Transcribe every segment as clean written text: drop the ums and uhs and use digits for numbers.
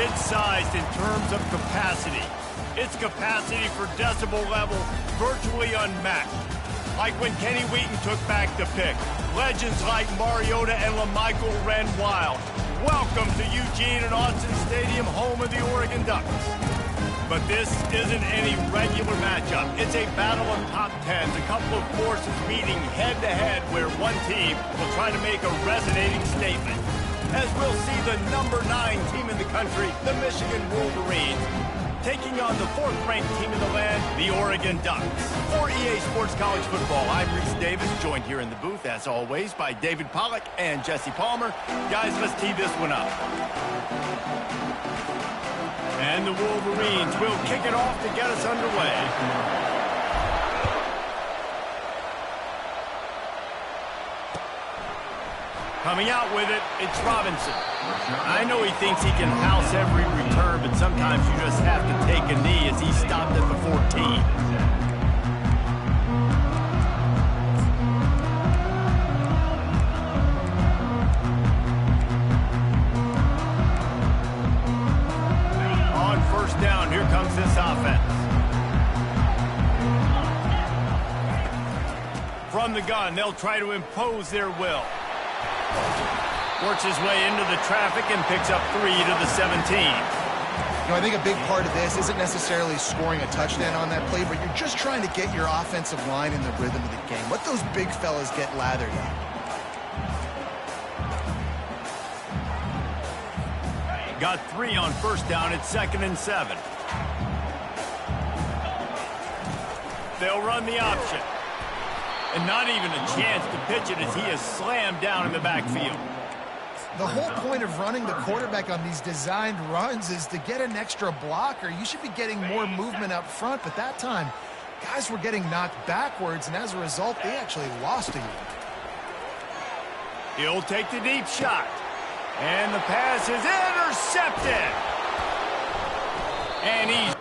mid-sized in terms of capacity. Its capacity for decibel level virtually unmatched. Like when Kenny Wheaton took back the pick. Legends like Mariota and LaMichael ran wild. Welcome to Eugene and Austin Stadium, home of the Oregon Ducks. But this isn't any regular matchup. It's a battle of top tens, a couple of forces meeting head-to-head where one team will try to make a resonating statement. As we'll see the number 9 team in the country, the Michigan Wolverines, taking on the 4th-ranked team in the land, the Oregon Ducks. For EA Sports College Football, I'm Reese Davis, joined here in the booth, as always, by David Pollack and Jesse Palmer. Guys, let's tee this one up. And the Wolverines will kick it off to get us underway. Coming out with it, it's Robinson. I know he thinks he can house every return, but sometimes you just have to take a knee as he stopped at the 14. On first down, here comes this offense. From the gun, they'll try to impose their will. Works his way into the traffic and picks up 3 to the 17. I think a big part of this isn't necessarily scoring a touchdown on that play, but you're just trying to get your offensive line in the rhythm of the game. Let those big fellas get lathered up. Got 3 on first down. It's 2nd and 7. They'll run the option. And not even a chance to pitch it as he is slammed down in the backfield. The whole point of running the quarterback on these designed runs is to get an extra blocker. You should be getting more movement up front, but that time, guys were getting knocked backwards, and as a result, they actually lost a unit. He'll take the deep shot. And the pass is intercepted. And he's...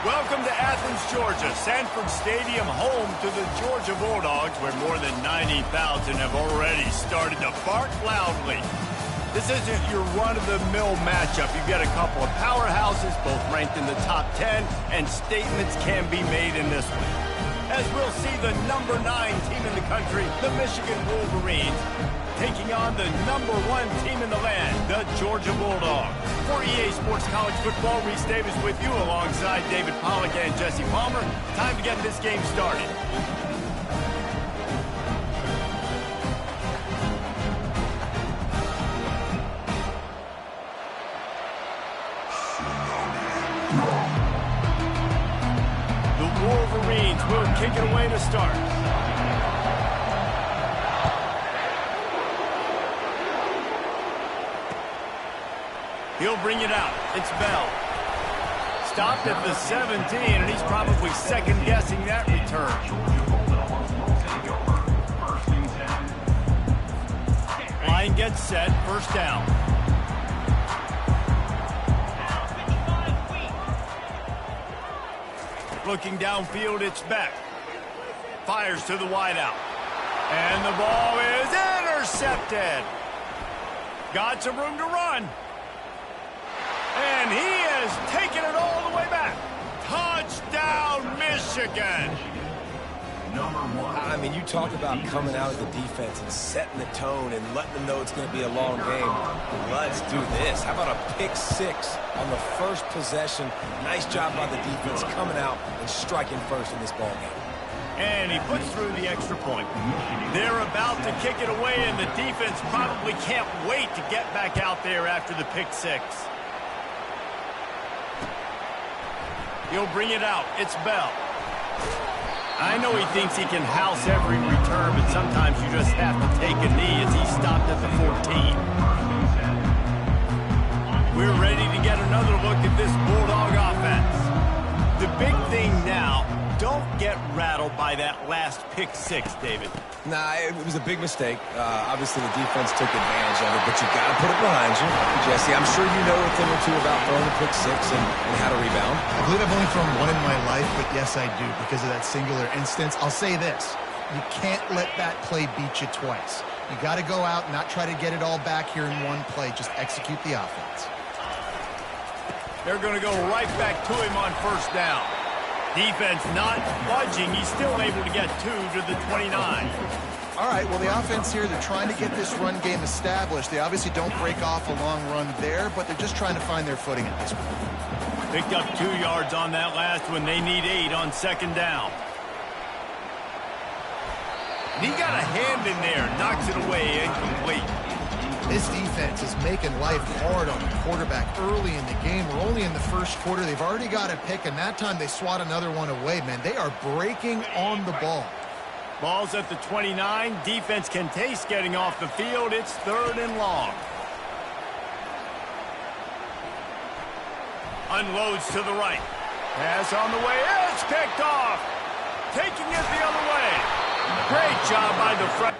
Welcome to Athens, Georgia, Sanford Stadium, home to the Georgia Bulldogs, where more than 90,000 have already started to bark loudly. This isn't your run-of-the-mill matchup. You've got a couple of powerhouses, both ranked in the top 10, and statements can be made in this one. As we'll see the number 9 team in the country, the Michigan Wolverines, taking on the number 1 team in the land, the Georgia Bulldogs. For EA Sports College Football, Reese Davis with you alongside David Pollack and Jesse Palmer. Time to get this game started. The Wolverines will kick it away to start. He'll bring it out. It's Bell. Stopped at the 17, and he's probably second-guessing that return. Line gets set. First down. Looking downfield, it's Beck. Fires to the wideout. And the ball is intercepted. Got some room to run. And he has taken it all the way back. Touchdown, Michigan. I mean, you talk about coming out of the defense and setting the tone and letting them know it's going to be a long game. Let's do this. How about a pick six on the first possession? Nice job by the defense coming out and striking first in this ball game. And he puts through the extra point. They're about to kick it away, and the defense probably can't wait to get back out there after the pick six. He'll bring it out. It's Bell. I know he thinks he can house every return, but sometimes you just have to take a knee as he stopped at the 14. We're ready to get another look at this Bulldog offense. The big thing now, don't get rattled by that last pick six, David. Nah, it was a big mistake. Obviously, the defense took advantage of it, but you got to put it behind you. Jesse, I'm sure you know a thing or two about throwing a pick six and how to rebound. I believe I've only thrown one in my life, but yes, I do because of that singular instance. I'll say this. You can't let that play beat you twice. You got to go out and not try to get it all back here in one play. Just execute the offense. They're going to go right back to him on first down. Defense not budging. He's still able to get 2 to the 29. All right, well, the offense here, they're trying to get this run game established. They obviously don't break off a long run there, but they're just trying to find their footing at this point. Picked up 2 yards on that last one. They need 8 on second down. He got a hand in there, knocks it away, incomplete. This defense is making life hard on the quarterback early in the game. We're only in the first quarter. They've already got a pick, and that time they swat another one away, man. They are breaking on the ball. Ball's at the 29. Defense can taste getting off the field. It's 3rd and long. Unloads to the right. Pass on the way. It's picked off. Taking it the other way. Great job by the front.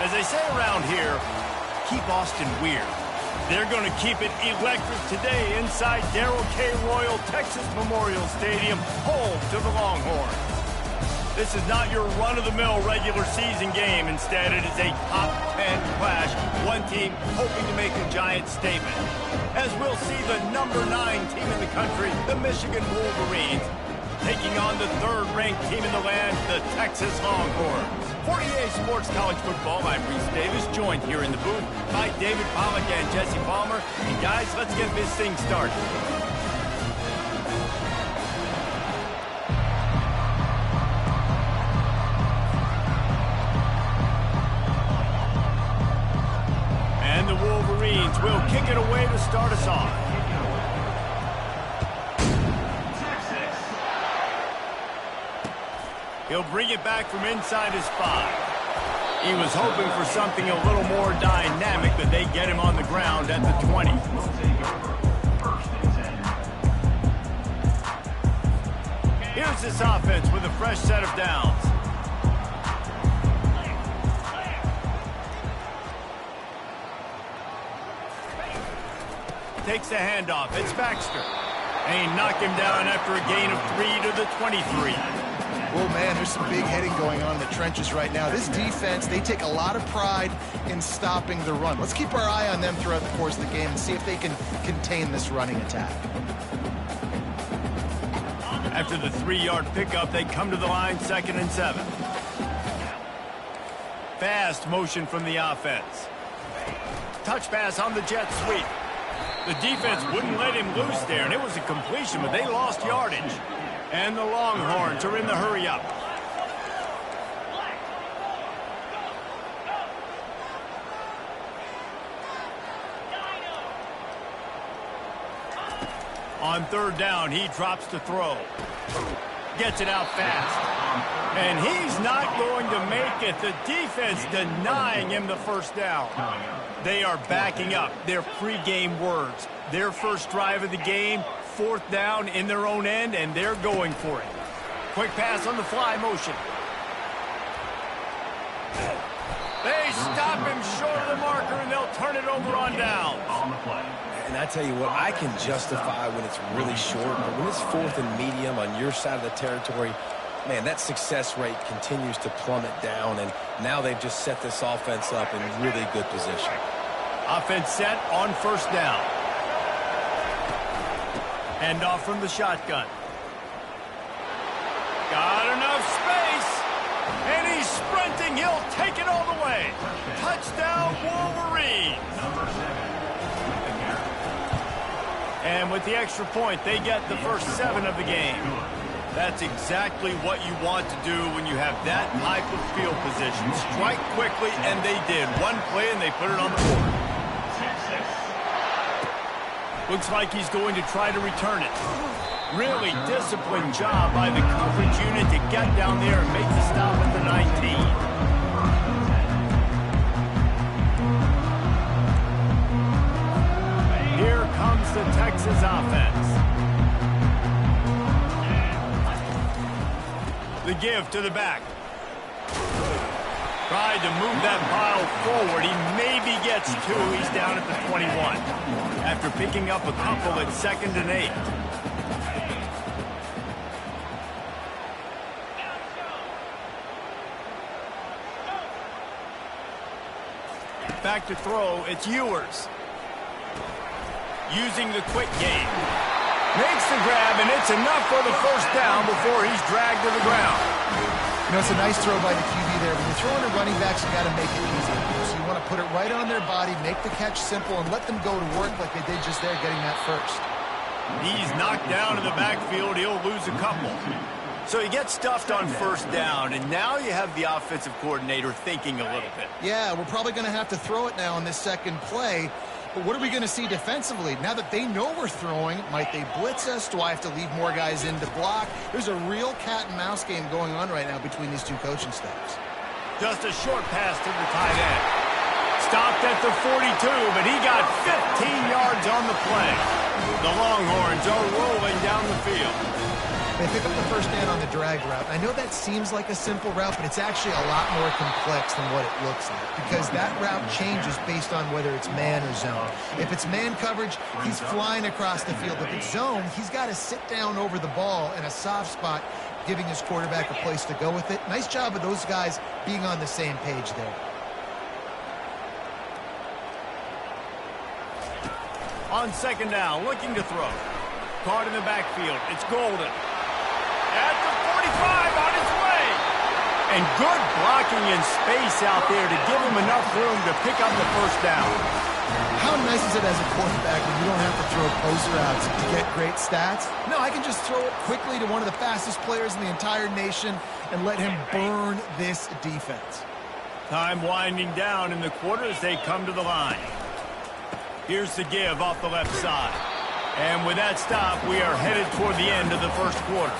As they say around here, keep Austin weird. They're going to keep it electric today inside Darrell K. Royal Texas Memorial Stadium, home to the Longhorns. This is not your run-of-the-mill regular season game. Instead, it is a top 10 clash. One team hoping to make a giant statement. As we'll see the number 9 team in the country, the Michigan Wolverines, taking on the 3rd-ranked team in the land, the Texas Longhorns. For EA Sports College Football, I'm Reese Davis, joined here in the booth by David Pollack and Jesse Palmer. And guys, let's get this thing started. And the Wolverines will kick it away to start us off. He'll bring it back from inside his 5. He was hoping for something a little more dynamic, but they get him on the ground at the 20. Here's this offense with a fresh set of downs. takes the handoff. It's Baxter. And he knocked him down after a gain of 3 to the 23. Oh, man, there's some big hitting going on in the trenches right now. This defense, they take a lot of pride in stopping the run. Let's keep our eye on them throughout the course of the game and see if they can contain this running attack. After the 3-yard pickup, they come to the line, 2nd and 7. Fast motion from the offense. Touch pass on the jet sweep. The defense wouldn't let him loose there, and it was a completion, but they lost yardage. And the Longhorns are in the hurry-up. On 3rd down, he drops to throw. Gets it out fast. And he's not going to make it. The defense denying him the 1st down. They are backing up their pregame words. Their first drive of the game, 4th down in their own end, and they're going for it. Quick pass on the fly motion. They stop him short of the marker, and they'll turn it over on downs. And I tell you what, I can justify when it's really short, but when it's 4th and medium on your side of the territory, man, that success rate continues to plummet down, and now they've just set this offense up in really good position. Offense set on 1st down. Hand off from the shotgun. Got enough space. And he's sprinting. He'll take it all the way. Touchdown, Wolverines. And with the extra point, they get the first 7 of the game. That's exactly what you want to do when you have that type of field position. Strike quickly, and they did. One play, and they put it on the board. Looks like he's going to try to return it. Really disciplined job by the coverage unit to get down there and make the stop at the 19. Here comes the Texas offense. The give to the back. Tried to move that pile forward. He maybe gets 2. He's down at the 21. After picking up a couple at 2nd and 8. Back to throw, it's Ewers. Using the quick game. Makes the grab, and it's enough for the 1st down before he's dragged to the ground. You know, it's a nice throw by the QB there. When you're throwing to running backs, you got to make it easy. So you want to put it right on their body, make the catch simple, and let them go to work like they did just there, getting that 1st. He's knocked down in the backfield. He'll lose a couple. So he gets stuffed on 1st down, and now you have the offensive coordinator thinking a little bit. Yeah, we're probably going to have to throw it now on this 2nd play. But what are we going to see defensively? Now that they know we're throwing, might they blitz us? Do I have to leave more guys in to block? There's a real cat-and-mouse game going on right now between these two coaching staffs. Just a short pass to the tight end. Stopped at the 42, but he got 15 yards on the play. The Longhorns are rolling down the field. They pick up the 1st down on the drag route. I know that seems like a simple route, but it's actually a lot more complex than what it looks like because that route changes based on whether it's man or zone. If it's man coverage, he's flying across the field. If it's zone, he's got to sit down over the ball in a soft spot, giving his quarterback a place to go with it. Nice job of those guys being on the same page there. On 2nd down, looking to throw. Caught in the backfield. It's Golden. At the 45, on his way. And good blocking in space out there to give him enough room to pick up the 1st down. How nice is it as a quarterback when you don't have to throw post routes to get great stats? No, I can just throw it quickly to one of the fastest players in the entire nation and let him burn this defense. Time winding down in the quarter as they come to the line. Here's the give off the left side. And with that stop, we are headed toward the end of the 1st quarter.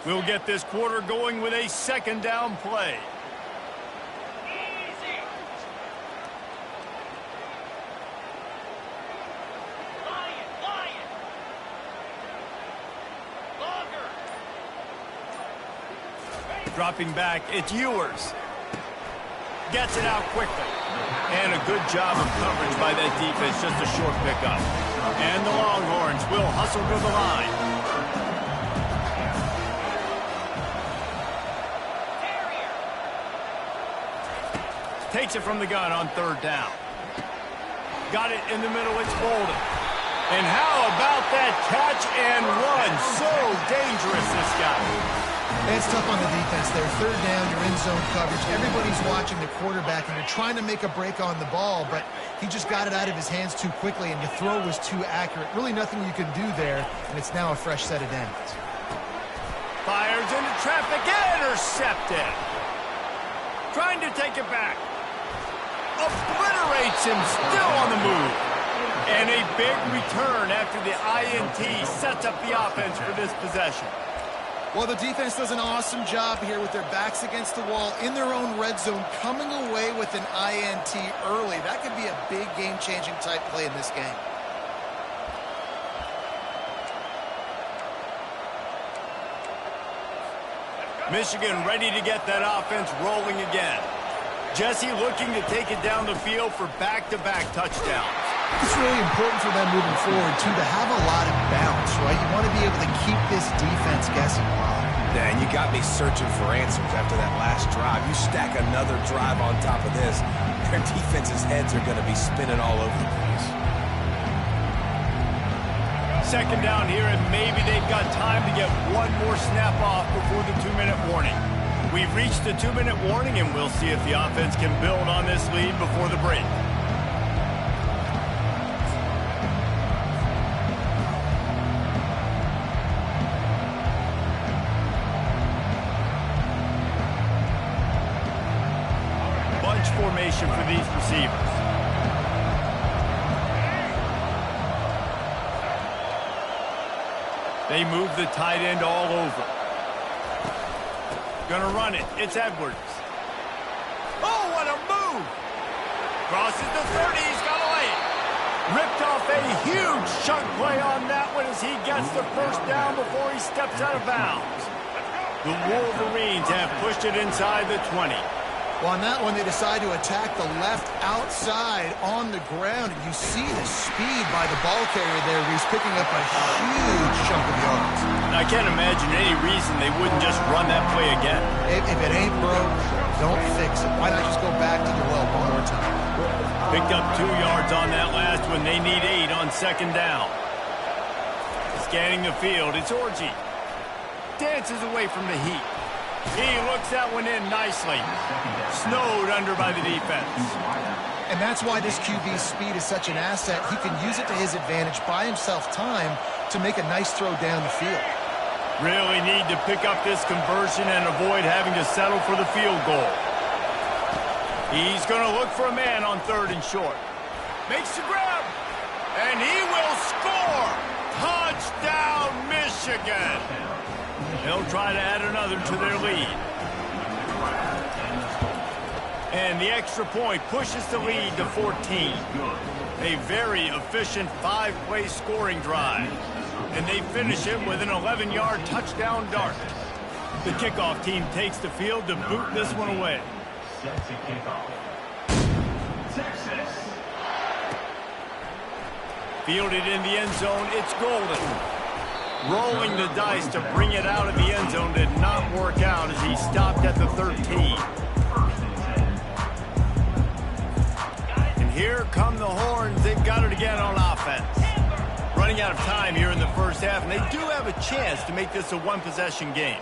We'll get this quarter going with a second down play. Dropping back, it's Ewers. Gets it out quickly. And a good job of coverage by that defense, just a short pickup. And the Longhorns will hustle to the line. Takes it from the gun on third down. Got it in the middle, it's Bolden. And how about that catch and run? So dangerous, this guy. It's tough on the defense there. Third down, you're in zone coverage. Everybody's watching the quarterback, and you're trying to make a break on the ball, but he just got it out of his hands too quickly, and the throw was too accurate. Really nothing you can do there, and it's now a fresh set of downs. Fires into traffic, intercepted. Trying to take it back. Obliterates him, still on the move. And a big return after the INT sets up the offense for this possession. Well, the defense does an awesome job here with their backs against the wall in their own red zone, coming away with an INT early. That could be a big game-changing type play in this game. Michigan ready to get that offense rolling again. Jesse looking to take it down the field for back-to-back touchdowns. It's really important for them moving forward, too, to have a lot of bounce, right? You want to be able to keep this defense guessing a lot. Man, you got me searching for answers after that last drive. You stack another drive on top of this, their defense's heads are going to be spinning all over the place. Second down here, and maybe they've got time to get one more snap off before the 2-minute warning. We've reached the 2-minute warning, and we'll see if the offense can build on this lead before the break. Bunch formation for these receivers. They move the tight end all over. Gonna run it. It's Edwards. Oh, what a move! Crosses the 30. He's got to lay it. Ripped off a huge chunk play on that one as he gets the first down before he steps out of bounds. The Wolverines have pushed it inside the 20. Well, on that one, they decide to attack the left outside on the ground. And you see the speed by the ball carrier there. He's picking up a huge chunk of yards. I can't imagine any reason they wouldn't just run that play again. If it ain't broke, don't fix it. Why not just go back to the well one more time? Picked up 2 yards on that last one. They need 8 on second down. Scanning the field, it's Orji. Dances away from the heat. He looks that one in nicely. Snowed under by the defense. And that's why this QB's speed is such an asset. He can use it to his advantage, buy himself time to make a nice throw down the field. Really need to pick up this conversion and avoid having to settle for the field goal. He's going to look for a man on third and short. Makes the grab. And he will score. Touchdown, Michigan. They'll try to add another to their lead. And the extra point pushes the lead to 14. A very efficient 5-play scoring drive. And they finish it with an 11-yard touchdown dart. The kickoff team takes the field to boot this one away. Fielded in the end zone, it's Golden. Rolling the dice to bring it out of the end zone did not work out as he stopped at the 13. And here come the Horns. They've got it again on offense. Running out of time here in the first half, and they do have a chance to make this a one-possession game.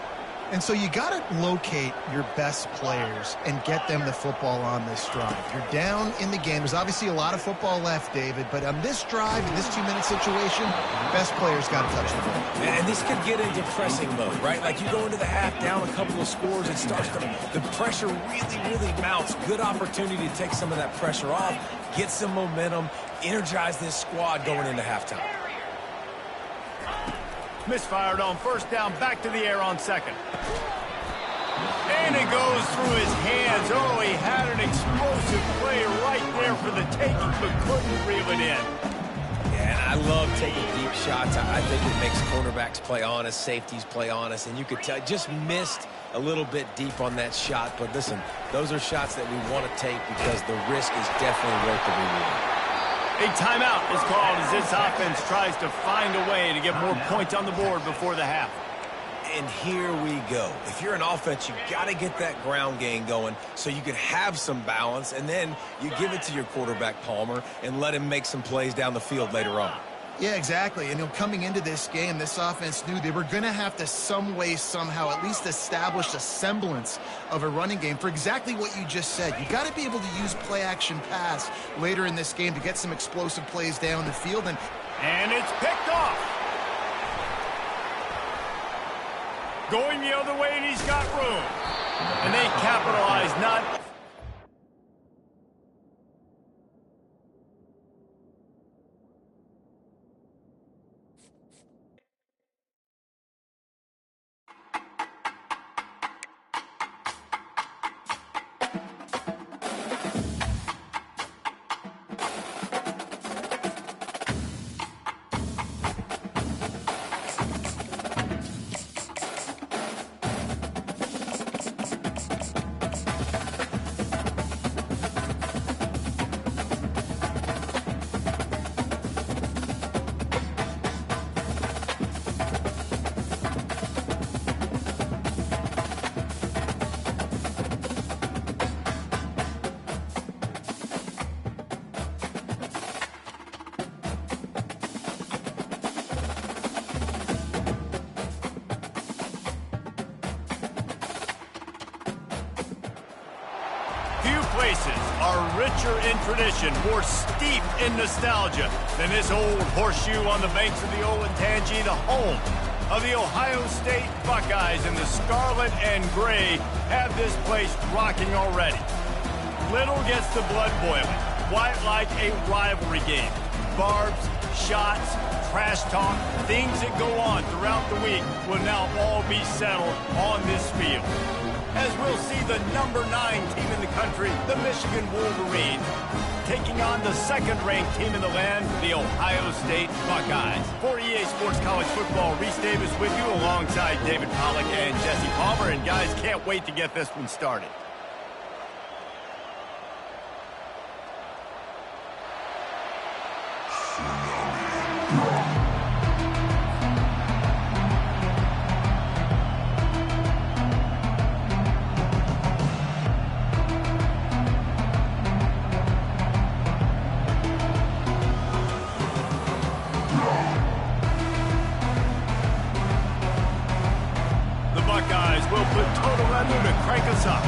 And so you got to locate your best players and get them the football on this drive. You're down in the game. There's obviously a lot of football left, David, but on this drive, in this 2-minute situation, best players got to touch the ball. And this could get into pressing mode, right? Like you go into the half down a couple of scores, it starts to, the pressure really mounts. Good opportunity to take some of that pressure off, get some momentum, energize this squad going into halftime. Misfired on first down, back to the air on second. And it goes through his hands. Oh, he had an explosive play right there for the taking, but couldn't reel it in. Yeah, and I love taking deep shots. I think it makes cornerbacks play honest, safeties play honest, and you could tell just missed a little bit deep on that shot. But listen, those are shots that we want to take because the risk is definitely worth the reward. A timeout is called as this offense tries to find a way to get more points on the board before the half. And here we go. If you're an offense, you got to get that ground game going so you can have some balance, and then you give it to your quarterback, Palmer, and let him make some plays down the field later on. Yeah, exactly. And coming into this game, this offense knew they were going to have to some way, somehow, at least establish a semblance of a running game for exactly what you just said. You got to be able to use play-action pass later in this game to get some explosive plays down the field. And it's picked off. Going the other way, and he's got room. And they capitalize not... Places are richer in tradition, more steep in nostalgia than this old horseshoe on the banks of the Olentangy, the home of the Ohio State Buckeyes. And the scarlet and gray have this place rocking already. Little gets the blood boiling, quite like a rivalry game. Barbs, shots, trash talk, things that go on throughout the week will now all be settled on this field, as we'll see the number 9 team in the country, the Michigan Wolverines, taking on the second-ranked team in the land, the Ohio State Buckeyes. For EA Sports College Football, Reese Davis with you alongside David Pollack and Jesse Palmer. And guys, can't wait to get this one started. Will put total under to crank us up.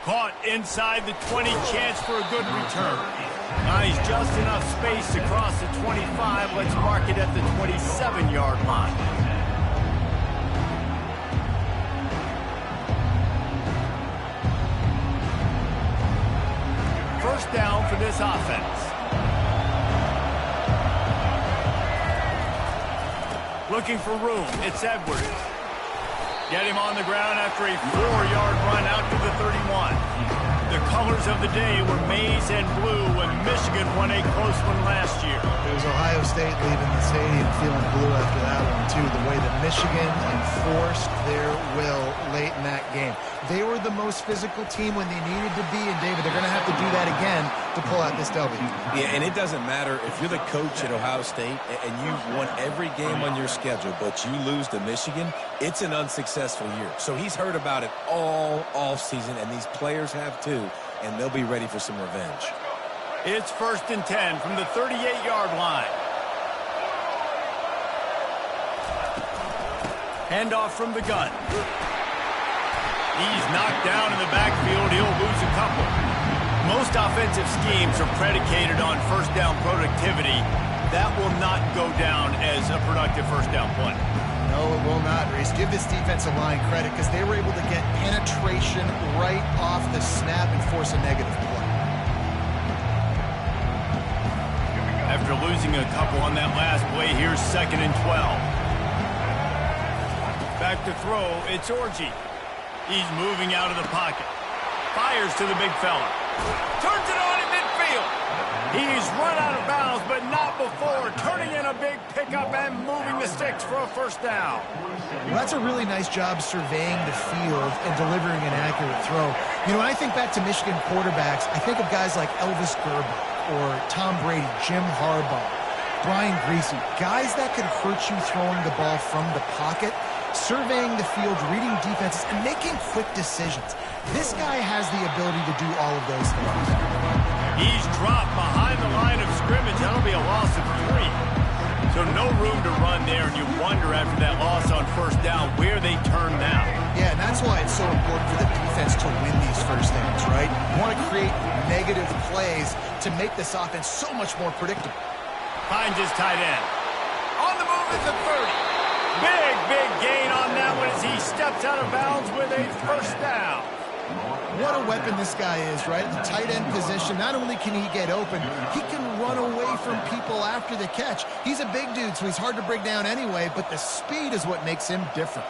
Caught inside the 20, chance for a good return. Now he's just enough space to cross the 25. Let's mark it at the 27-yard line. First down for this offense. Looking for room. It's Edwards. Get him on the ground after a 4-yard run out to the 31. The colors of the day were maize and blue when Michigan won a close one last year. It was Ohio State leaving the stadium feeling blue after that one, too. The way that Michigan enforced their will late in that game. They were the most physical team when they needed to be, and David, they're going to have to do that again to pull out this W. Yeah, and it doesn't matter if you're the coach at Ohio State and you've won every game on your schedule, but you lose to Michigan, it's an unsuccessful year. So he's heard about it all offseason, and these players have too, and they'll be ready for some revenge. It's 1st and 10 from the 38-yard line. Handoff from the gun. He's knocked down in the backfield. He'll lose a couple. Most offensive schemes are predicated on first down productivity. That will not go down as a productive first down play. No, it will not, Reese. Give this defensive line credit because they were able to get penetration right off the snap and force a negative play. After losing a couple on that last play, here's 2nd and 12. Back to throw, it's Orji. He's moving out of the pocket. Fires to the big fella. Turns it on in midfield. He's run out of bounds, but not before turning in a big pickup and moving the sticks for a first down. Well, that's a really nice job surveying the field and delivering an accurate throw. You know, when I think back to Michigan quarterbacks, I think of guys like Elvis Gerber or Tom Brady, Jim Harbaugh, Brian Griese, guys that could hurt you throwing the ball from the pocket, surveying the field, reading defenses, and making quick decisions. This guy has the ability to do all of those things. He's dropped behind the line of scrimmage. That'll be a loss of 3. So no room to run there, and you wonder after that loss on first down where they turn now. Yeah, and that's why it's so important for the defense to win these first downs, right? You want to create negative plays to make this offense so much more predictable. Finds his tight end. On the move at the 30. Big gain on that one as he steps out of bounds with a first down. What a weapon this guy is, right? At the tight end position, not only can he get open, he can run away from people after the catch. He's a big dude, so he's hard to bring down anyway, but the speed is what makes him different.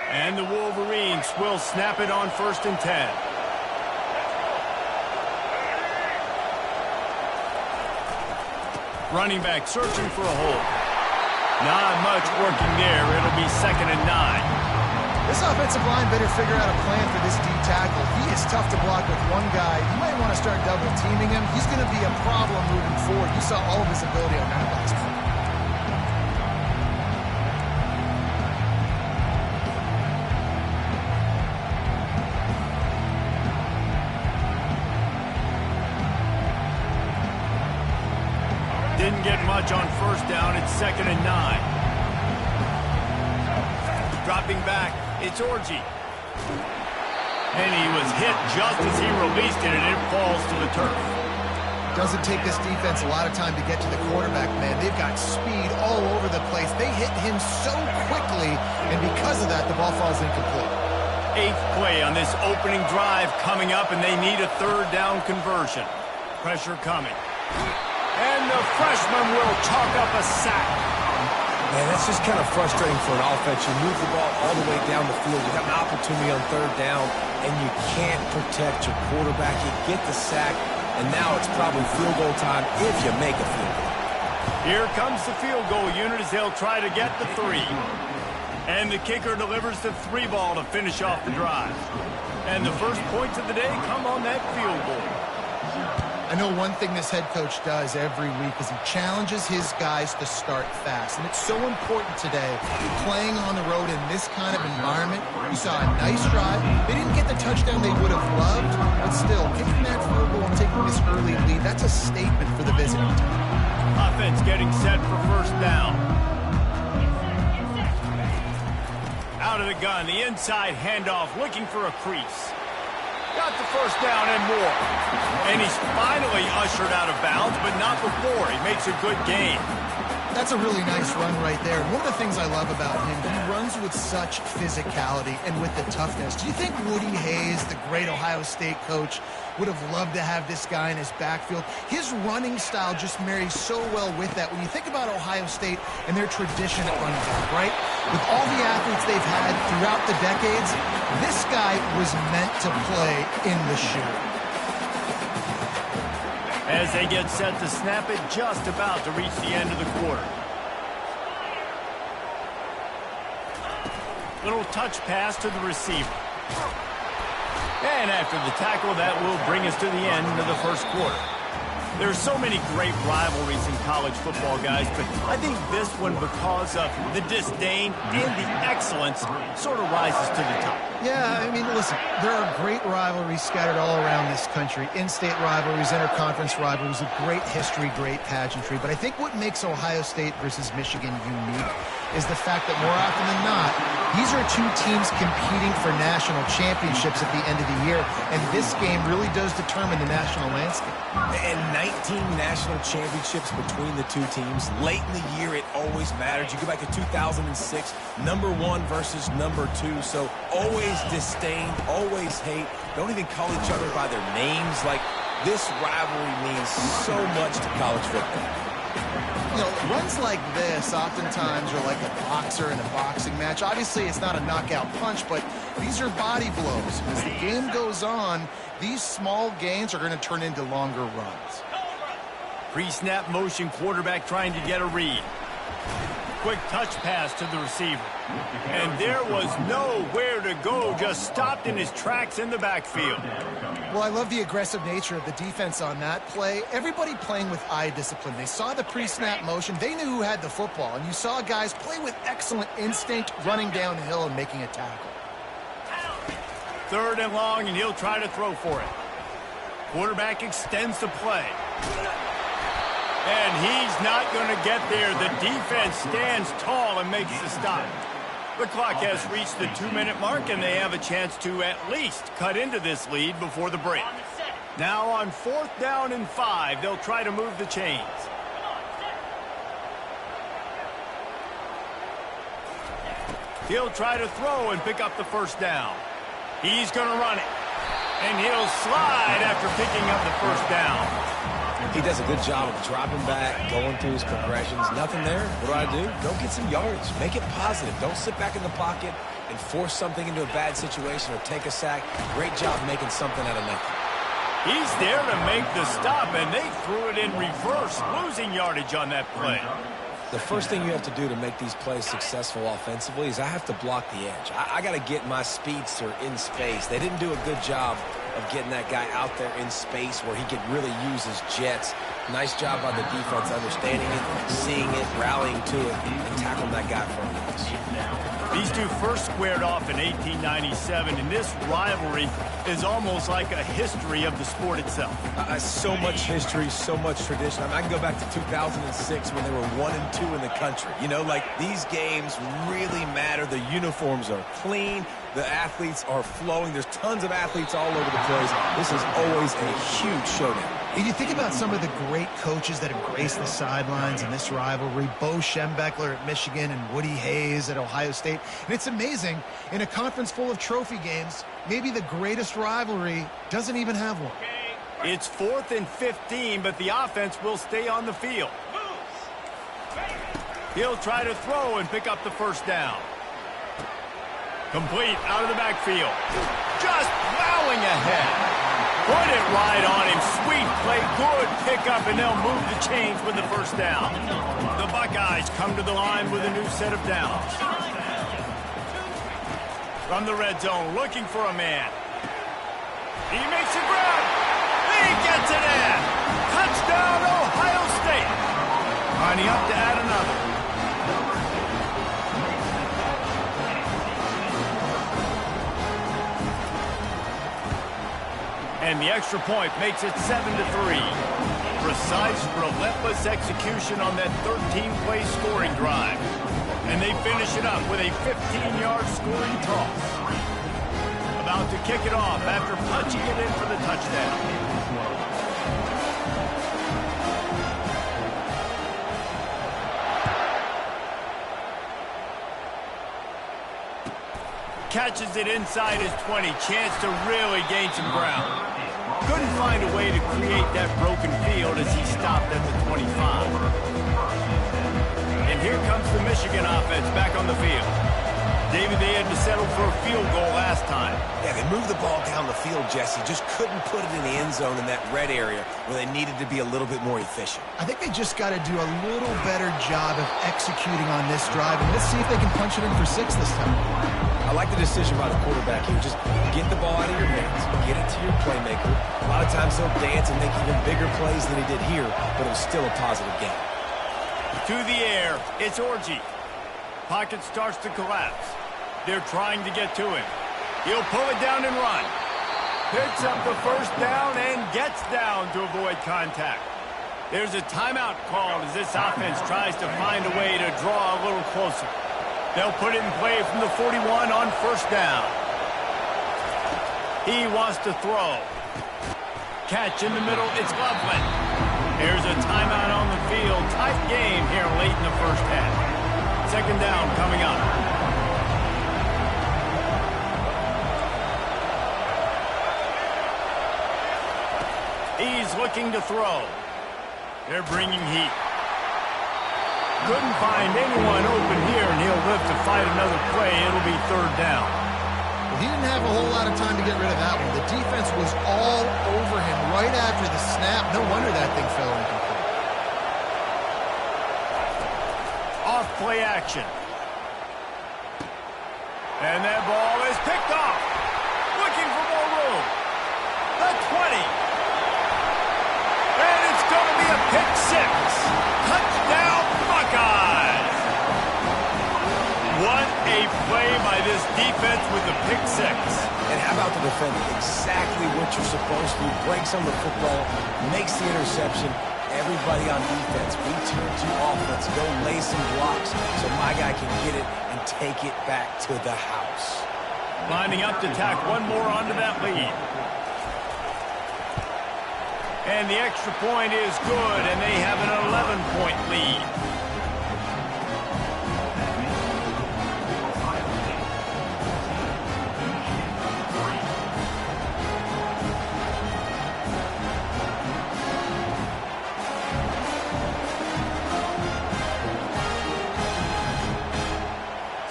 And the Wolverines will snap it on 1st and 10. Running back searching for a hole. Not much working there. It'll be 2nd and 9. This offensive line better figure out a plan for this D tackle. He is tough to block with one guy. You might want to start double teaming him. He's going to be a problem moving forward. You saw all of his ability on that last play. Didn't get much on first down. It's 2nd and 9. Dropping back, it's Orji. And he was hit just as he released it, and it falls to the turf. Doesn't take this defense a lot of time to get to the quarterback, man. They've got speed all over the place. They hit him so quickly, and because of that, the ball falls incomplete. 8th play on this opening drive coming up, and they need a 3rd down conversion. Pressure coming. And the freshman will chalk up a sack. Man, that's just kind of frustrating for an offense. You move the ball all the way down the field. You have an opportunity on 3rd down, and you can't protect your quarterback. You get the sack, and now it's probably field goal time if you make a field goal. Here comes the field goal unit as they'll try to get the 3. And the kicker delivers the 3 ball to finish off the drive. And the first points of the day come on that field goal. I know one thing this head coach does every week is he challenges his guys to start fast. And it's so important today, playing on the road in this kind of environment. You saw a nice drive. They didn't get the touchdown they would have loved, but still, kicking that field goal and taking this early lead, that's a statement for the visiting team. Offense getting set for first down. Out of the gun, the inside handoff, looking for a crease. Got the first down and more. And he's finally ushered out of bounds, but not before. He makes a good gain. That's a really nice run right there. One of the things I love about him, he runs with such physicality and with the toughness. Do you think Woody Hayes, the great Ohio State coach, would have loved to have this guy in his backfield? His running style just marries so well with that. When you think about Ohio State and their tradition at running back, right? With all the athletes they've had throughout the decades, this guy was meant to play in the shoe. As they get set to snap it, just about to reach the end of the quarter. Little touch pass to the receiver. And after the tackle, that will bring us to the end of the first quarter. There's so many great rivalries in college football, guys, but I think this one, because of the disdain and the excellence, sort of rises to the top. Yeah, I mean, listen, there are great rivalries scattered all around this country. In-state rivalries, interconference rivalries, with great history, great pageantry. But I think what makes Ohio State versus Michigan unique is the fact that more often than not, these are two teams competing for national championships at the end of the year, and this game really does determine the national landscape. and 19 national championships between the two teams. Late in the year, it always mattered. You go back to 2006, #1 versus #2. So always disdain, always hate. Don't even call each other by their names. Like, this rivalry means so much to college football. You know, runs like this oftentimes are like a boxer in a boxing match. Obviously, it's not a knockout punch, but these are body blows. As the game goes on, these small gains are going to turn into longer runs. Pre-snap motion, quarterback trying to get a read. Quick touch pass to the receiver. And there was nowhere to go, just stopped in his tracks in the backfield. Well, I love the aggressive nature of the defense on that play. Everybody playing with eye discipline. They saw the pre-snap motion. They knew who had the football. And you saw guys play with excellent instinct, running downhill and making a tackle. 3rd and long, and he'll try to throw for it. Quarterback extends the play. And he's not going to get there. The defense stands tall and makes the stop. The clock has reached the 2-minute mark, and they have a chance to at least cut into this lead before the break. Now on 4th down and 5, they'll try to move the chains. He'll try to throw and pick up the 1st down. He's going to run it. And he'll slide after picking up the 1st down. He does a good job of dropping back, going through his progressions. Nothing there. What do? Go get some yardage. Make it positive. Don't sit back in the pocket and force something into a bad situation or take a sack. Great job making something out of nothing. He's there to make the stop, and they threw it in reverse, losing yardage on that play. The first thing you have to do to make these plays successful offensively is I have to block the edge. I got to get my speedster in space. They didn't do a good job of getting that guy out there in space where he could really use his jets. Nice job by the defense understanding it, seeing it, rallying to it, and tackling that guy from the us. These two first squared off in 1897, and this rivalry is almost like a history of the sport itself. So much history, so much tradition. I mean, I can go back to 2006 when they were 1-2 in the country. You know, like, these games really matter. The uniforms are clean. The athletes are flowing. There's tons of athletes all over the place. This is always a huge showdown. And you think about some of the great coaches that have graced the sidelines in this rivalry. Bo Schembechler at Michigan and Woody Hayes at Ohio State. And it's amazing, in a conference full of trophy games, maybe the greatest rivalry doesn't even have one. It's 4th and 15, but the offense will stay on the field. He'll try to throw and pick up the 1st down. Complete out of the backfield. Just plowing ahead. Put it right on him. Sweet play. Good pickup, and they'll move the chains with the 1st down. The Buckeyes come to the line with a new set of downs. From the red zone, looking for a man. He makes a grab. He gets it in. Touchdown, Ohio State. Lining up to add another. And the extra point makes it 7-3. Precise, relentless execution on that 13-play scoring drive. And they finish it up with a 15-yard scoring toss. About to kick it off after punching it in for the touchdown. Catches it inside his 20. Chance to really gain some ground. Couldn't find a way to create that broken field as he stopped at the 25. And here comes the Michigan offense back on the field. David, they had to settle for a field goal last time. Yeah, they moved the ball down the field, Jesse. Just couldn't put it in the end zone in that red area where they needed to be a little bit more efficient. I think they just got to do a little better job of executing on this drive. And let's see if they can punch it in for 6 this time. I like the decision by the quarterback here. Just get the ball out of your hands. Get it to your playmaker. A lot of times he'll dance and make even bigger plays than he did here, but it was still a positive game. To the air, it's Orji. Pocket starts to collapse. They're trying to get to him. He'll pull it down and run. Picks up the 1st down and gets down to avoid contact. There's a timeout called as this offense tries to find a way to draw a little closer. They'll put it in play from the 41 on 1st down. He wants to throw. Catch in the middle, it's Loveland. Here's a timeout on the field. Tight game here late in the first half. Second down coming up. He's looking to throw. They're bringing heat. Couldn't find anyone open here, and he'll live to fight another play. It'll be third down. Well, he didn't have a whole lot of time to get rid of that one. The defense was all over him right after the snap. No wonder that thing fell incomplete. Off play action. And that ball is picked off. Looking for more room. The 20. And it's going to be a pick six. Touchdown, Buckeyes. What a play by this defense with the pick six. And how about the defender? Exactly what you're supposed to do. Breaks on the football, makes the interception. Everybody on defense, we turn to offense. Go lay some blocks so my guy can get it and take it back to the house. Lining up to tack one more onto that lead. And the extra point is good, and they have an 11-point lead.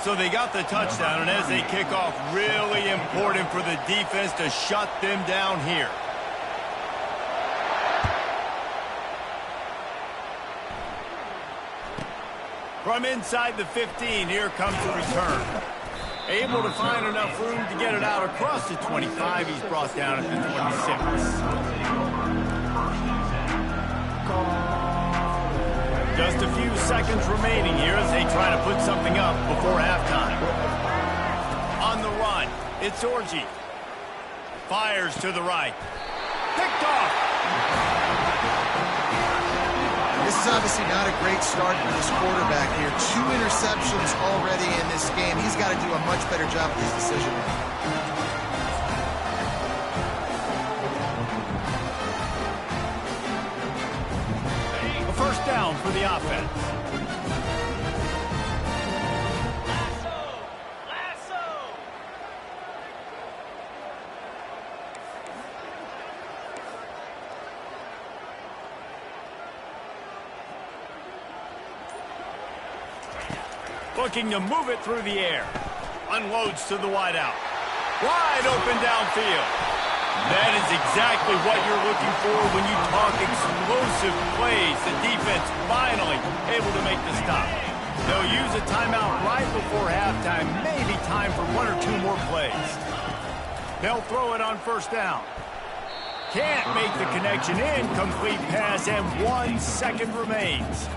So they got the touchdown, and as they kick off, really important for the defense to shut them down here. From inside the 15, here comes the return. Able to find enough room to get it out across the 25. He's brought down at the 26. Just a few seconds remaining here as they try to put something up before halftime. On the run, it's Orji. Fires to the right. Picked off. This is obviously not a great start for this quarterback here. 2 interceptions already in this game. He's got to do a much better job with his decision making. A first down for the offense. Looking to move it through the air. Unloads to the wideout. Wide open downfield. That is exactly what you're looking for when you talk explosive plays. The defense finally able to make the stop. They'll use a timeout right before halftime. Maybe time for 1 or 2 more plays. They'll throw it on first down. Can't make the connection. Incomplete pass, and 1 second remains.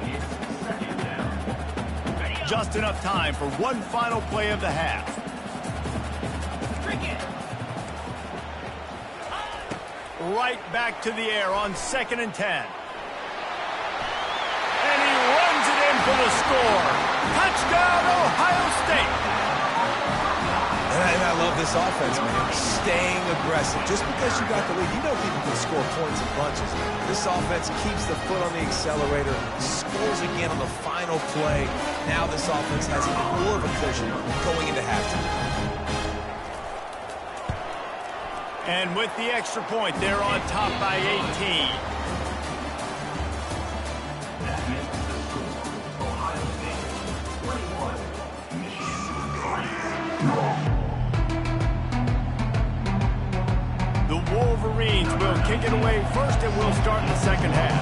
Just enough time for one final play of the half. Right back to the air on 2nd and 10. And he runs it in for the score. Touchdown, Ohio State. And I love this offense, man. Staying aggressive. Just because you got the lead, you know people can score points and bunches. This offense keeps the foot on the accelerator, scores again on the final play. Now this offense has even more of a cushion going into halftime. And with the extra point, they're on top by 18. The Wolverines will kick it away first, and we'll start the second half.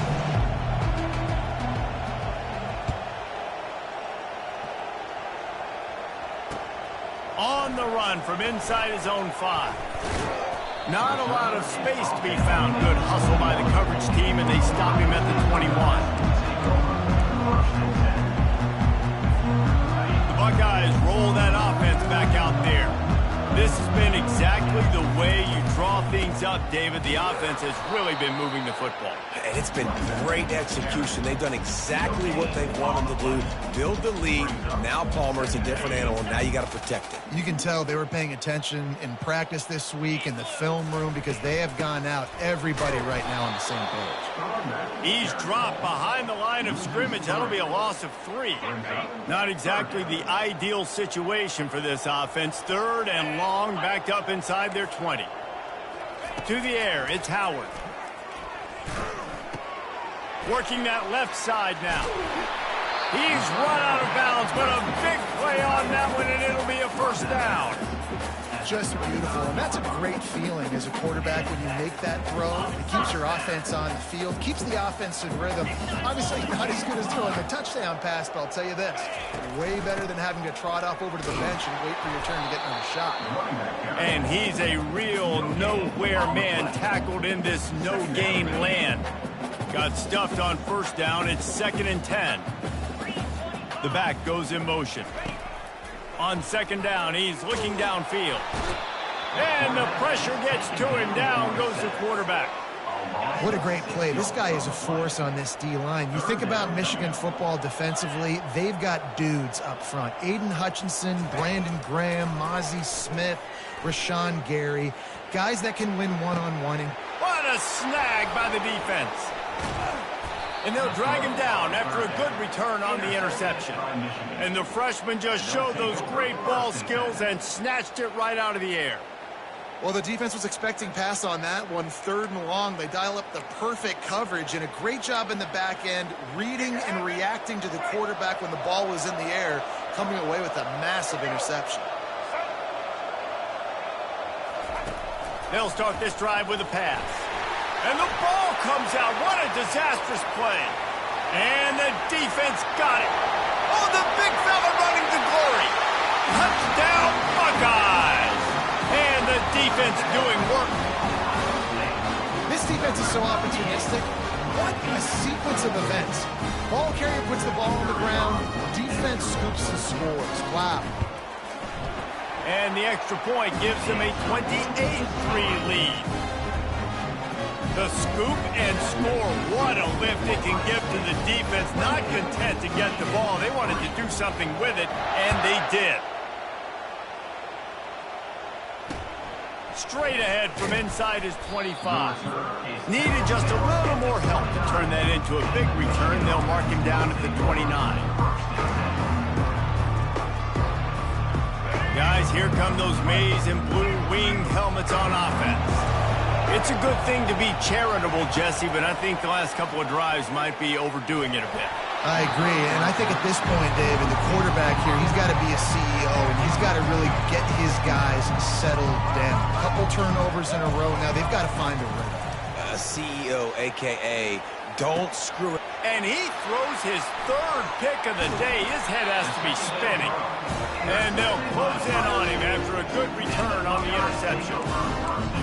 On the run from inside his own 5. Not a lot of space to be found. Good hustle by the coverage team, and they stop him at the 21. The Buckeyes roll that offense back out there. This has been exactly the way you draw things up, David. The offense has really been moving the football. And it's been great execution. They've done exactly what they've wanted to do. Build the lead. Now Palmer's a different animal. Now you got to protect it. You can tell they were paying attention in practice this week in the film room because they have gone out, everybody right now on the same page. He's dropped behind the line of scrimmage. That'll be a loss of 3. Not exactly the ideal situation for this offense. 3rd and long, backed up inside their 20. To the air, it's Howard. Working that left side now. He's run out of bounds, but a big play on that one, and it'll be a first down. Just beautiful, and that's a great feeling as a quarterback when you make that throw. It keeps your offense on the field, keeps the offense in rhythm. Obviously not as good as throwing a touchdown pass, but I'll tell you this, way better than having to trot off over to the bench and wait for your turn to get another shot. And he's a real nowhere man, tackled in this no-gain land. Got stuffed on first down. It's 2nd and 10. The back goes in motion. On 2nd down, he's looking downfield. And the pressure gets to him. Down goes the quarterback. What a great play. This guy is a force on this D-line. You think about Michigan football defensively, they've got dudes up front. Aiden Hutchinson, Brandon Graham, Mozzie Smith, Rashawn Gary. Guys that can win one-on-one. What a snag by the defense. And they'll drag him down after a good return on the interception. And the freshman just showed those great ball skills and snatched it right out of the air. Well, the defense was expecting pass on that one. 3rd and long. They dial up the perfect coverage and a great job in the back end, reading and reacting to the quarterback when the ball was in the air, coming away with a massive interception. They'll start this drive with a pass. And the ball comes out. What a disastrous play. And the defense got it. Oh, the big fella running to glory. Touchdown, Buckeyes. And the defense doing work. This defense is so opportunistic. What a sequence of events. Ball carrier puts the ball on the ground. Defense scoops and scores. Wow. And the extra point gives them a 28-3 lead. The scoop and score. What a lift it can give to the defense. Not content to get the ball. They wanted to do something with it, and they did. Straight ahead from inside his 25. Needed just a little more help to turn that into a big return. They'll mark him down at the 29. Guys, here come those maize and blue winged helmets on offense. It's a good thing to be charitable, Jesse, but I think the last couple of drives might be overdoing it a bit. I agree, and I think at this point, David, the quarterback here, he's got to be a CEO, and he's got to really get his guys settled down. A couple turnovers in a row now. They've got to find a rhythm. CEO, a.k.a. don't screw it. And he throws his 3rd pick of the day. His head has to be spinning. And they'll close in on him after a good return on the interception.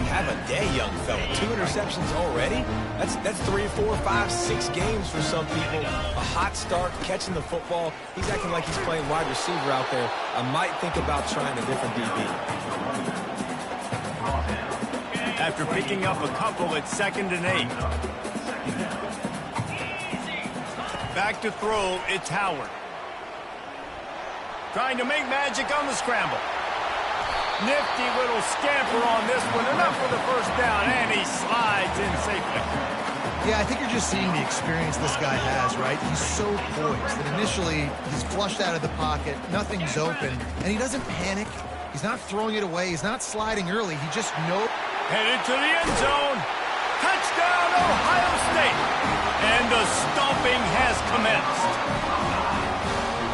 Have a day, young fella. 2 interceptions already? That's 3, 4, 5, 6 games for some people. A hot start, catching the football. He's acting like he's playing wide receiver out there. I might think about trying a different DB. After picking up a couple at 2nd and 8. Back to throw, it's Howard. Trying to make magic on the scramble. Nifty little scamper on this one. Enough for the first down, and he slides in safely. Yeah, I think you're just seeing the experience this guy has, right? He's so poised that initially he's flushed out of the pocket, nothing's open, and he doesn't panic. He's not throwing it away. He's not sliding early. He just knows. Headed to the end zone. Touchdown, Ohio State. And the stomping has commenced.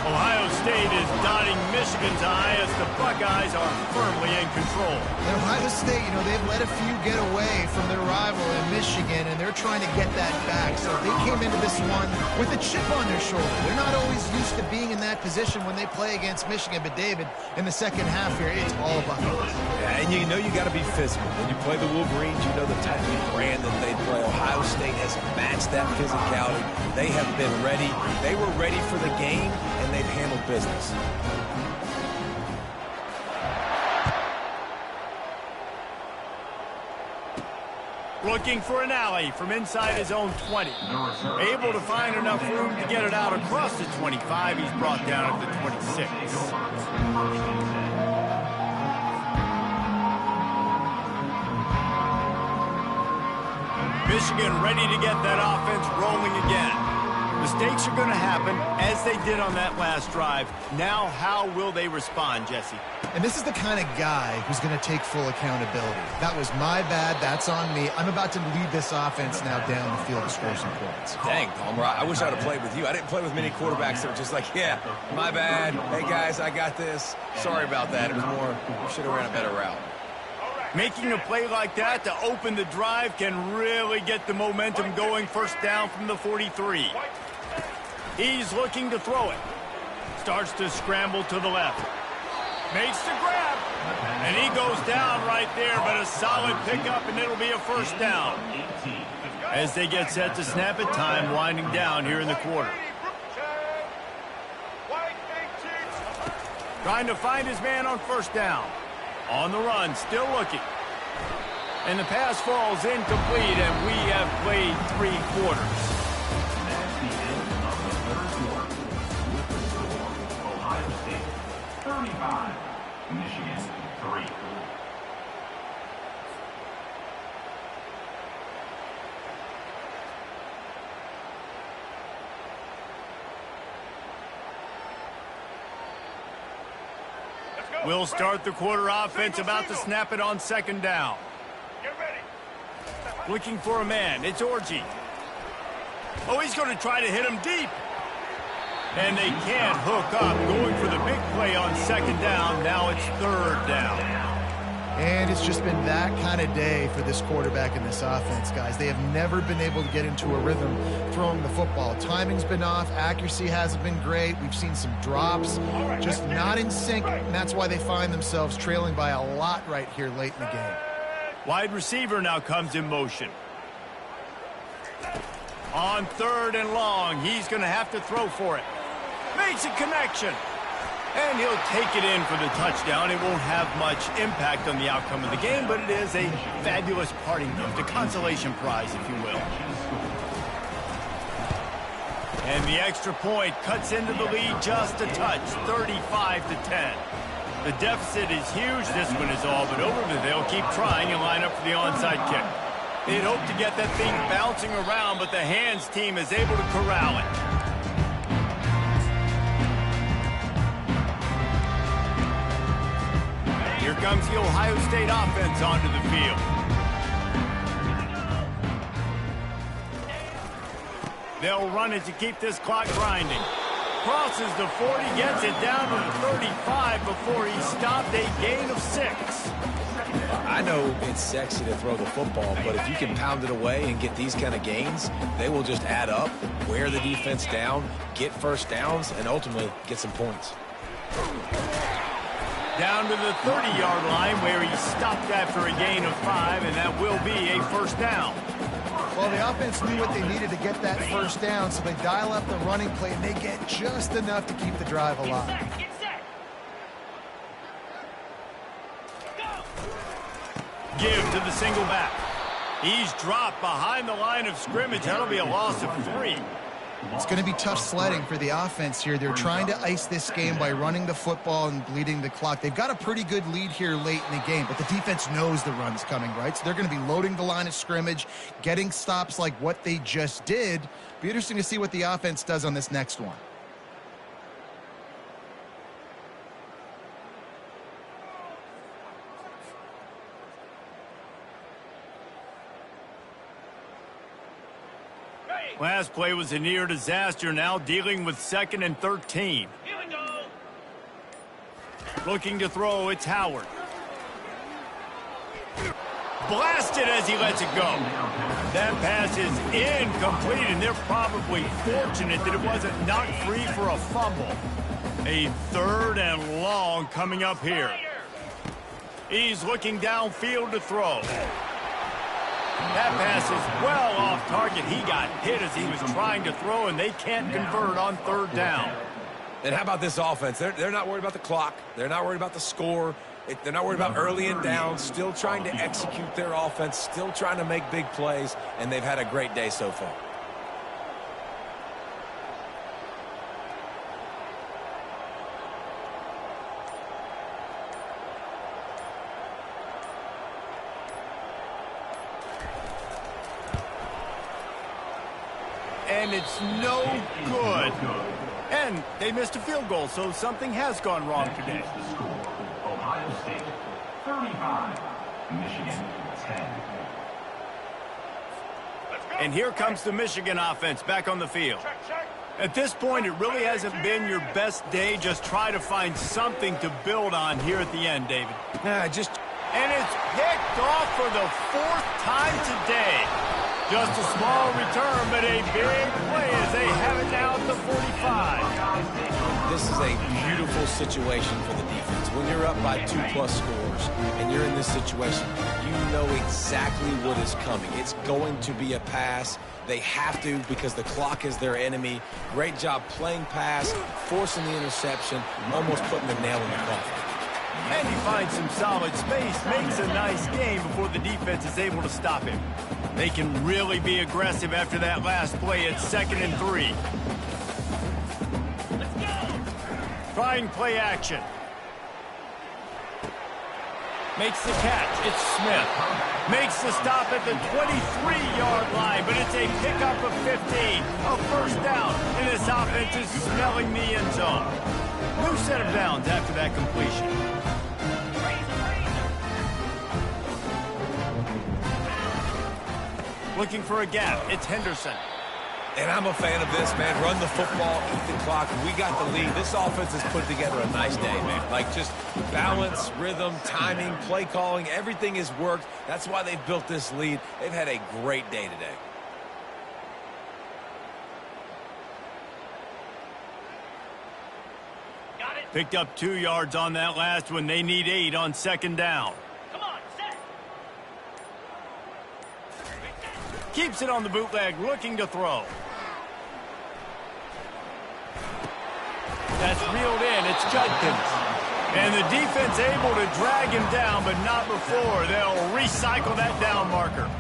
Ohio State is dotting Michigan's eye as the Buckeyes are firmly in control. And Ohio State, you know, they've let a few get away from their rival in Michigan, and they're trying to get that back. So they came into this one with a chip on their shoulder. They're not always used to being in that position when they play against Michigan. But, David, in the second half here, it's all Buckeyes. Yeah, and you know you got to be physical. When you play the Wolverines, you know the type of brand that they play. Ohio State has matched that physicality. They have been ready. They were ready for the game, and they've handled business. Looking for an alley from inside his own 20. Able to find enough room to get it out across the 25. He's brought down at the 26. Michigan ready to get that offense rolling again. Mistakes are going to happen, as they did on that last drive. Now, how will they respond, Jesse? And this is the kind of guy who's going to take full accountability. That was my bad. That's on me. I'm about to lead this offense now down the field to score some points. Dang, Palmer, I wish I would have played with you. I didn't play with many quarterbacks that were just like, yeah, my bad. Hey, guys, I got this. Sorry about that. It was more, should have ran a better route. Making a play like that to open the drive can really get the momentum going. First down from the 43. He's looking to throw it. Starts to scramble to the left. Makes the grab. And he goes down right there, but a solid pickup, and it'll be a first down. As they get set to snap it, time winding down here in the quarter. Trying to find his man on first down. On the run, still looking. And the pass falls incomplete, and we have played 3 quarters. That's the end of the third quarter. With the score, Ohio State 35, Michigan 3. We'll start the quarter offense, about to snap it on second down. Looking for a man. It's Orji. Oh, he's going to try to hit him deep. And they can't hook up. Going for the big play on second down. Now it's third down. And it's just been that kind of day for this quarterback and this offense, guys. They have never been able to get into a rhythm throwing the football. Timing's been off. Accuracy hasn't been great. We've seen some drops, just not in sync, and that's why they find themselves trailing by a lot right here late in the game. Wide receiver now comes in motion. On third and long, he's going to have to throw for it. Makes a connection. And he'll take it in for the touchdown. It won't have much impact on the outcome of the game, but it is a fabulous parting gift, a consolation prize, if you will. And the extra point cuts into the lead just a touch, 35-10. The deficit is huge. This one is all but over, but they'll keep trying and line up for the onside kick. They'd hope to get that thing bouncing around, but the hands team is able to corral it. Here comes the Ohio State offense onto the field. They'll run it to keep this clock grinding. Crosses the 40, gets it down to the 35 before he stopped, a gain of 6. I know it's sexy to throw the football, but if you can pound it away and get these kind of gains, they will just add up, wear the defense down, get first downs, and ultimately get some points. Down to the 30-yard line where he stopped after a gain of 5, and that will be a first down. Well, the offense knew what they needed to get that first down, so they dial up the running play, and they get just enough to keep the drive alive. Give to the single back. He's dropped behind the line of scrimmage. That'll be a loss of 3. It's going to be tough sledding for the offense here. They're trying to ice this game by running the football and bleeding the clock. They've got a pretty good lead here late in the game, but the defense knows the run's coming, right? So they're going to be loading the line of scrimmage, getting stops like what they just did. Be interesting to see what the offense does on this next one. Last play was a near disaster, now dealing with 2nd and 13. Here we go. Looking to throw, it's Howard. Blasted as he lets it go. That pass is incomplete, and they're probably fortunate that it wasn't knocked free for a fumble. A 3rd and long coming up here. He's looking downfield to throw. That pass is well off target. He got hit as he was trying to throw, and they can't convert on 3rd down. And how about this offense? They're not worried about the clock. They're not worried about the score. They're not worried about early and down, still trying to execute their offense, still trying to make big plays, and they've had a great day so far. And it's no good. And they missed a field goal, so something has gone wrong today. The score, Ohio State 35, Michigan 10. And here comes the Michigan offense back on the field. At this point, it really hasn't been your best day. Just try to find something to build on here at the end, David. And it's picked off for the 4th time today. Just a small return, but a big play as they have it now at the 45. This is a beautiful situation for the defense. When you're up by 2+ scores and you're in this situation, you know exactly what is coming. It's going to be a pass. They have to because the clock is their enemy. Great job playing pass, forcing the interception, almost putting the nail in the coffin. And he finds some solid space, makes a nice game before the defense is able to stop him. They can really be aggressive after that last play at 2nd and 3. Let's go! Trying play action. Makes the catch. It's Smith. Makes the stop at the 23-yard line, but it's a pickup of 15. A first down, and this offense is smelling the end zone. New set of downs after that completion. Looking for a gap. It's Henderson. And I'm a fan of this, man. Run the football, eat the clock. We got the lead. This offense has put together a nice day, man. Like just balance, rhythm, timing, play calling, everything has worked. That's why they've built this lead. They've had a great day today. Got it. Picked up 2 yards on that last one. They need 8 on 2nd down. Keeps it on the bootleg, looking to throw. That's reeled in. It's Judkins. And the defense able to drag him down, but not before. They'll recycle that down marker.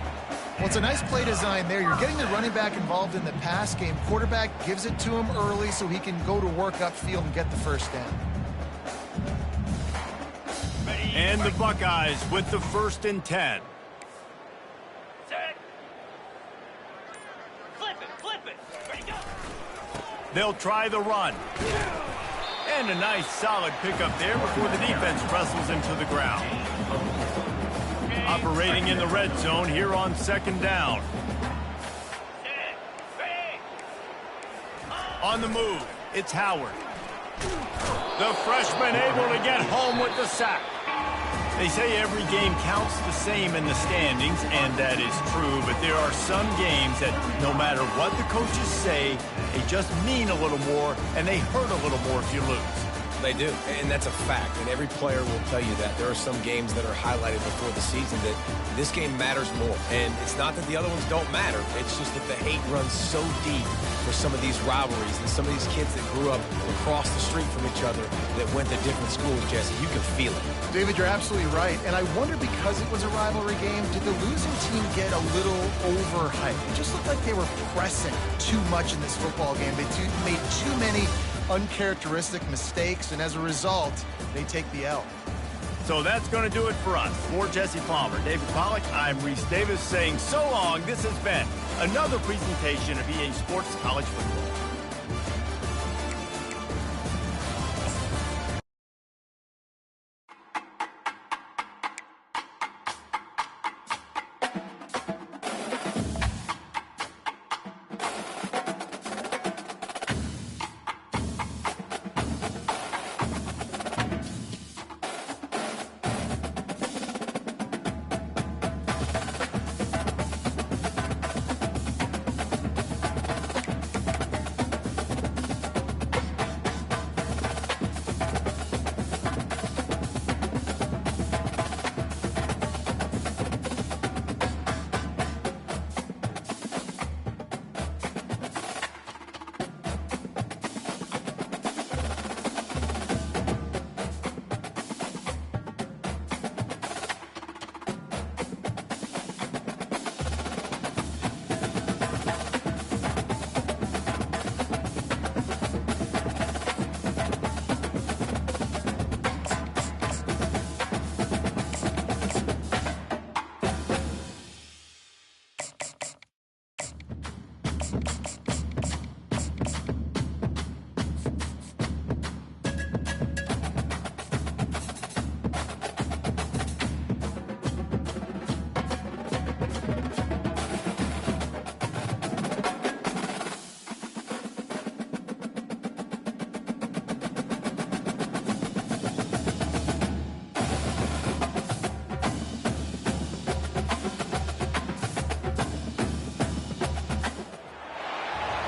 Well, it's a nice play design there. You're getting the running back involved in the pass game. Quarterback gives it to him early so he can go to work upfield and get the first down. And the Buckeyes with the 1st and 10. They'll try the run. And a nice solid pickup there before the defense wrestles him to the ground. Operating in the red zone here on 2nd down. On the move, it's Howard. The freshman able to get home with the sack. They say every game counts the same in the standings, and that is true, but there are some games that no matter what the coaches say, they just mean a little more, and they hurt a little more if you lose. They do, and that's a fact, and every player will tell you that. There are some games that are highlighted before the season that this game matters more, and it's not that the other ones don't matter. It's just that the hate runs so deep for some of these rivalries and some of these kids that grew up across the street from each other that went to different schools, Jesse. You can feel it. David, you're absolutely right, and I wonder because it was a rivalry game, did the losing team get a little overhyped? It just looked like they were pressing too much in this football game. They made too many uncharacteristic mistakes, and as a result, they take the L. So that's going to do it for us. For Jesse Palmer, David Pollack, I'm Reese Davis saying so long. This has been another presentation of EA Sports College Football.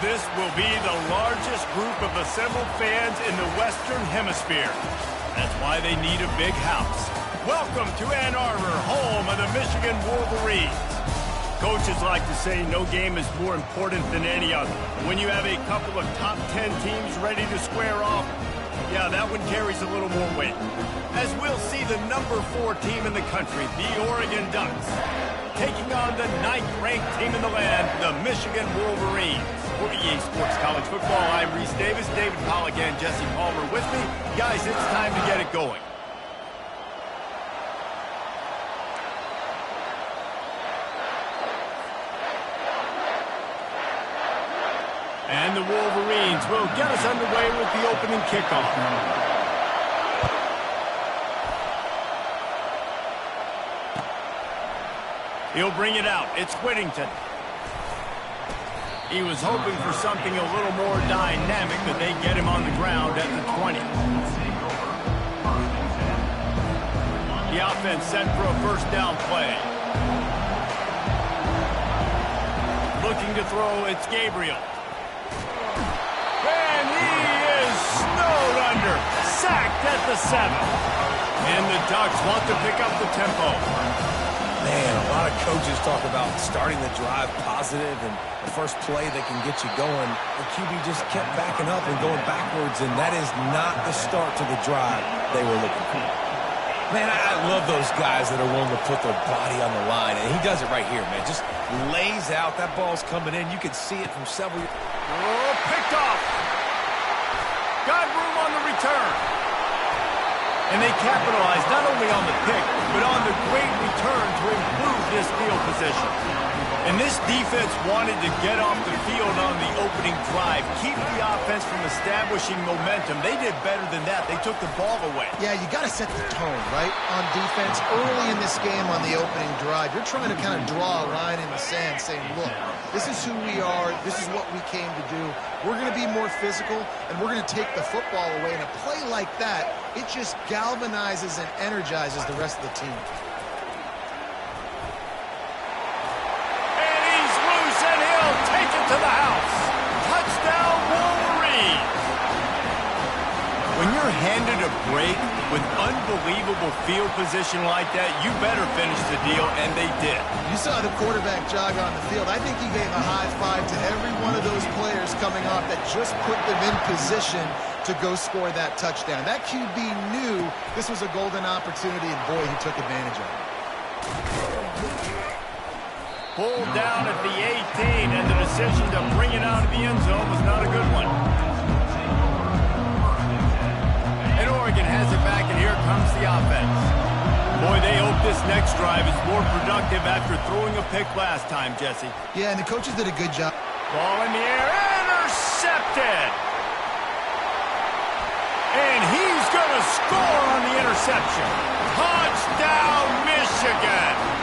This will be the largest group of assembled fans in the Western Hemisphere. That's why they need a big house. Welcome to Ann Arbor, home of the Michigan Wolverines. Coaches like to say no game is more important than any other. When you have a couple of top 10 teams ready to square off, yeah, that one carries a little more weight. As we'll see the number 4 team in the country, the Oregon Ducks, taking on the 9th-ranked team in the land, the Michigan Wolverines. For EA Sports College Football, I'm Reese Davis, David Pollock, and Jesse Palmer with me. Guys, it's time to get it going. And the Wolverines will get us underway with the opening kickoff. He'll bring it out. It's Whittington. He was hoping for something a little more dynamic, but they get him on the ground at the 20. The offense set for a first down play. Looking to throw, it's Gabriel. And he is snowed under. Sacked at the 7. And the Ducks want to pick up the tempo. Man, a lot of coaches talk about starting the drive positive and the first play that can get you going. The QB just kept backing up and going backwards, and that is not the start to the drive they were looking for. Man, I love those guys that are willing to put their body on the line, and he does it right here, man. Just lays out. That ball's coming in. You can see it from several... Oh, picked off. Got room on the return. And they capitalized not only on the pick, but on the great return to improve this field position. And this defense wanted to get off the field on the opening drive, keep the offense from establishing momentum. They did better than that. They took the ball away. Yeah, you got to set the tone, right, on defense. Early in this game on the opening drive, you're trying to kind of draw a line in the sand saying, look, this is who we are. This is what we came to do. We're going to be more physical, and we're going to take the football away. And a play like that, it just galvanizes and energizes the rest of the team. To the house. Touchdown, Wolverine. When you're handed a break with unbelievable field position like that, you better finish the deal, and they did. You saw the quarterback jog on the field. I think he gave a high five to every one of those players coming off that just put them in position to go score that touchdown. That QB knew this was a golden opportunity, and boy, he took advantage of it. Pulled down at the 18, and the decision to bring it out of the end zone was not a good one. And Oregon has it back, and here comes the offense. Boy, they hope this next drive is more productive after throwing a pick last time, Jesse. Yeah, and the coaches did a good job. Ball in the air, intercepted! And he's going to score on the interception. Touchdown, Michigan!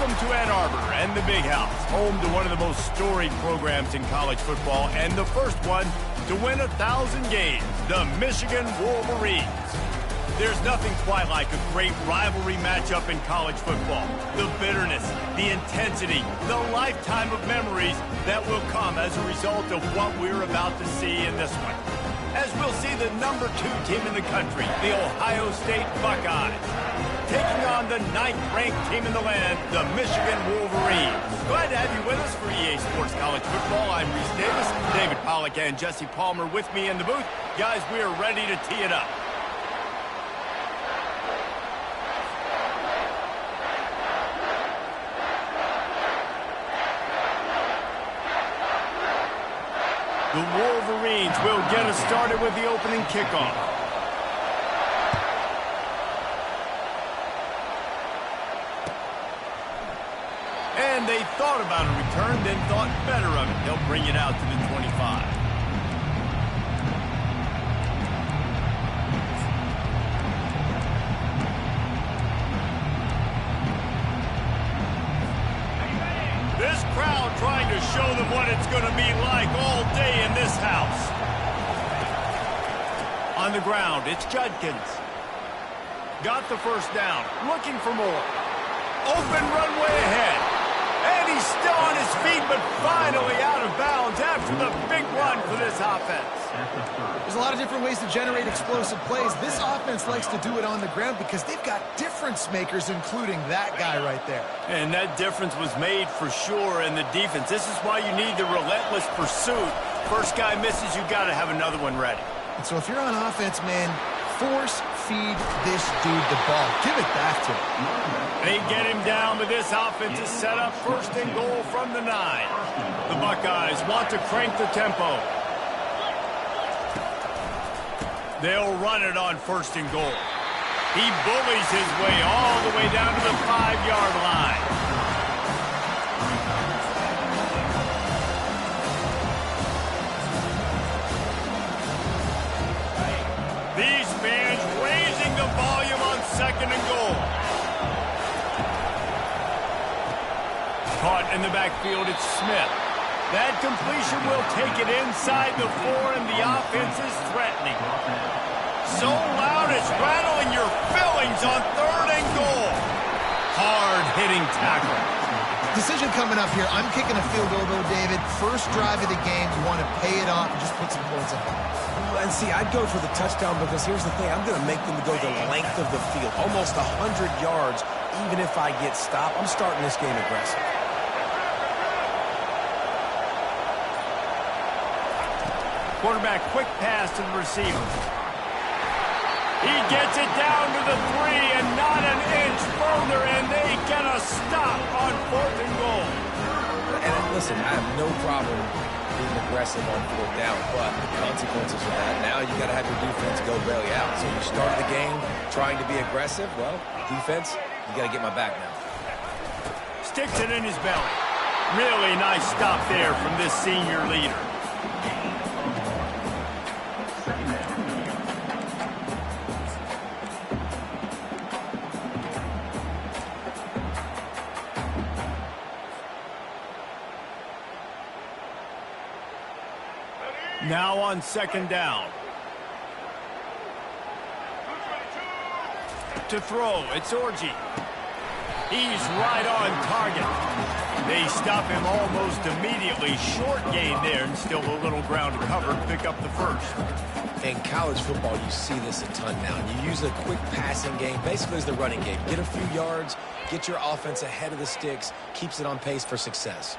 Welcome to Ann Arbor and the Big House, home to one of the most storied programs in college football and the first one to win 1,000 games, the Michigan Wolverines. There's nothing quite like a great rivalry matchup in college football. The bitterness, the intensity, the lifetime of memories that will come as a result of what we're about to see in this one. As we'll see the #2 team in the country, the Ohio State Buckeyes, taking on the 9th-ranked team in the land, the Michigan Wolverines. Glad to have you with us for EA Sports College Football. I'm Reese Davis, David Pollack and Jesse Palmer with me in the booth. Guys, we are ready to tee it up. The Wolverines will get us started with the opening kickoff. And they thought about a return, then thought better of it. They'll bring it out to the 25. This crowd trying to show them what it's going to be like all day in this house. On the ground, it's Judkins. Got the first down, looking for more. Open runway ahead. And he's still on his feet, but finally out of bounds after the big run for this offense. There's a lot of different ways to generate explosive plays. This offense likes to do it on the ground because they've got difference makers, including that guy right there. And that difference was made for sure in the defense. This is why you need the relentless pursuit. First guy misses, you got to have another one ready. And so if you're on offense, man, force feed this dude the ball. Give it back to him. They get him down, but this offense is set up 1st and goal from the 9. The Buckeyes want to crank the tempo. They'll run it on 1st and goal. He bullies his way all the way down to the 5-yard line. These fans raising the volume on 2nd and goal. Caught in the backfield, it's Smith. That completion will take it inside the 4, and the offense is threatening. So loud it's rattling your fillings on 3rd and goal. Hard-hitting tackle. Decision coming up here. I'm kicking a field goal, though, David. First drive of the game. You want to pay it off and just put some points ahead. And see, I'd go for the touchdown because here's the thing. I'm going to make them go the length of the field, almost 100 yards. Even if I get stopped, I'm starting this game aggressive. Quarterback, quick pass to the receiver. He gets it down to the 3 and not an inch further, and they get a stop on 4th and goal. And listen, I have no problem being aggressive on 4th down, but the consequences of that, now you got to have your defense go bail you out. So you started the game trying to be aggressive. Well, defense, you got to get my back now. Sticks it in his belly. Really nice stop there from this senior leader. Now on 2nd down. To throw, it's Orji. He's right on target. They stop him almost immediately. Short gain there, and still a little ground to cover to pick up the 1st. In college football, you see this a ton now. You use a quick passing game, basically as the running game. Get a few yards, get your offense ahead of the sticks, keeps it on pace for success.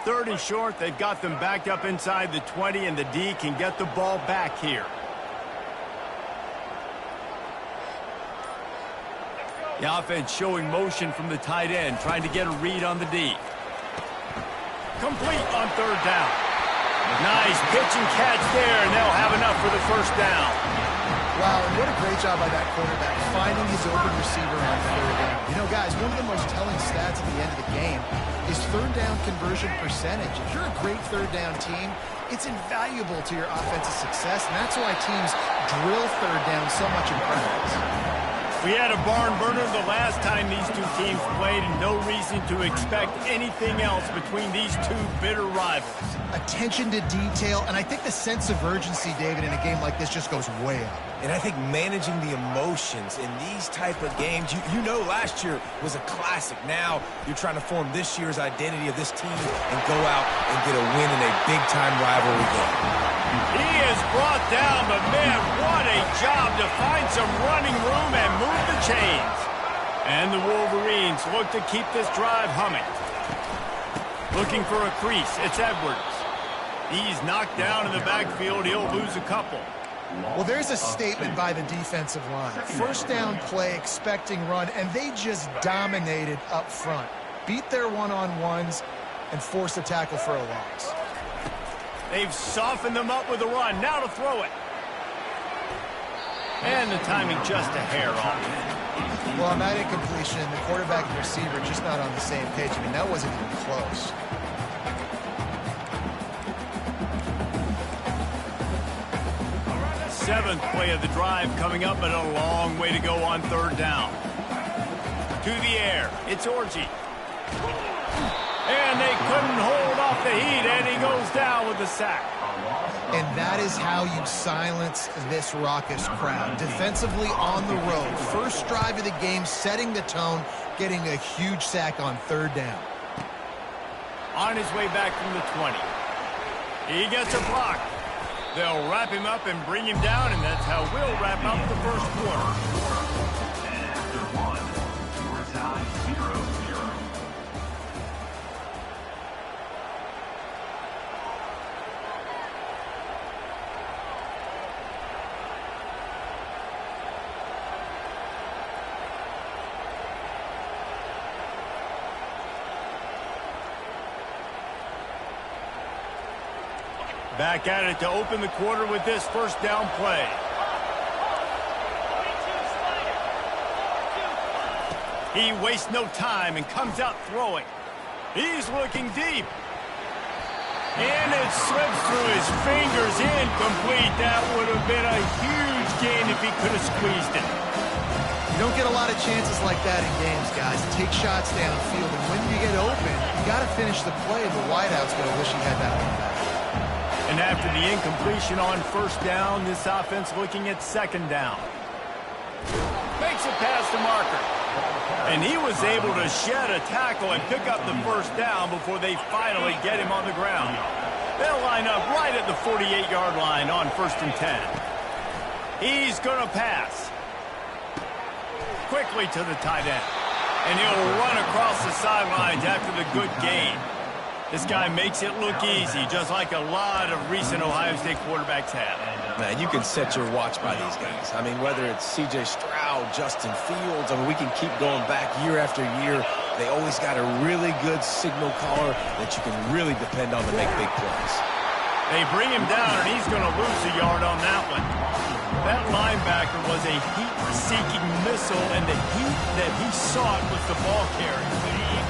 Third and short, they've got them backed up inside the 20, and the D can get the ball back here. The offense showing motion from the tight end, trying to get a read on the D. Complete on 3rd down. Nice pitch and catch there, and they'll have enough for the 1st down. Wow, and what a great job by that quarterback, finding his open receiver on 3rd down. You know, guys, one of the most telling stats at the end of the game is third down conversion percentage. If you're a great third down team, it's invaluable to your offensive success, and that's why teams drill third down so much in practice. We had a barn burner the last time these two teams played, and no reason to expect anything else between these two bitter rivals. Attention to detail, and I think the sense of urgency, David, in a game like this just goes way up. And I think managing the emotions in these type of games, you know last year was a classic. Now you're trying to form this year's identity of this team and go out and get a win in a big-time rivalry game. He is brought down, but man, what a job to find some running room and move the chains. And the Wolverines look to keep this drive humming. Looking for a crease, it's Edwards. He's knocked down in the backfield, he'll lose a couple. Well, there's a statement by the defensive line. First down play, expecting run, and they just dominated up front. Beat their one-on-ones and force a tackle for a loss. They've softened them up with a run. Now to throw it. And the timing just a hair off. Well, on that incompletion, the quarterback and receiver just not on the same page. I mean, that wasn't even close. Seventh play of the drive coming up, but a long way to go on third down. To the air, it's Orji. And they couldn't hold off the heat, and he goes down with the sack. And that is how you silence this raucous crowd. Defensively on the road. First drive of the game, setting the tone, getting a huge sack on third down. On his way back from the 20. He gets a block. They'll wrap him up and bring him down, and that's how we'll wrap up the first quarter. And after one, your tie 0-0. Back at it to open the quarter with this first down play. He wastes no time and comes out throwing. He's looking deep. And it slips through his fingers, incomplete. That would have been a huge gain if he could have squeezed it. You don't get a lot of chances like that in games, guys. Take shots downfield, and when you get open, you got to finish the play. The wideout's going to wish he had that one back. And after the incompletion on first down, this offense looking at second down. Makes it past the marker. And he was able to shed a tackle and pick up the first down before they finally get him on the ground. They'll line up right at the 48-yard line on 1st and 10. He's going to pass. Quickly to the tight end. And he'll run across the sidelines after the good gain. This guy makes it look easy, just like a lot of recent Ohio State quarterbacks have. Man, you can set your watch by these guys. I mean, whether it's C.J. Stroud, Justin Fields, I mean, we can keep going back year after year. They always got a really good signal caller that you can really depend on to make big plays. They bring him down, and he's going to lose a yard on that one. That linebacker was a heat-seeking missile, and the heat that he sought was the ball carrier.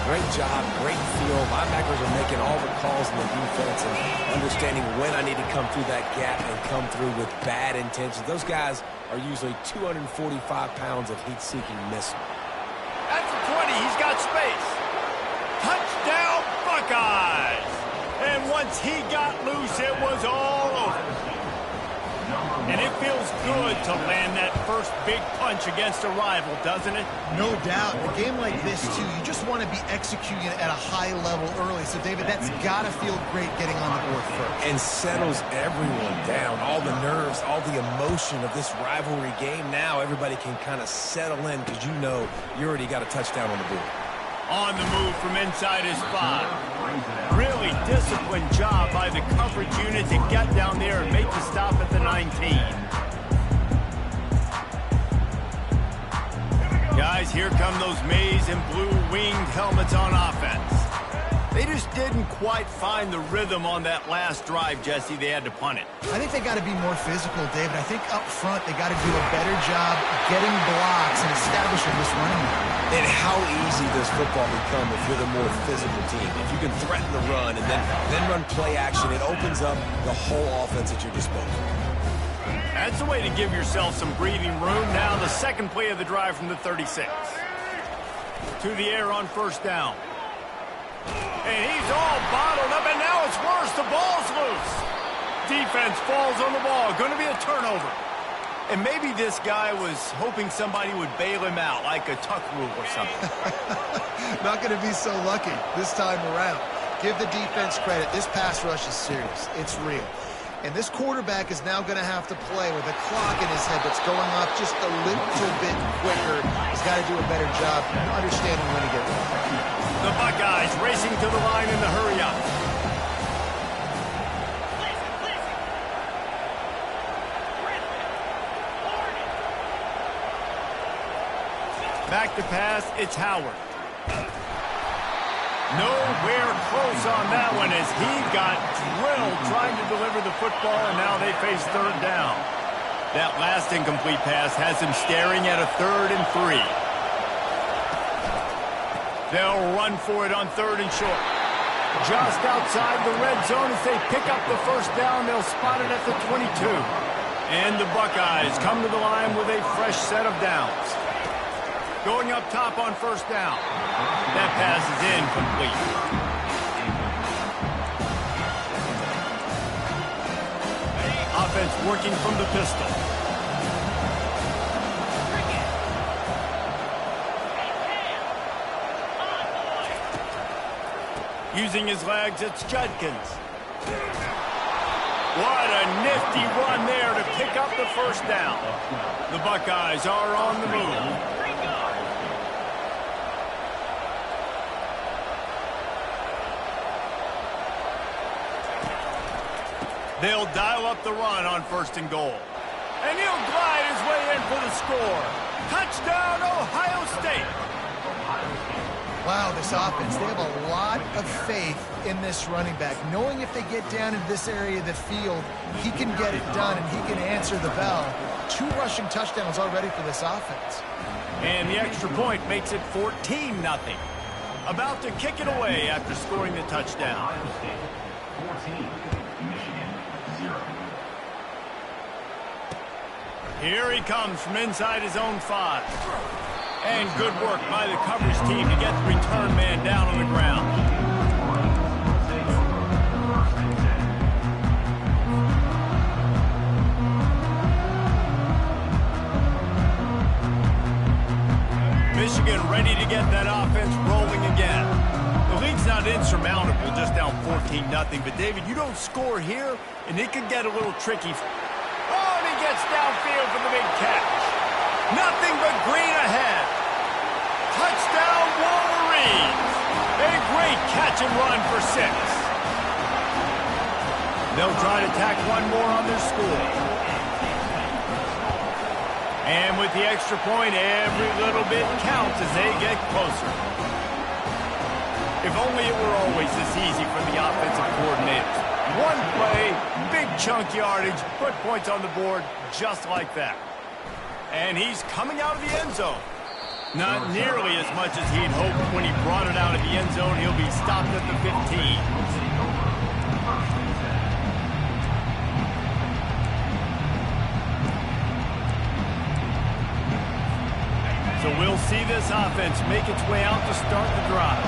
Great job, great feel. Linebackers are making all the calls in the defense and understanding when I need to come through that gap and come through with bad intentions. Those guys are usually 245 pounds of heat-seeking missile. At the 20, he's got space. Touchdown, Buckeyes! And once he got loose, it was all over. And it feels good to land that first big punch against a rival, doesn't it? No doubt. In a game like this, too, you just want to be executing it at a high level early. So, David, that's got to feel great getting on the board first. And settles everyone down. All the nerves, all the emotion of this rivalry game. Now everybody can kind of settle in because you know you already got a touchdown on the board. On the move from inside his spot. Really disciplined job by the coverage unit to get down there and make the stop at the 19. Guys, here come those maize and blue winged helmets on offense. They just didn't quite find the rhythm on that last drive, Jesse. They had to punt it. I think they got to be more physical, David. I think up front they got to do a better job getting blocks and establishing this running game. And how easy does football become if you're the more physical team? If you can threaten the run and then run play action, it opens up the whole offense at your disposal. That's the way to give yourself some breathing room. Now the second play of the drive from the 36. To the air on first down. And he's all bottled up, and now it's worse. The ball's loose. Defense falls on the ball. Going to be a turnover. And maybe this guy was hoping somebody would bail him out, like a tuck rule or something. Not going to be so lucky this time around. Give the defense credit. This pass rush is serious. It's real. And this quarterback is now going to have to play with a clock in his head that's going off just a little bit quicker. He's got to do a better job understanding when to get ready. The Buckeyes racing to the line in the hurry-up. Back to pass, it's Howard. Nowhere close on that one as he got drilled trying to deliver the football, and now they face third down. That last incomplete pass has him staring at a 3rd and 3. They'll run for it on 3rd and short. Just outside the red zone as they pick up the first down. They'll spot it at the 22. And the Buckeyes come to the line with a fresh set of downs. Going up top on first down. That pass is incomplete. Offense working from the pistol. Using his legs, it's Judkins. What a nifty run there to pick up the first down. The Buckeyes are on the move. They'll dial up the run on 1st and goal. And he'll glide his way in for the score. Touchdown, Ohio State. Wow, this offense, they have a lot of faith in this running back, knowing if they get down into this area of the field, he can get it done and he can answer the bell. 2 rushing touchdowns already for this offense. And the extra point makes it 14-0. About to kick it away after scoring the touchdown. 14, Michigan 0. Here he comes from inside his own 5. And good work by the coverage team to get the return man down on the ground. Michigan ready to get that offense rolling again. The lead's not insurmountable, just down 14-0. But, David, you don't score here, and it could get a little tricky. Oh, and he gets downfield for the big catch. Nothing but green ahead. Touchdown, Wolverines. A great catch and run for 6. They'll try to tack one more on their score. And with the extra point, every little bit counts as they get closer. If only it were always this easy for the offensive coordinators. One play, big chunk yardage, put points on the board just like that. And he's coming out of the end zone. Not nearly as much as he'd hoped when he brought it out of the end zone. He'll be stopped at the 15. So we'll see this offense make its way out to start the drive.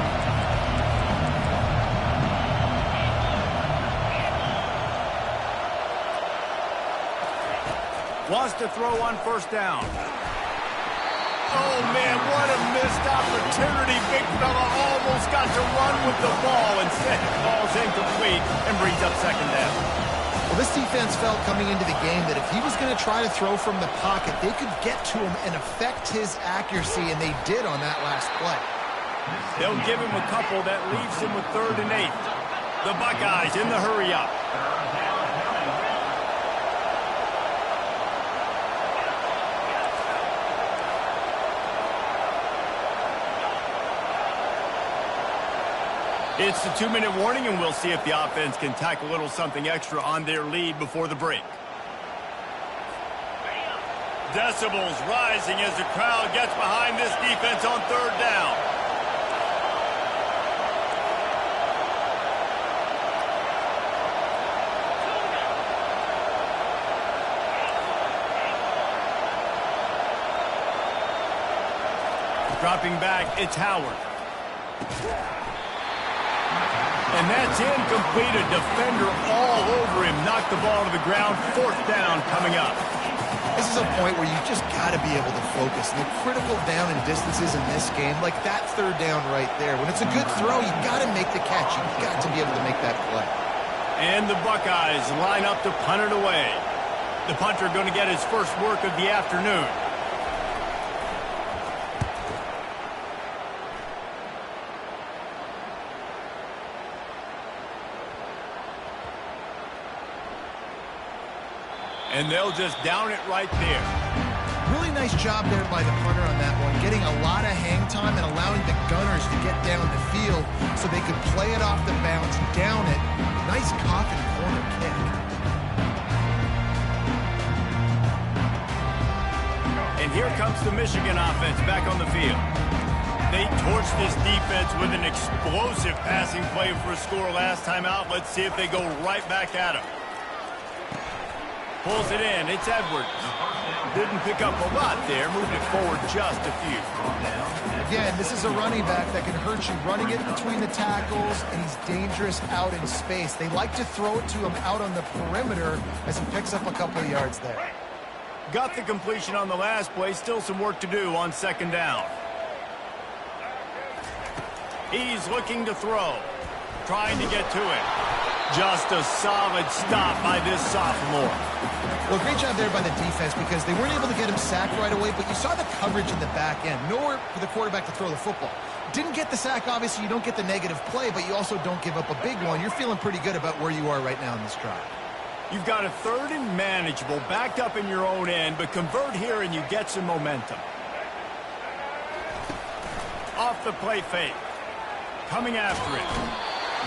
Wants to throw on first down. Oh, man, what a missed opportunity. Big fella almost got to run with the ball. Instead, it falls incomplete and brings up second down. Well, this defense felt coming into the game that if he was going to try to throw from the pocket, they could get to him and affect his accuracy, and they did on that last play. They'll give him a couple. That leaves him with 3rd and 8. The Buckeyes in the hurry-up. It's the 2-minute warning, and we'll see if the offense can tack a little something extra on their lead before the break. Decibels rising as the crowd gets behind this defense on 3rd down. Dropping back, it's Howard. And that's incomplete. A defender all over him. Knocked the ball to the ground. 4th down coming up. This is a point where you just got to be able to focus. And the critical down and distances in this game, like that 3rd down right there. When it's a good throw, you got to make the catch. You got to be able to make that play. And the Buckeyes line up to punt it away. The punter going to get his first work of the afternoon. And they'll just down it right there. Really nice job there by the punter on that one, getting a lot of hang time and allowing the gunners to get down the field so they could play it off the bounce, down it. Nice coffin corner kick. And here comes the Michigan offense back on the field. They torched this defense with an explosive passing play for a score last time out. Let's see if they go right back at him. Pulls it in. It's Edwards. Didn't pick up a lot there. Moved it forward just a few. Again, this is a running back that can hurt you running it between the tackles, and he's dangerous out in space. They like to throw it to him out on the perimeter as he picks up a couple of yards there. Got the completion on the last play. Still some work to do on 2nd down. He's looking to throw. Trying to get to it. Just a solid stop by this sophomore. Well, great job there by the defense because they weren't able to get him sacked right away, but you saw the coverage in the back end. Nowhere for the quarterback to throw the football. Didn't get the sack, obviously. You don't get the negative play, but you also don't give up a big one. You're feeling pretty good about where you are right now in this drive. You've got a 3rd and manageable, backed up in your own end, but convert here and you get some momentum. Off the play fake. Coming after it.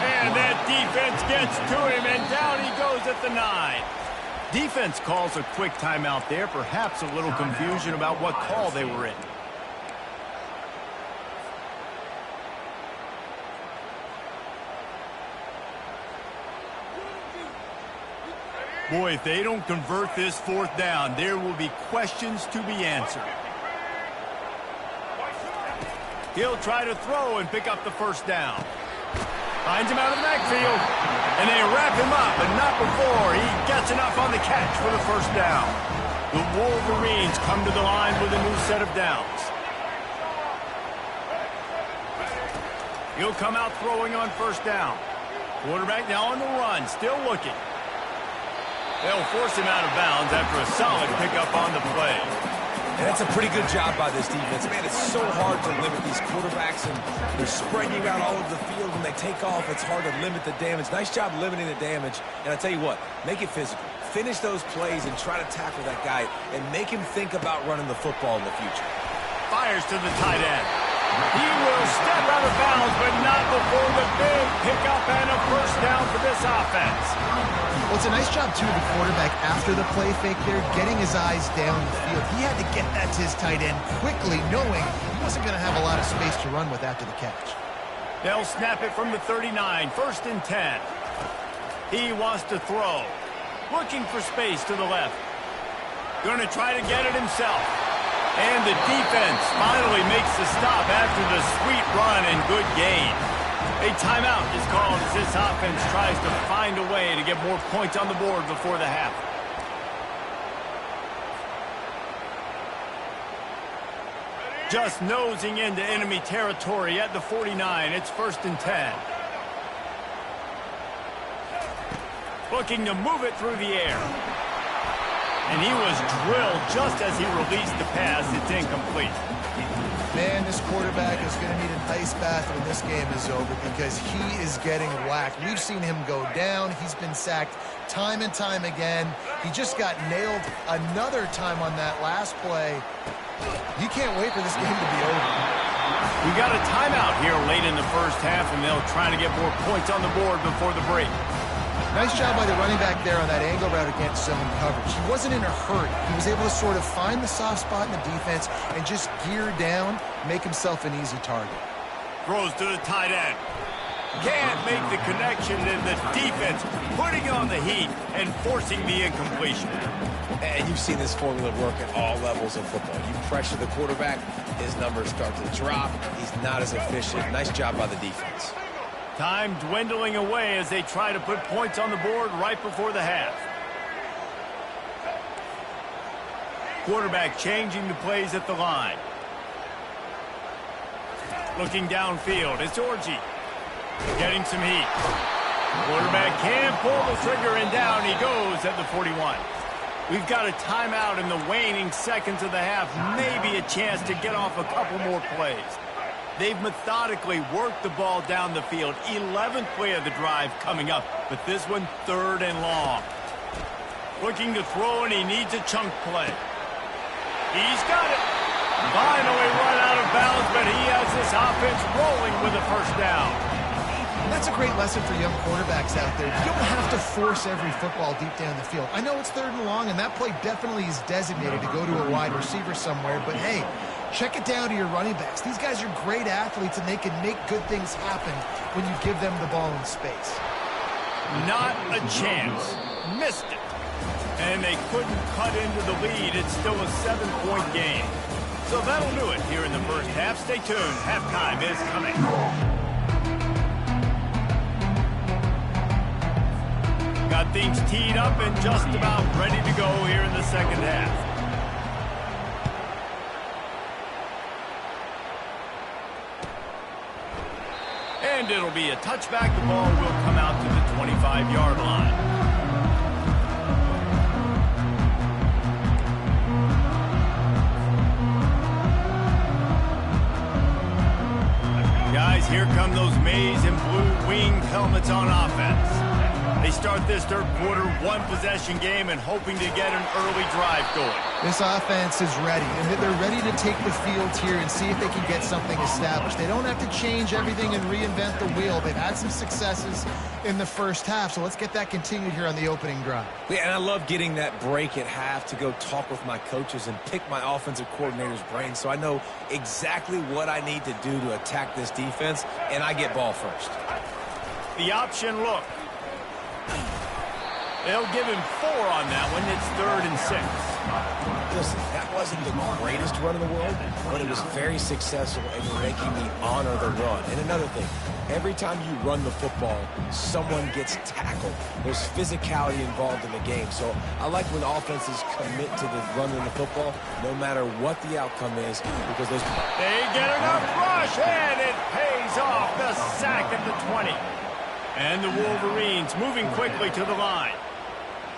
And that defense gets to him, and down he goes at the 9. Defense calls a quick timeout there, perhaps a little confusion about what call they were in. Boy, if they don't convert this 4th down, there will be questions to be answered. He'll try to throw and pick up the 1st down. Finds him out of the backfield, and they wrap him up, but not before he gets enough on the catch for the 1st down. The Wolverines come to the line with a new set of downs. He'll come out throwing on 1st down. Quarterback now on the run, still looking. They'll force him out of bounds after a solid pickup on the play. And that's a pretty good job by this defense. Man, it's so hard to limit these quarterbacks, and they're spreading you out all over the field. When they take off, it's hard to limit the damage. Nice job limiting the damage. And I tell you what, make it physical. Finish those plays and try to tackle that guy and make him think about running the football in the future. Fires to the tight end. He will step out of bounds, but not before the big pickup and a 1st down for this offense. Well, it's a nice job, too, of the quarterback after the play fake there, getting his eyes down the field. He had to get that to his tight end quickly, knowing he wasn't going to have a lot of space to run with after the catch. They'll snap it from the 39, 1st and 10. He wants to throw. Looking for space to the left. Going to try to get it himself. And the defense finally makes the stop after the sweet run and good gain. A timeout is called as this offense tries to find a way to get more points on the board before the half. Just nosing into enemy territory at the 49. It's 1st and 10. Looking to move it through the air. And he was drilled just as he released the pass. It's incomplete. Man, this quarterback is going to need an ice bath when this game is over because he is getting whacked. We've seen him go down. He's been sacked time and time again. He just got nailed another time on that last play. You can't wait for this game to be over. We got a timeout here late in the first half, and they'll try to get more points on the board before the break. Nice job by the running back there on that angle route against zone coverage. He wasn't in a hurry. He was able to sort of find the soft spot in the defense and just gear down, make himself an easy target. Throws to the tight end. Can't make the connection, and the defense putting on the heat and forcing the incompletion. And you've seen this formula work at all levels of football. You pressure the quarterback, his numbers start to drop. He's not as efficient. Nice job by the defense. Time dwindling away as they try to put points on the board right before the half. Quarterback changing the plays at the line. Looking downfield, it's Orji. Getting some heat. Quarterback can't pull the trigger, and down he goes at the 41. We've got a timeout in the waning seconds of the half. Maybe a chance to get off a couple more plays. They've methodically worked the ball down the field. 11th play of the drive coming up, but this one 3rd and long. Looking to throw, and he needs a chunk play. He's got it. Finally run out of bounds, but he has this offense rolling with a first down. That's a great lesson for young quarterbacks out there. You don't have to force every football deep down the field. I know it's 3rd and long, and that play definitely is designated to go to a wide receiver somewhere, but hey, check it down to your running backs. These guys are great athletes, and they can make good things happen when you give them the ball in space. Not a chance. Missed it. And they couldn't cut into the lead. It's still a 7-point game. So that'll do it here in the first half. Stay tuned. Halftime is coming. Got things teed up and just about ready to go here in the second half. And it'll be a touchback. The ball will come out to the 25-yard line. Guys, here come those maize and blue winged helmets on offense. They start this third quarter one-possession game and hoping to get an early drive going. This offense is ready, and they're ready to take the field here and see if they can get something established. They don't have to change everything and reinvent the wheel. They've had some successes in the first half, so let's get that continued here on the opening drive. Yeah, and I love getting that break at half to go talk with my coaches and pick my offensive coordinator's brain so I know exactly what I need to do to attack this defense, and I get ball first. The option look. They'll give him 4 on that one. It's 3rd and 6. Listen, that wasn't the greatest run in the world, but it was very successful in making me honor the run. And another thing, every time you run the football, someone gets tackled. There's physicality involved in the game. So I like when offenses commit to the running the football, no matter what the outcome is, because those... They get enough rush, and it pays off. The sack at the 20. And the Wolverines moving quickly to the line.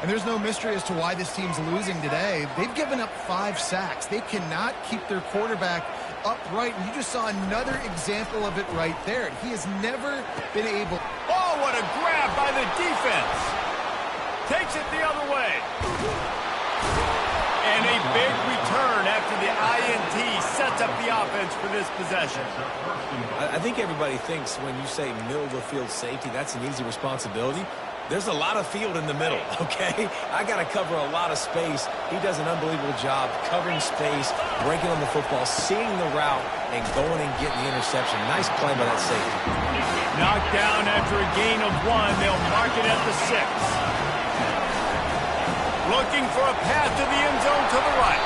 And there's no mystery as to why this team's losing today. They've given up 5 sacks. They cannot keep their quarterback upright. And you just saw another example of it right there. He has never been able... Oh, what a grab by the defense. Takes it the other way. And a big return after the INT sets up the offense for this possession. I think everybody thinks when you say middle of the field safety, that's an easy responsibility. There's a lot of field in the middle, okay? I got to cover a lot of space. He does an unbelievable job covering space, breaking on the football, seeing the route, and going and getting the interception. Nice play by that safety. Knocked down after a gain of 1. They'll mark it at the 6. Looking for a path to the end zone to the right.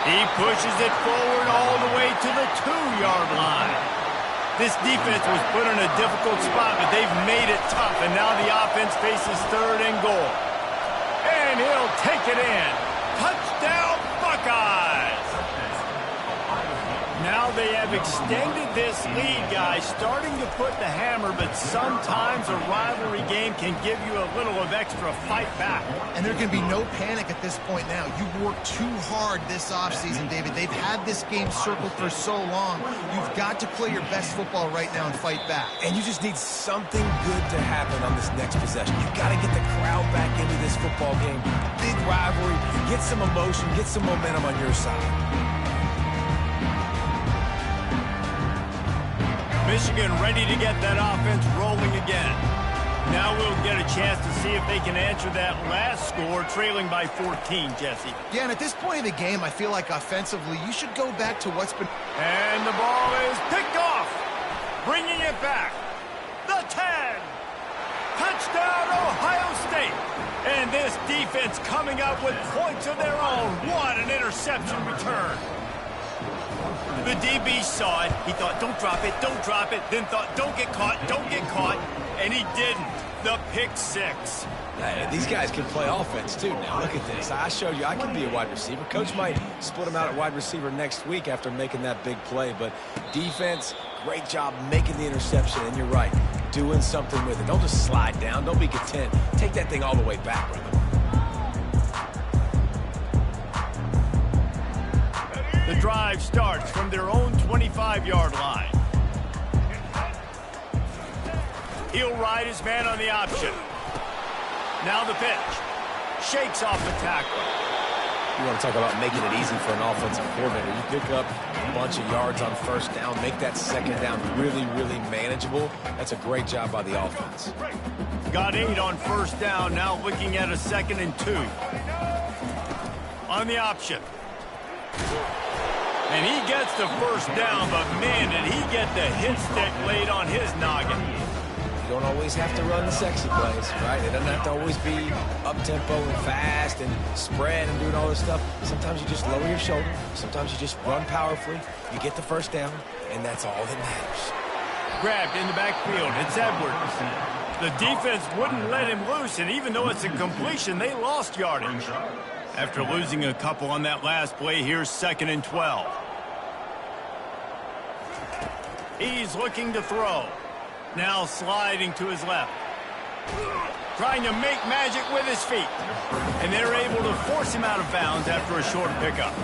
He pushes it forward all the way to the 2-yard line. This defense was put in a difficult spot, but they've made it tough, and now the offense faces 3rd and goal. And he'll take it in. Touchdown, Buckeyes! Now they have extended this lead, guys, starting to put the hammer, but sometimes a rivalry game can give you a little of extra fight back. And there can be no panic at this point now. You've worked too hard this offseason, David. They've had this game circled for so long. You've got to play your best football right now and fight back. And you just need something good to happen on this next possession. You've got to get the crowd back into this football game. Big rivalry. Get some emotion. Get some momentum on your side. Michigan ready to get that offense rolling again. Now we'll get a chance to see if they can answer that last score, trailing by 14, Jesse. Yeah, and at this point in the game, I feel like offensively, you should go back to what's been... And the ball is picked off, bringing it back. The 10. Touchdown, Ohio State. And this defense coming up with points of their own. What an interception return. The DB saw it. He thought, don't drop it, don't drop it. Then thought, don't get caught, don't get caught. And he didn't. The pick six. Hey, these guys can play offense, too. Now, look at this. I showed you I can be a wide receiver. Coach might split him out at wide receiver next week after making that big play. But defense, great job making the interception. And you're right, doing something with it. Don't just slide down. Don't be content. Take that thing all the way back, brother. The drive starts from their own 25-yard line. He'll ride his man on the option. Now the pitch. Shakes off the tackle. You want to talk about making it easy for an offensive coordinator. You pick up a bunch of yards on first down, make that second down really, really manageable. That's a great job by the offense. Got 8 on first down, now looking at a 2nd and 2. On the option. And he gets the first down, but man, did he get the hit stick laid on his noggin. You don't always have to run the sexy plays, right? It doesn't have to always be up-tempo and fast and spread and doing all this stuff. Sometimes you just lower your shoulder. Sometimes you just run powerfully. You get the first down, and that's all that matters. Grabbed in the backfield. It's Edwards. The defense wouldn't let him loose, and even though it's a completion, they lost yardage. After losing a couple on that last play, here's 2nd and 12. He's looking to throw. Now sliding to his left. Trying to make magic with his feet. And they're able to force him out of bounds after a short pickup.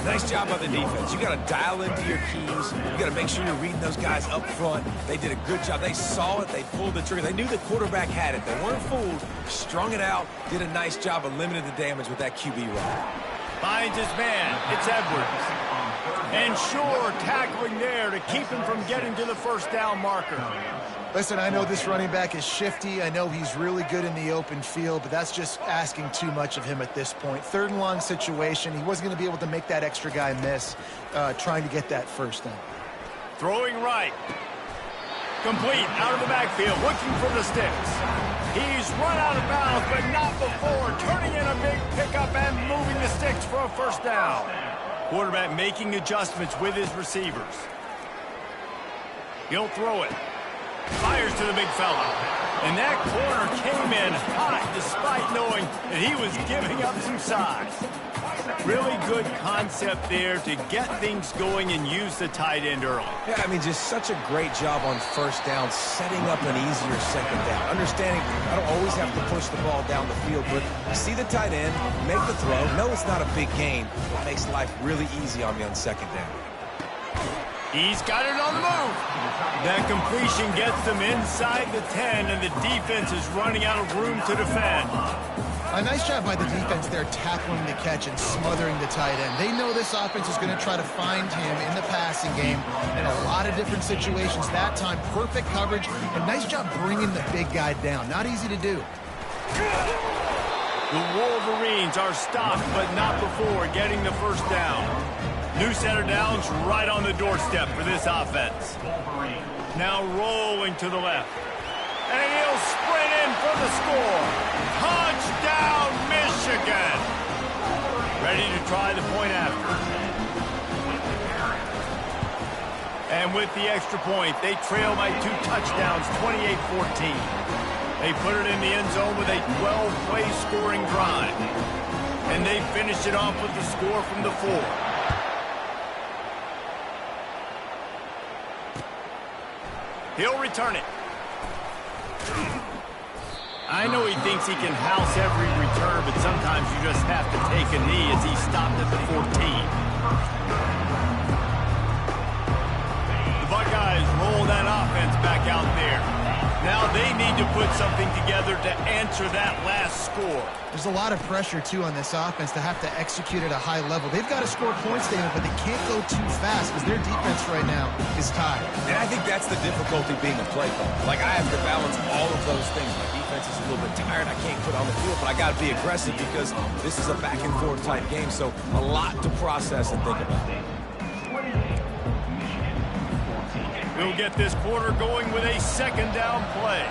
Nice job by the defense. You got to dial into your keys. You got to make sure you're reading those guys up front. They did a good job. They saw it. They pulled the trigger. They knew the quarterback had it. They weren't fooled. Strung it out. Did a nice job of limiting the damage with that QB run. Finds his man. It's Edwards. And sure, tackling there to keep him from getting to the first down marker. Listen, I know this running back is shifty. I know he's really good in the open field, but that's just asking too much of him at this point. 3rd and long situation. He wasn't going to be able to make that extra guy miss trying to get that first down. Throwing right. Complete out of the backfield, looking for the sticks. He's run out of bounds, but not before. Turning in a big pickup and moving the sticks for a first down. Quarterback making adjustments with his receivers. He'll throw it. Fires to the big fella. And that corner came in hot despite knowing that he was giving up some size. Really good concept there to get things going and use the tight end early. Yeah, I mean, just such a great job on first down, setting up an easier second down. Understanding I don't always have to push the ball down the field, but see the tight end, make the throw. No, it's not a big gain. It makes life really easy on me on second down. He's got it on the move. That completion gets them inside the 10, and the defense is running out of room to defend. A nice job by the defense there tackling the catch and smothering the tight end. They know this offense is going to try to find him in the passing game in a lot of different situations. That time, perfect coverage, and nice job bringing the big guy down. Not easy to do. The Wolverines are stopped, but not before getting the first down. New set of downs right on the doorstep for this offense. Now rolling to the left. And he'll sprint in for the score. Touchdown, Michigan! Ready to try the point after. And with the extra point, they trail by 2 touchdowns, 28-14. They put it in the end zone with a 12-play scoring drive. And they finish it off with the score from the 4. He'll return it. I know he thinks he can house every return, but sometimes you just have to take a knee as he stopped at the 14. The Buckeyes roll that offense back out there. Now they need to put something together to answer that last score. There's a lot of pressure, too, on this offense to have to execute at a high level. They've got to score points, David, but they can't go too fast because their defense right now is tired. And I think that's the difficulty being a play caller. Like, I have to balance all of those things. My defense is a little bit tired. I can't put on the field, but I got to be aggressive because this is a back-and-forth type game, so a lot to process and think about. We'll get this quarter going with a second down play.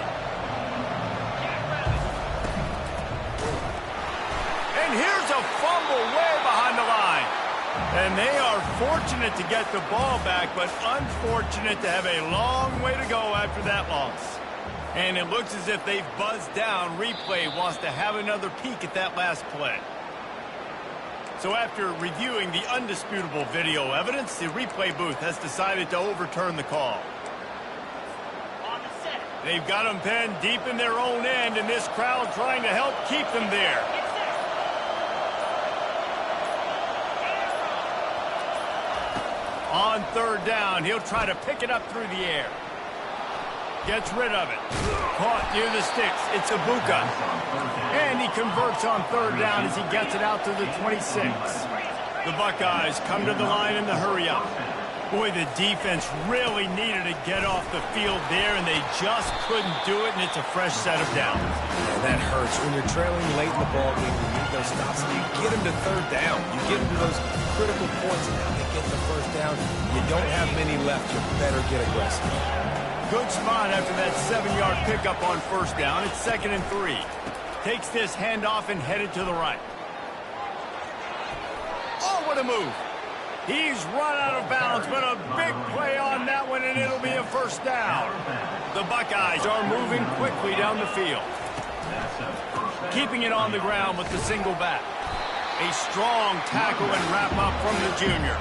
And here's a fumble way behind the line. And they are fortunate to get the ball back, but unfortunate to have a long way to go after that loss. And it looks as if they've buzzed down. Replay wants to have another peek at that last play. So after reviewing the undisputable video evidence, the replay booth has decided to overturn the call. They've got them pinned deep in their own end, and this crowd trying to help keep them there. On third down, he'll try to pick it up through the air. Gets rid of it. Caught near the sticks. It's Ibuka. And he converts on third down as he gets it out to the 26. The Buckeyes come to the line in the hurry-up. Boy, the defense really needed to get off the field there, and they just couldn't do it, and it's a fresh set of downs. And that hurts. When you're trailing late in the ball game, you need those stops, and you get them to third down. You get them to those critical points, and now they get the first down. You don't have many left. You better get aggressive. Good spot after that 7-yard pickup on first down. It's 2nd and 3. Takes this handoff and headed to the right. Oh, what a move. He's run out of bounds, but a big play on that one, and it'll be a first down. The Buckeyes are moving quickly down the field. Keeping it on the ground with the single back. A strong tackle and wrap up from the junior.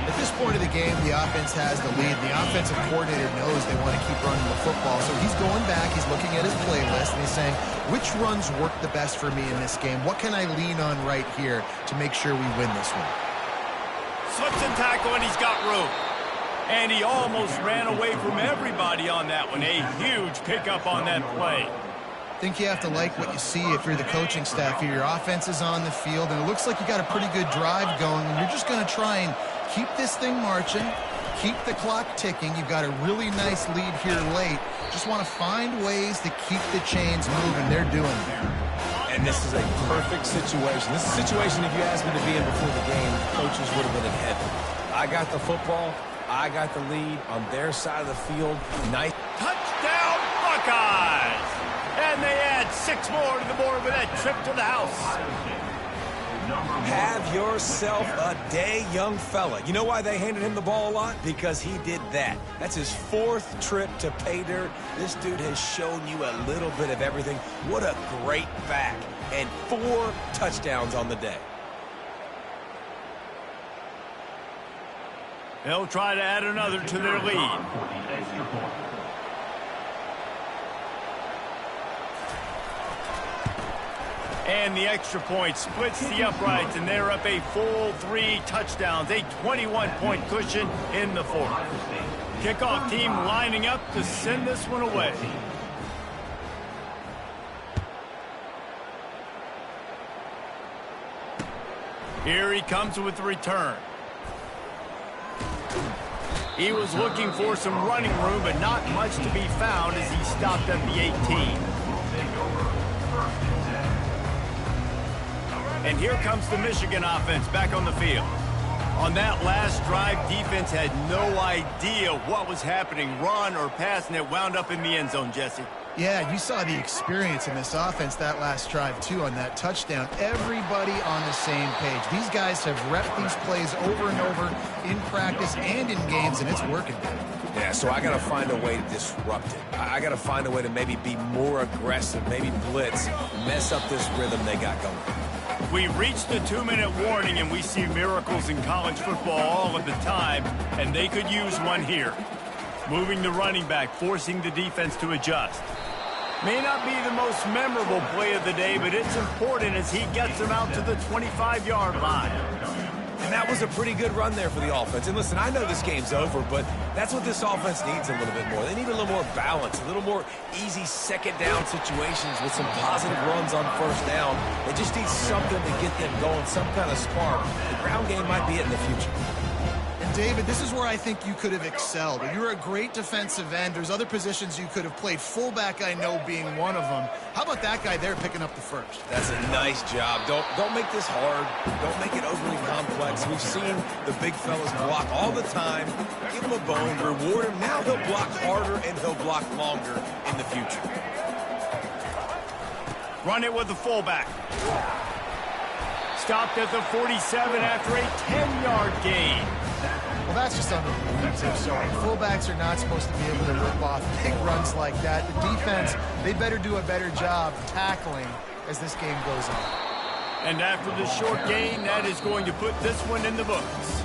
At this point of the game, the offense has the lead. The offensive coordinator knows they want to keep running the football, so he's going back, he's looking at his playlist, and he's saying, which runs work the best for me in this game? What can I lean on right here to make sure we win this one? Slips and tackle, and he's got room. And he almost ran away from everybody on that one. A huge pickup on that play. I think you have to like what you see if you're the coaching staff here. Your offense is on the field, and it looks like you got a pretty good drive going, and you're just going to try and keep this thing marching, keep the clock ticking. You've got a really nice lead here late. Just want to find ways to keep the chains moving. They're doing it. And this is a perfect situation. This is a situation, if you asked me to be in before the game, coaches would have been in heaven. I got the football. I got the lead on their side of the field. Nice. Touchdown, Buckeyes! And they add 6 more to the board with that trip to the house. Have yourself a day, young fella. You know why they handed him the ball a lot? Because he did that. That's his 4th trip to pay dirt. This dude has shown you a little bit of everything. What a great back. And 4 touchdowns on the day. They'll try to add another to their lead. And the extra point splits the uprights, and they're up a full 3 touchdowns, a 21-point cushion in the 4th. Kickoff team lining up to send this one away. Here he comes with the return. He was looking for some running room, but not much to be found as he stopped at the 18. And here comes the Michigan offense back on the field. On that last drive, defense had no idea what was happening, run or pass, and it wound up in the end zone, Jesse. Yeah, you saw the experience in this offense that last drive, too, on that touchdown. Everybody on the same page. These guys have repped these plays over and over in practice and in games, and it's working. Yeah, so I got to find a way to disrupt it. I got to find a way to maybe be more aggressive, maybe blitz, mess up this rhythm they got going. We've reached the 2-minute warning, and we see miracles in college football all of the time, and they could use one here. Moving the running back, forcing the defense to adjust. May not be the most memorable play of the day, but it's important as he gets them out to the 25-yard line. And that was a pretty good run there for the offense. And listen, I know this game's over, but that's what this offense needs a little bit more. They need a little more balance, a little more easy second down situations with some positive runs on first down. They just need something to get them going, some kind of spark. The ground game might be it in the future. And David, this is where I think you could have excelled. You're a great defensive end. There's other positions you could have played. Fullback, I know, being one of them. How about that guy there picking up the first? That's a nice job. Don't make this hard. Don't make it overly complex. We've seen the big fellas block all the time. Give him a bone, reward him. Now he'll block harder and he'll block longer in the future. Run it with the fullback. Stopped at the 47 after a 10-yard gain. Well, that's just unbelievable. So fullbacks are not supposed to be able to rip off big runs like that. The defense, they better do a better job tackling as this game goes on. And after the short gain, that is going to put this one in the books.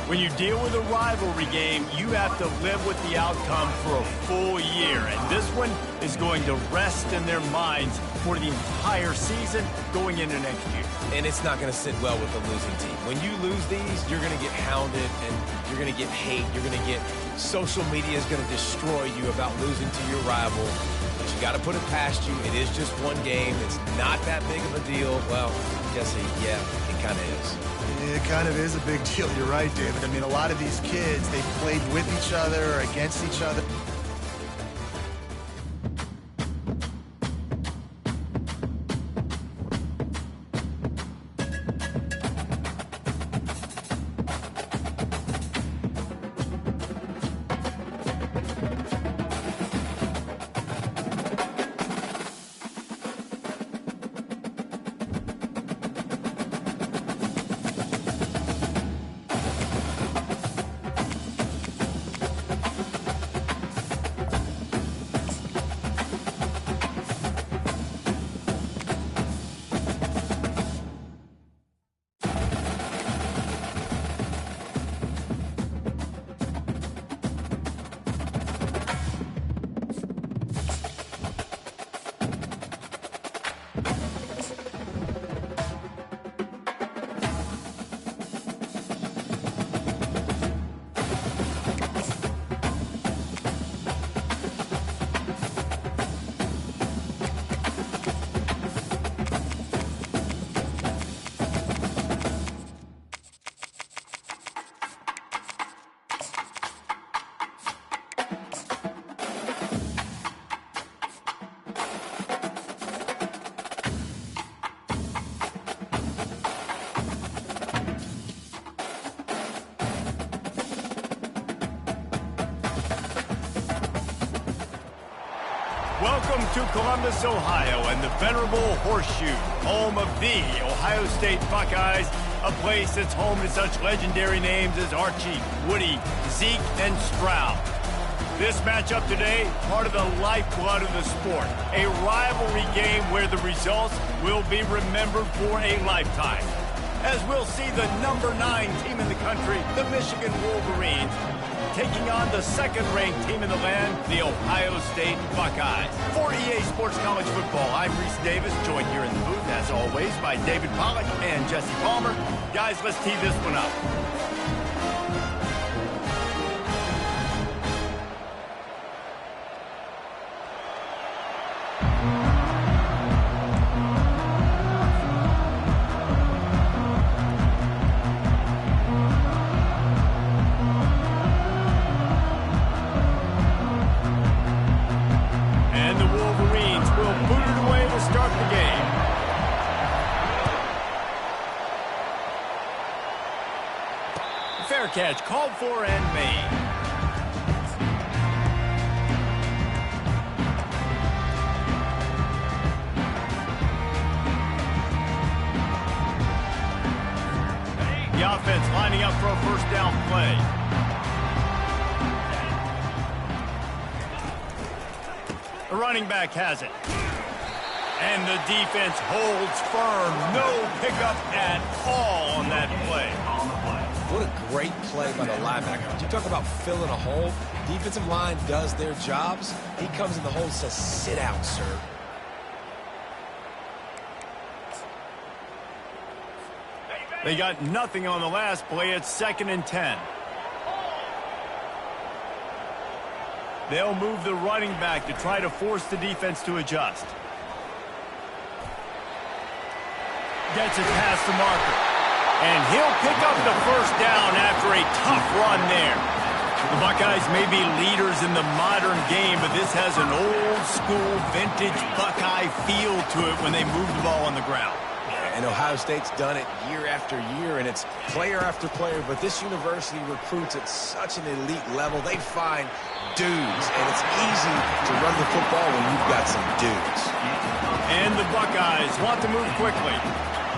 When you deal with a rivalry game, you have to live with the outcome for a full year. And this one is going to rest in their minds for the entire season going into next year. And it's not going to sit well with a losing team. When you lose these, you're going to get hounded and you're going to get hate. You're going to get social media is going to destroy you about losing to your rival. But you got to put it past you. It is just one game. It's not that big of a deal. Well, Jesse, yeah, it kind of is. It kind of is a big deal. You're right, David. I mean, a lot of these kids, they played with each other or against each other. Welcome to Columbus, Ohio, and the venerable Horseshoe, home of the Ohio State Buckeyes, a place that's home to such legendary names as Archie, Woody, Zeke, and Stroud. This matchup today, part of the lifeblood of the sport, a rivalry game where the results will be remembered for a lifetime. As we'll see the number 9 team in the country, the Michigan Wolverines, taking on the second-ranked team in the land, the Ohio State Buckeyes. For EA Sports College Football, I'm Reese Davis, joined here in the booth, as always, by David Pollack and Jesse Palmer. Guys, let's tee this one up. Fair catch, called for and made. The offense lining up for a first down play. The running back has it. And the defense holds firm. No pickup at all on that play. What a great play by the linebacker. You talk about filling a hole. Defensive line does their jobs. He comes in the hole and says, sit out, sir. They got nothing on the last play. It's 2nd and 10. They'll move the running back to try to force the defense to adjust. Gets it past the marker. And he'll pick up the first down after a tough run there. The Buckeyes may be leaders in the modern game, but this has an old-school, vintage Buckeye feel to it when they move the ball on the ground. And Ohio State's done it year after year, and it's player after player. But this university recruits at such an elite level. They find dudes, and it's easy to run the football when you've got some dudes. And the Buckeyes want to move quickly.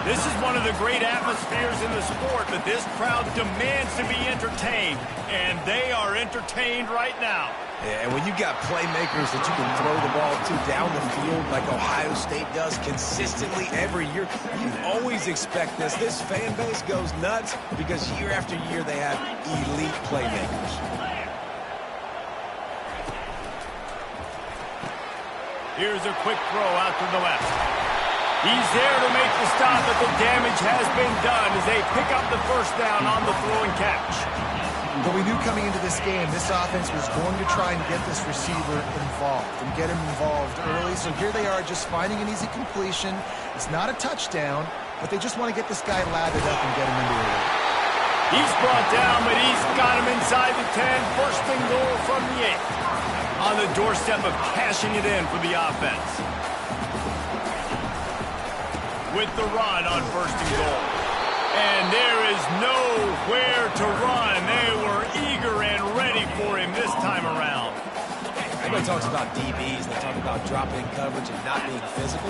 This is one of the great atmospheres in the sport, but this crowd demands to be entertained, and they are entertained right now. Yeah, and when you got playmakers that you can throw the ball to down the field like Ohio State does consistently every year, you always expect this. This fan base goes nuts because year after year they have elite playmakers. Here's a quick throw out to the left. He's there to make the stop, but the damage has been done as they pick up the first down on the throw and catch. But we knew coming into this game, this offense was going to try and get this receiver involved and get him involved early. So here they are just finding an easy completion. It's not a touchdown, but they just want to get this guy lathered up and get him into the lead. He's brought down, but he's got him inside the 10. First and goal from the 8. On the doorstep of cashing it in for the offense. With the run on 1st and goal. And there is nowhere to run. They were eager and ready for him this time around. Everybody talks about DBs. They talk about dropping coverage and not being physical.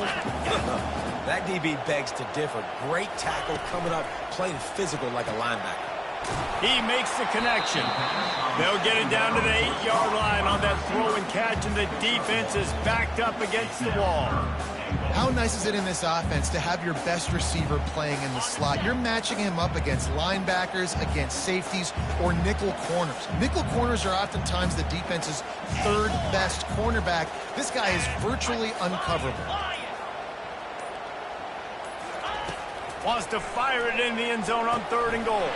That DB begs to differ. Great tackle coming up, playing physical like a linebacker. He makes the connection. They'll get it down to the 8-yard line on that throw and catch, and the defense is backed up against the wall. How nice is it in this offense to have your best receiver playing in the slot? You're matching him up against linebackers, against safeties, or nickel corners. Nickel corners are oftentimes the defense's 3rd best cornerback. This guy is virtually uncoverable. Wants to fire it in the end zone on 3rd and goal.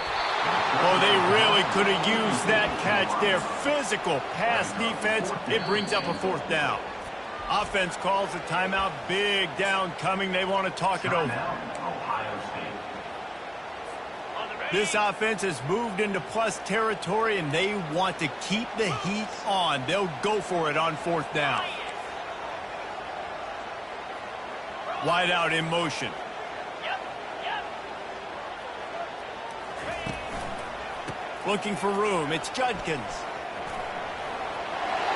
Oh, they really could have used that catch there. Physical pass defense. It brings up a 4th down. Offense calls a timeout. Big down coming. They want to talk it over. This offense has moved into plus territory, and they want to keep the heat on. They'll go for it on 4th down. Wide out in motion. Looking for room. It's Judkins.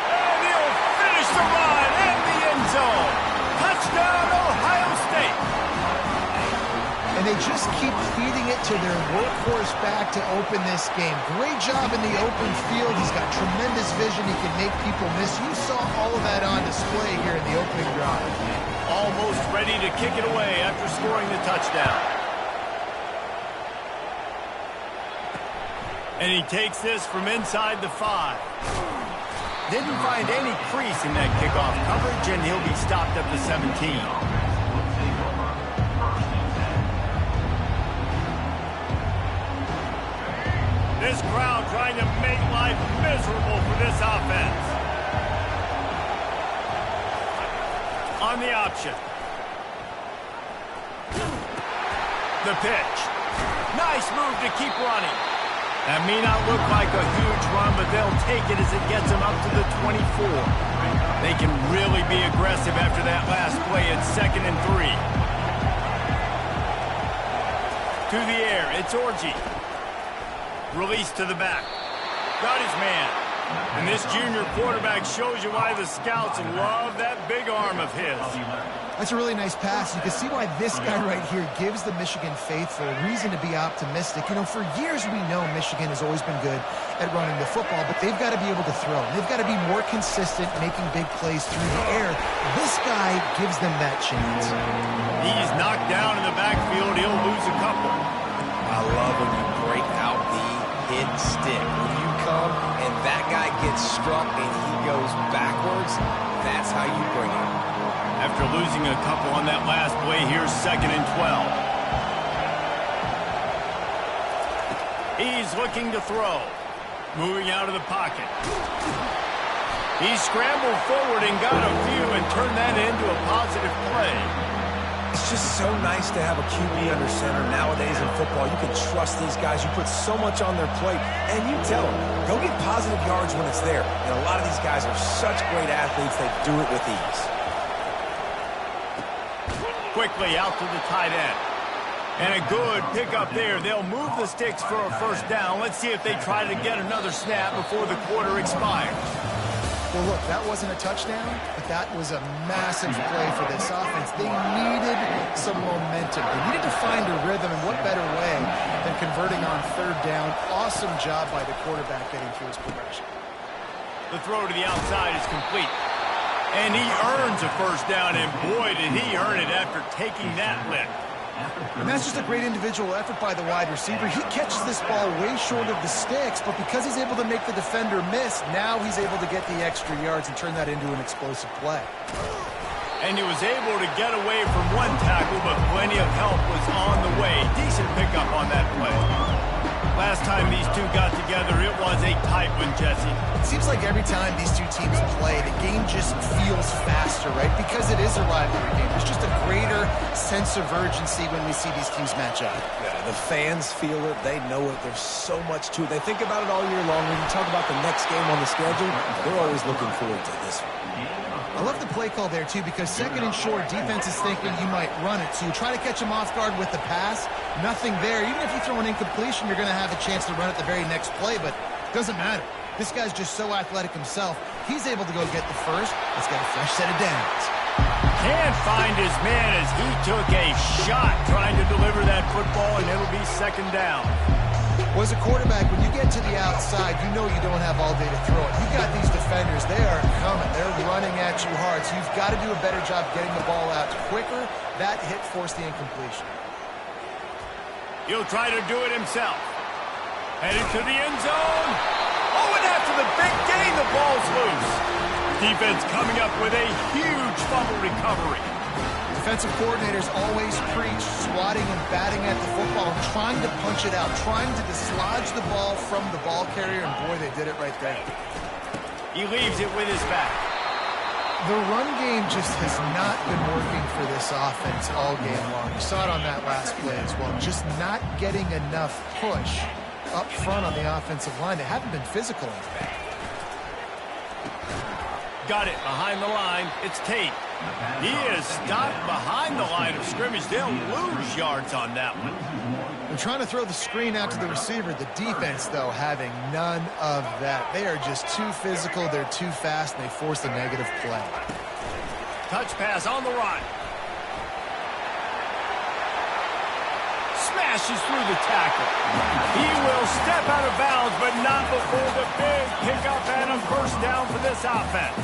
And he'll finish the run in the end zone. Touchdown, Ohio State. And they just keep feeding it to their workhorse back to open this game. Great job in the open field. He's got tremendous vision. He can make people miss. You saw all of that on display here in the opening drive. Almost ready to kick it away after scoring the touchdown. And he takes this from inside the 5. Didn't find any crease in that kickoff coverage, and he'll be stopped up to 17. This crowd trying to make life miserable for this offense. On the option. The pitch. Nice move to keep running. That may not look like a huge run, but they'll take it as it gets them up to the 24. They can really be aggressive after that last play. It's 2nd and 3. To the air, it's Orji. Release to the back. Got his man. And this junior quarterback shows you why the scouts love that big arm of his. That's a really nice pass. You can see why this guy right here gives the Michigan faithful a reason to be optimistic. You know, for years we know Michigan has always been good at running the football, but they've got to be able to throw. They've got to be more consistent making big plays through the air. This guy gives them that chance. He's knocked down in the backfield. He'll lose a couple. I love when you break out the hidden stick. When you come and that guy gets struck and he goes backwards, that's how you bring it. After losing a couple on that last play, here's 2nd and 12. He's looking to throw. Moving out of the pocket. He scrambled forward and got a few and turned that into a positive play. It's just so nice to have a QB under center. Nowadays in football, you can trust these guys. You put so much on their plate, and you tell them, go get positive yards when it's there. And a lot of these guys are such great athletes, they do it with ease. Quickly out to the tight end. And a good pickup there. They'll move the sticks for a first down. Let's see if they try to get another snap before the quarter expires. Well, look, that wasn't a touchdown, but that was a massive play for this offense. They needed some momentum. They needed to find a rhythm, and what better way than converting on third down. Awesome job by the quarterback getting through his progression. The throw to the outside is complete. And he earns a first down, and boy, did he earn it after taking that lift. And that's just a great individual effort by the wide receiver. He catches this ball way short of the sticks, but because he's able to make the defender miss, now he's able to get the extra yards and turn that into an explosive play. And he was able to get away from one tackle, but plenty of help was on the way. Decent pickup on that play. Last time these two got together, it was a tight one, Jesse. It seems like every time these two teams play, the game just feels faster, right? Because it is a rivalry game. There's just a greater sense of urgency when we see these teams match up. Yeah, the fans feel it. They know it. There's so much to it. They think about it all year long. When you talk about the next game on the schedule, they're always looking forward to this one. I love the play call there, too, because second and short, defense is thinking you might run it. So you try to catch them off guard with the pass. Nothing there. Even if you throw an incompletion, you're going to have a chance to run it the very next play, but it doesn't matter. This guy's just so athletic himself. He's able to go get the first. Let's get a fresh set of downs. Can't find his man as he took a shot trying to deliver that football, and it'll be second down. Well, as a quarterback, when you get to the outside, you know you don't have all day to throw it. You got these defenders. They are coming. They're running at you hard, so you've got to do a better job getting the ball out quicker. That hit forced the incompletion. He'll try to do it himself. Headed to the end zone. Oh, and after the big gain, the ball's loose. Defense coming up with a huge fumble recovery. Defensive coordinators always preach swatting and batting at the football, trying to punch it out, trying to dislodge the ball from the ball carrier, and boy, they did it right there. He leaves it with his back. The run game just has not been working for this offense all game long. You saw it on that last play as well. Just not getting enough push up front on the offensive line. They haven't been physical in the back. Got it behind the line. It's Tate. He is stopped behind the line of scrimmage. They'll lose yards on that one. They're trying to throw the screen out to the receiver. The defense, though, having none of that. They are just too physical. They're too fast, and they force a negative play. Touch pass on the run. Smashes through the tackle. He will step out of bounds, but not before the big pickup and a first down for this offense.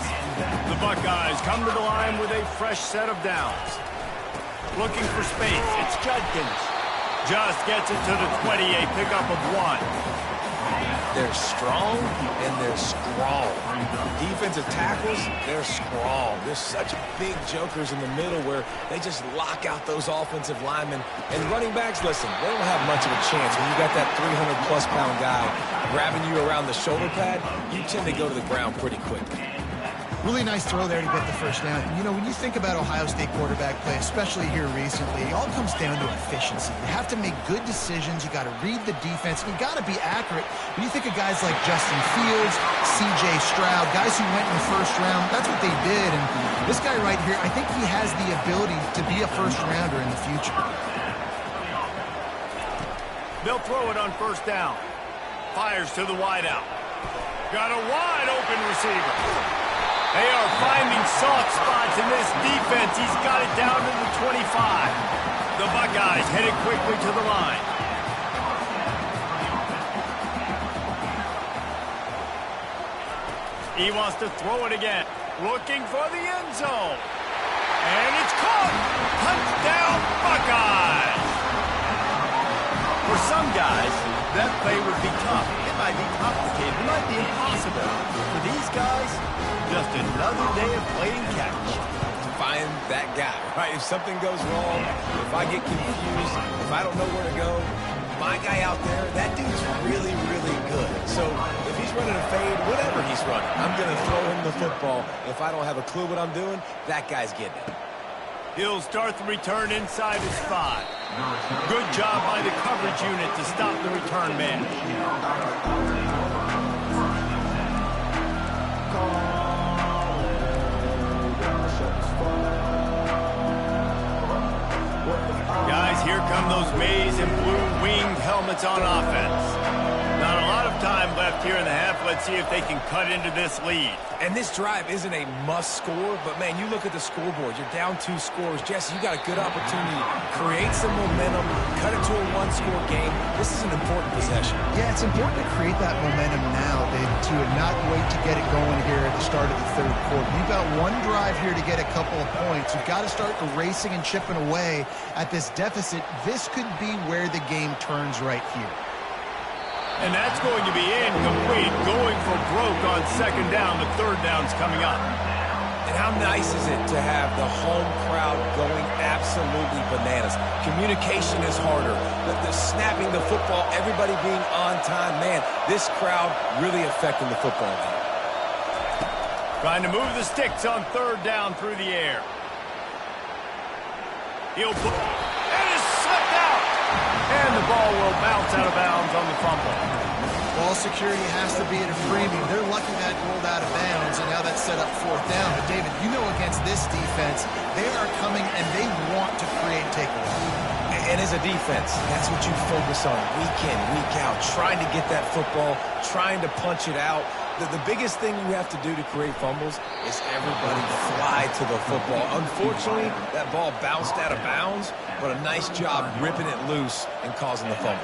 The Buckeyes come to the line with a fresh set of downs. Looking for space. It's Judkins. Just gets it to the 20, a pickup of 1. They're strong and they're strong. Defensive tackles, they're strong. There's such big jokers in the middle where they just lock out those offensive linemen. And running backs, listen, they don't have much of a chance. When you got that 300-plus pound guy grabbing you around the shoulder pad, you tend to go to the ground pretty quickly. Really nice throw there to get the first down. You know, when you think about Ohio State quarterback play, especially here recently, it all comes down to efficiency. You have to make good decisions. You got to read the defense. You got to be accurate. When you think of guys like Justin Fields, C.J. Stroud, guys who went in the first round, that's what they did. And this guy right here, I think he has the ability to be a first rounder in the future. They'll throw it on first down. Fires to the wideout. Got a wide open receiver. They are finding soft spots in this defense. He's got it down to the 25. The Buckeyes headed quickly to the line. He wants to throw it again. Looking for the end zone. And it's caught. Touchdown, Buckeyes. For some guys, that play would be tough. It might be complicated. It might be impossible. For these guys, just another day of playing catch. Find that guy, right? If something goes wrong, if I get confused, if I don't know where to go, my guy out there, that dude's So if he's running a fade, whatever he's running, I'm going to throw him the football. If I don't have a clue what I'm doing, that guy's getting it. He'll start the return inside his 5. Good job by the coverage unit to stop the return man. Guys, here come those maize and blue winged helmets on offense. Not a lot of time left here in the half. Let's see if they can cut into this lead. And this drive isn't a must score, but man, you look at the scoreboard. You're down 2 scores. Jesse, you got a good opportunity to create some momentum, cut it to a 1-score game. This is an important possession. Yeah, it's important to create that momentum now, David, too, and not wait to get it going here at the start of the third quarter. You've got one drive here to get a couple of points. You've got to start erasing and chipping away at this deficit. This could be where the game turns right here. And that's going to be incomplete, going for broke on second down. The third down's coming up. And how nice is it to have the home crowd going absolutely bananas? Communication is harder. The snapping the football, everybody being on time. Man, this crowd really affecting the football game. Trying to move the sticks on third down through the air. He'll put... And it's slipped out! And the ball will bounce out of bounds on the fumble. Ball security has to be at a premium. They're lucky that rolled out of bounds, and now that's set up fourth down. But, David, you know against this defense, they are coming and they want to create takeaways. And as a defense, that's what you focus on week in, week out, trying to get that football, trying to punch it out. The biggest thing you have to do to create fumbles is everybody fly to the football. Unfortunately, that ball bounced out of bounds, but a nice job ripping it loose and causing the fumble.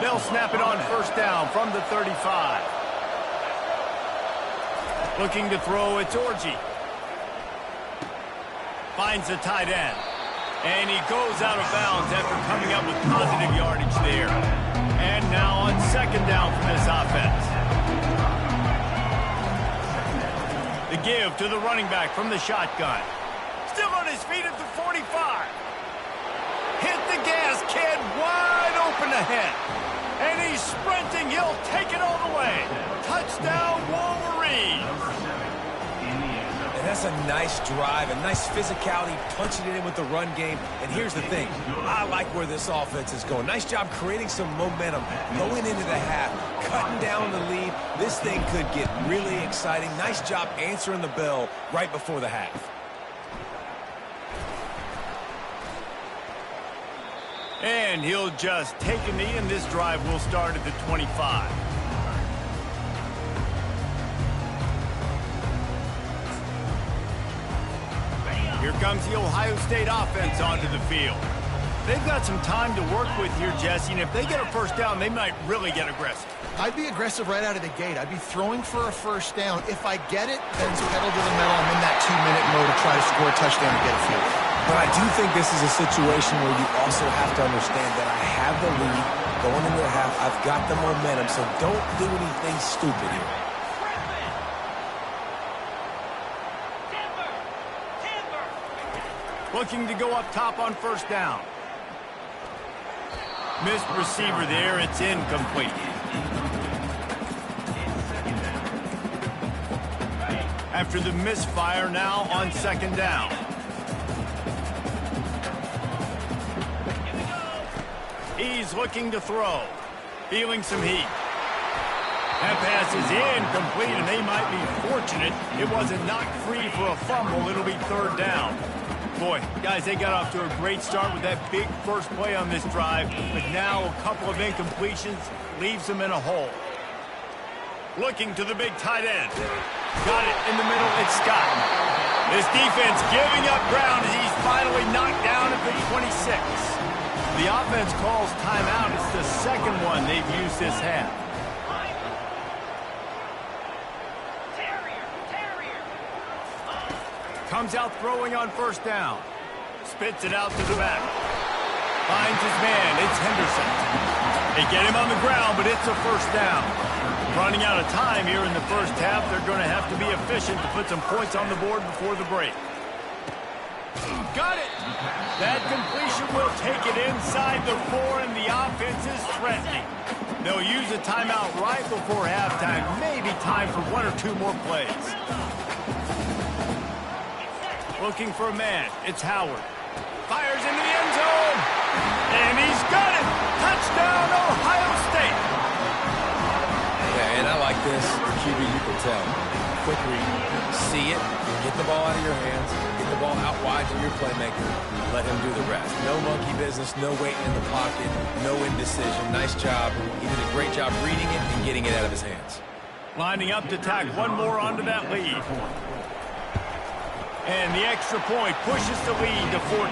They'll snap it on first down from the 35. Looking to throw, it's Orji. Finds the tight end. And he goes out of bounds after coming up with positive yardage there. And now on second down for this offense. The give to the running back from the shotgun. Still on his feet at the 45. Hit the gas, kid, wide open ahead. And he's sprinting, he'll take it all the way. Touchdown, Wolverines. And that's a nice drive, a nice physicality, punching it in with the run game. And here's the thing, I like where this offense is going. Nice job creating some momentum, going into the half, cutting down the lead. This thing could get really exciting. Nice job answering the bell right before the half. And he'll just take a knee, and this drive will start at the 25. Here comes the Ohio State offense onto the field. They've got some time to work with here, Jesse, and if they get a first down, they might really get aggressive. I'd be aggressive right out of the gate. I'd be throwing for a first down. If I get it, then it's pedal to the metal. I'm in that 2-minute mode to try to score a touchdown and get a field. But I do think this is a situation where you also have to understand that I have the lead going into the half. I've got the momentum, so don't do anything stupid here. Looking to go up top on first down. Missed receiver there. It's incomplete. After the misfire, now on second down. He's looking to throw. Feeling some heat. That pass is incomplete, and they might be fortunate it wasn't knocked free for a fumble. It'll be third down. Boy, guys, they got off to a great start with that big first play on this drive, but now a couple of incompletions leaves them in a hole. Looking to the big tight end. Got it in the middle, it's Scott. This defense giving up ground as he's finally knocked down at the 26. The offense calls timeout. It's the second one they've used this half. Comes out throwing on first down. Spits it out to the back. Finds his man. It's Henderson. They get him on the ground, but it's a first down. Running out of time here in the first half. They're going to have to be efficient to put some points on the board before the break. Got it. That completion will take it inside the 4, and the offense is threatening. They'll use a timeout right before halftime. Maybe time for 1 or 2 more plays. Looking for a man. It's Howard. Fires into the end zone. And he's got it. Touchdown, Ohio State. Yeah, and I like this. QB, you can tell. Quick read. See it. Get the ball out of your hands. Get the ball out wide to your playmaker. Let him do the rest. No monkey business. No waiting in the pocket. No indecision. Nice job. He did a great job reading it and getting it out of his hands. Lining up to tack one more onto that lead. And the extra point pushes the lead to 14.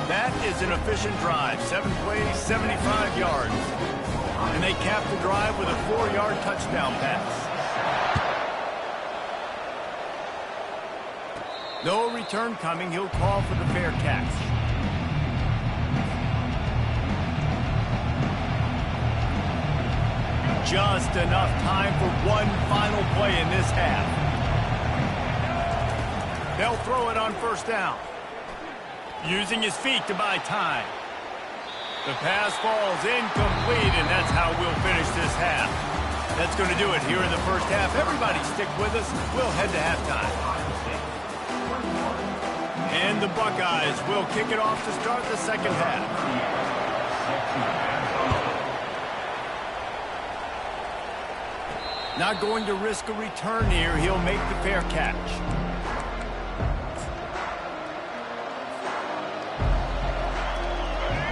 That is an efficient drive. 7 plays, 75 yards. And they cap the drive with a 4-yard touchdown pass. No return coming. He'll call for the fair catch. Just enough time for one final play in this half. They'll throw it on first down. Using his feet to buy time. The pass falls incomplete, and that's how we'll finish this half. That's going to do it here in the first half. Everybody stick with us. We'll head to halftime. And the Buckeyes will kick it off to start the second half. Not going to risk a return here. He'll make the fair catch.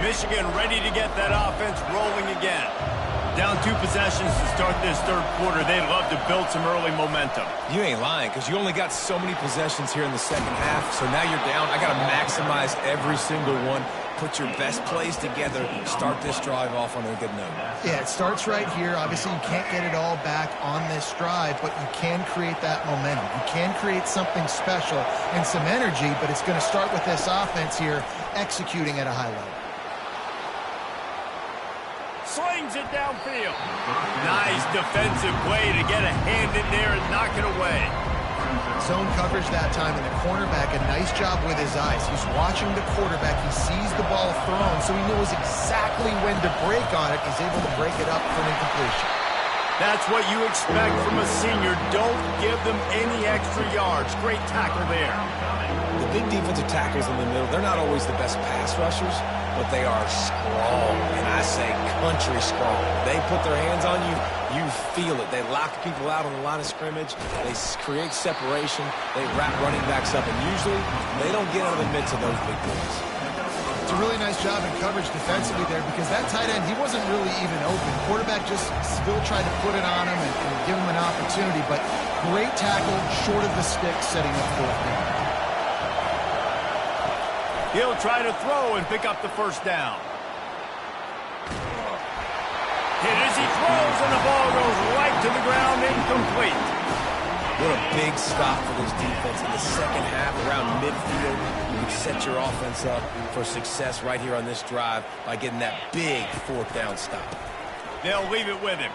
Michigan ready to get that offense rolling again. Down 2 possessions to start this third quarter. They'd love to build some early momentum. You ain't lying, because you only got so many possessions here in the second half, so now you're down. I got to maximize every single one. Put your best plays together. Start this drive off on a good note. Yeah, it starts right here. Obviously, you can't get it all back on this drive, but you can create that momentum. You can create something special and some energy, but it's going to start with this offense here executing at a high level. Slings it downfield. Nice defensive play to get a hand in there and knock it away. Zone coverage that time, and the cornerback, a nice job with his eyes. He's watching the quarterback. He sees the ball thrown, so he knows exactly when to break on it. He's able to break it up for an incompletion. That's what you expect from a senior. Don't give them any extra yards. Great tackle there. The big defensive tackles in the middle, they're not always the best pass rushers, but they are strong, and I say country strong. They put their hands on you, you feel it. They lock people out on the line of scrimmage. They create separation. They wrap running backs up, and usually they don't get out of the midst of those big boys. It's a really nice job in coverage defensively there, because that tight end, he wasn't really even open. Quarterback just still tried to put it on him and give him an opportunity, but great tackle, short of the stick, setting up fourth down. He'll try to throw and pick up the first down. Hit as he throws, and the ball goes right to the ground, incomplete. What a big stop for this defense in the second half around midfield. You can set your offense up for success right here on this drive by getting that big fourth down stop. They'll leave it with him.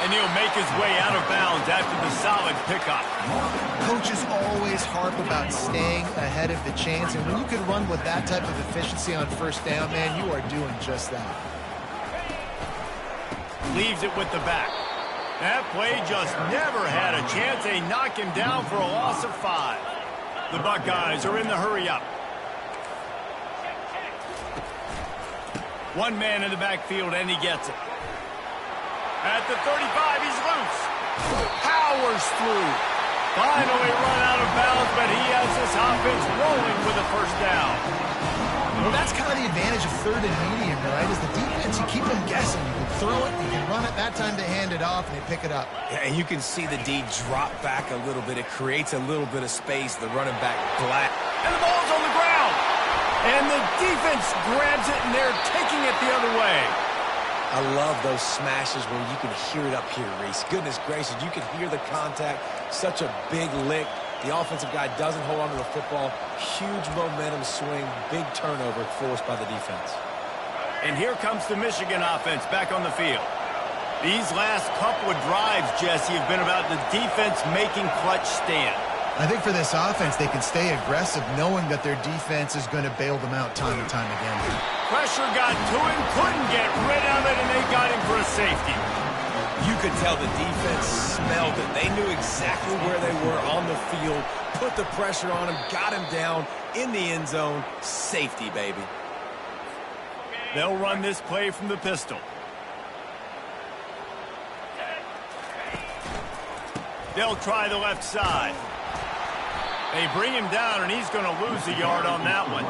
And he'll make his way out of bounds after the solid pickup. Coaches always harp about staying ahead of the chains, and when you can run with that type of efficiency on first down, man, you are doing just that. Leaves it with the back. That play just never had a chance. They knock him down for a loss of 5. The Buckeyes are in the hurry-up. One man in the backfield, and he gets it. At the 35, he's loose. Powers through. Finally run out of bounds, but he has this offense rolling with a first down. Well, that's kind of the advantage of third and medium, right? Is the defense, you keep them guessing. You can throw it, you can run it. That time they hand it off, and they pick it up. Yeah, and you can see the D drop back a little bit. It creates a little bit of space. The running back black. And the ball's on the ground. And the defense grabs it, and they're taking it the other way. I love those smashes where you can hear it up here, Reese. Goodness gracious, you can hear the contact. Such a big lick. The offensive guy doesn't hold on to the football. Huge momentum swing. Big turnover forced by the defense. And here comes the Michigan offense back on the field. These last couple of drives, Jesse, have been about the defense making clutch stand. I think for this offense, they can stay aggressive knowing that their defense is going to bail them out time and time again. Pressure got to him, couldn't get rid of it, and they got him for a safety. You could tell the defense smelled it. They knew exactly where they were on the field, put the pressure on him, got him down in the end zone. Safety, baby. They'll run this play from the pistol. They'll try the left side. They bring him down, and he's going to lose a yard on that one.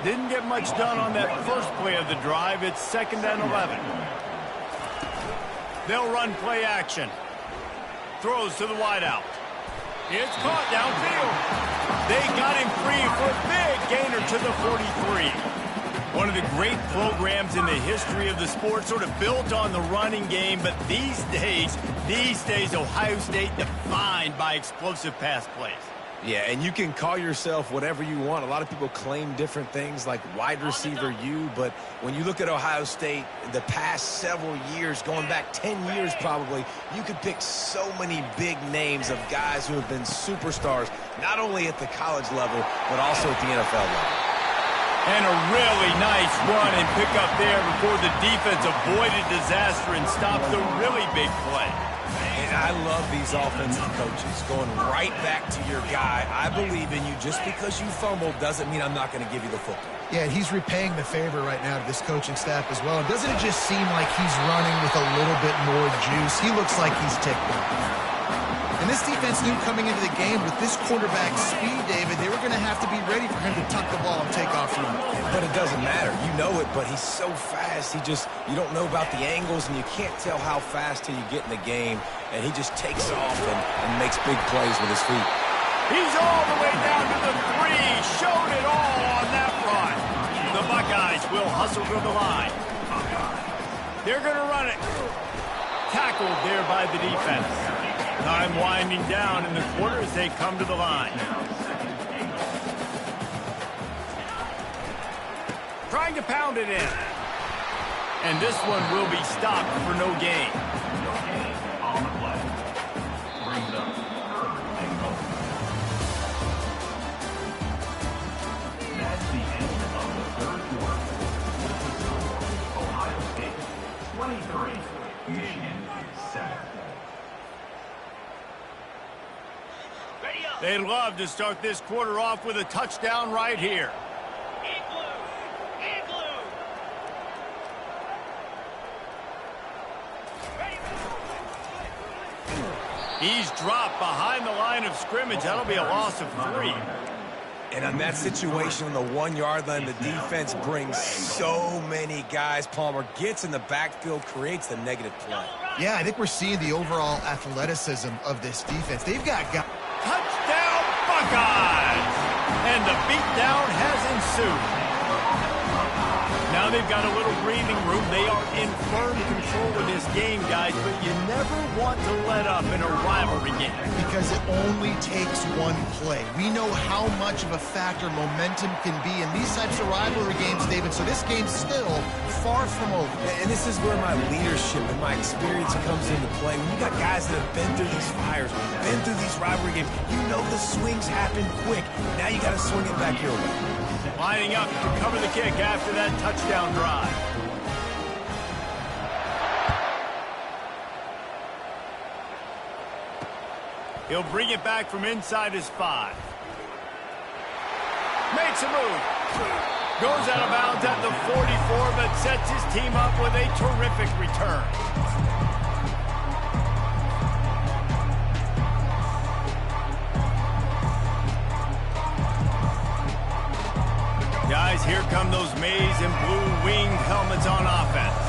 Didn't get much done on that first play of the drive. It's 2nd and 11. They'll run play action. Throws to the wideout. It's caught downfield. They got him free for a big gainer to the 43. One of the great programs in the history of the sport, sort of built on the running game, but these days, Ohio State defined by explosive pass plays. Yeah, and you can call yourself whatever you want. A lot of people claim different things like wide receiver U, but when you look at Ohio State, the past several years, going back 10 years probably, you could pick so many big names of guys who have been superstars, not only at the college level, but also at the NFL level. And a really nice run and pick up there before the defense avoided disaster and stopped the really big play. And I love these offensive coaches going right back to your guy. I believe in you. Just because you fumbled doesn't mean I'm not going to give you the football. Yeah, he's repaying the favor right now to this coaching staff as well. And doesn't it just seem like he's running with a little bit more juice? He looks like he's ticked off. And this defense knew coming into the game with this quarterback's speed, David, they were going to have to be ready for him to tuck the ball and take off from him. But it doesn't matter. You know it, but he's so fast. You don't know about the angles, and you can't tell how fast till you get in the game. And he just takes off and makes big plays with his feet. He's all the way down to the 3. Showed it all on that run. The Buckeyes will hustle to the line. They're going to run it. Tackled there by the defense. Time winding down in the quarter as they come to the line. Trying to pound it in. And this one will be stopped for no gain. On the play. Brings up 3rd and goal. That's the end of the 3rd quarter. Ohio State 23, Michigan 7. They'd love to start this quarter off with a touchdown right here. He's dropped behind the line of scrimmage. That'll be a loss of 3. And on that situation on the 1-yard line, the defense brings so many guys. Palmer gets in the backfield, creates the negative play. Yeah, I think we're seeing the overall athleticism of this defense. They've got guys. Touchdown, Buckeyes! And the beatdown has ensued. Now they've got a little breathing room. They are in firm control of this game, guys, but you never want to let up in a rivalry game. Because it only takes one play. We know how much of a factor momentum can be in these types of rivalry games, David, so this game's still far from over. And this is where my leadership and my experience comes into play. When you got guys that have been through these fires, been through these rivalry games, you know the swings happen quick. Now you got to swing it back your way. Lining up to cover the kick after that touchdown drive. He'll bring it back from inside his 5. Makes a move. Goes out of bounds at the 44, but sets his team up with a terrific return. Guys, here come those maize and blue winged helmets on offense.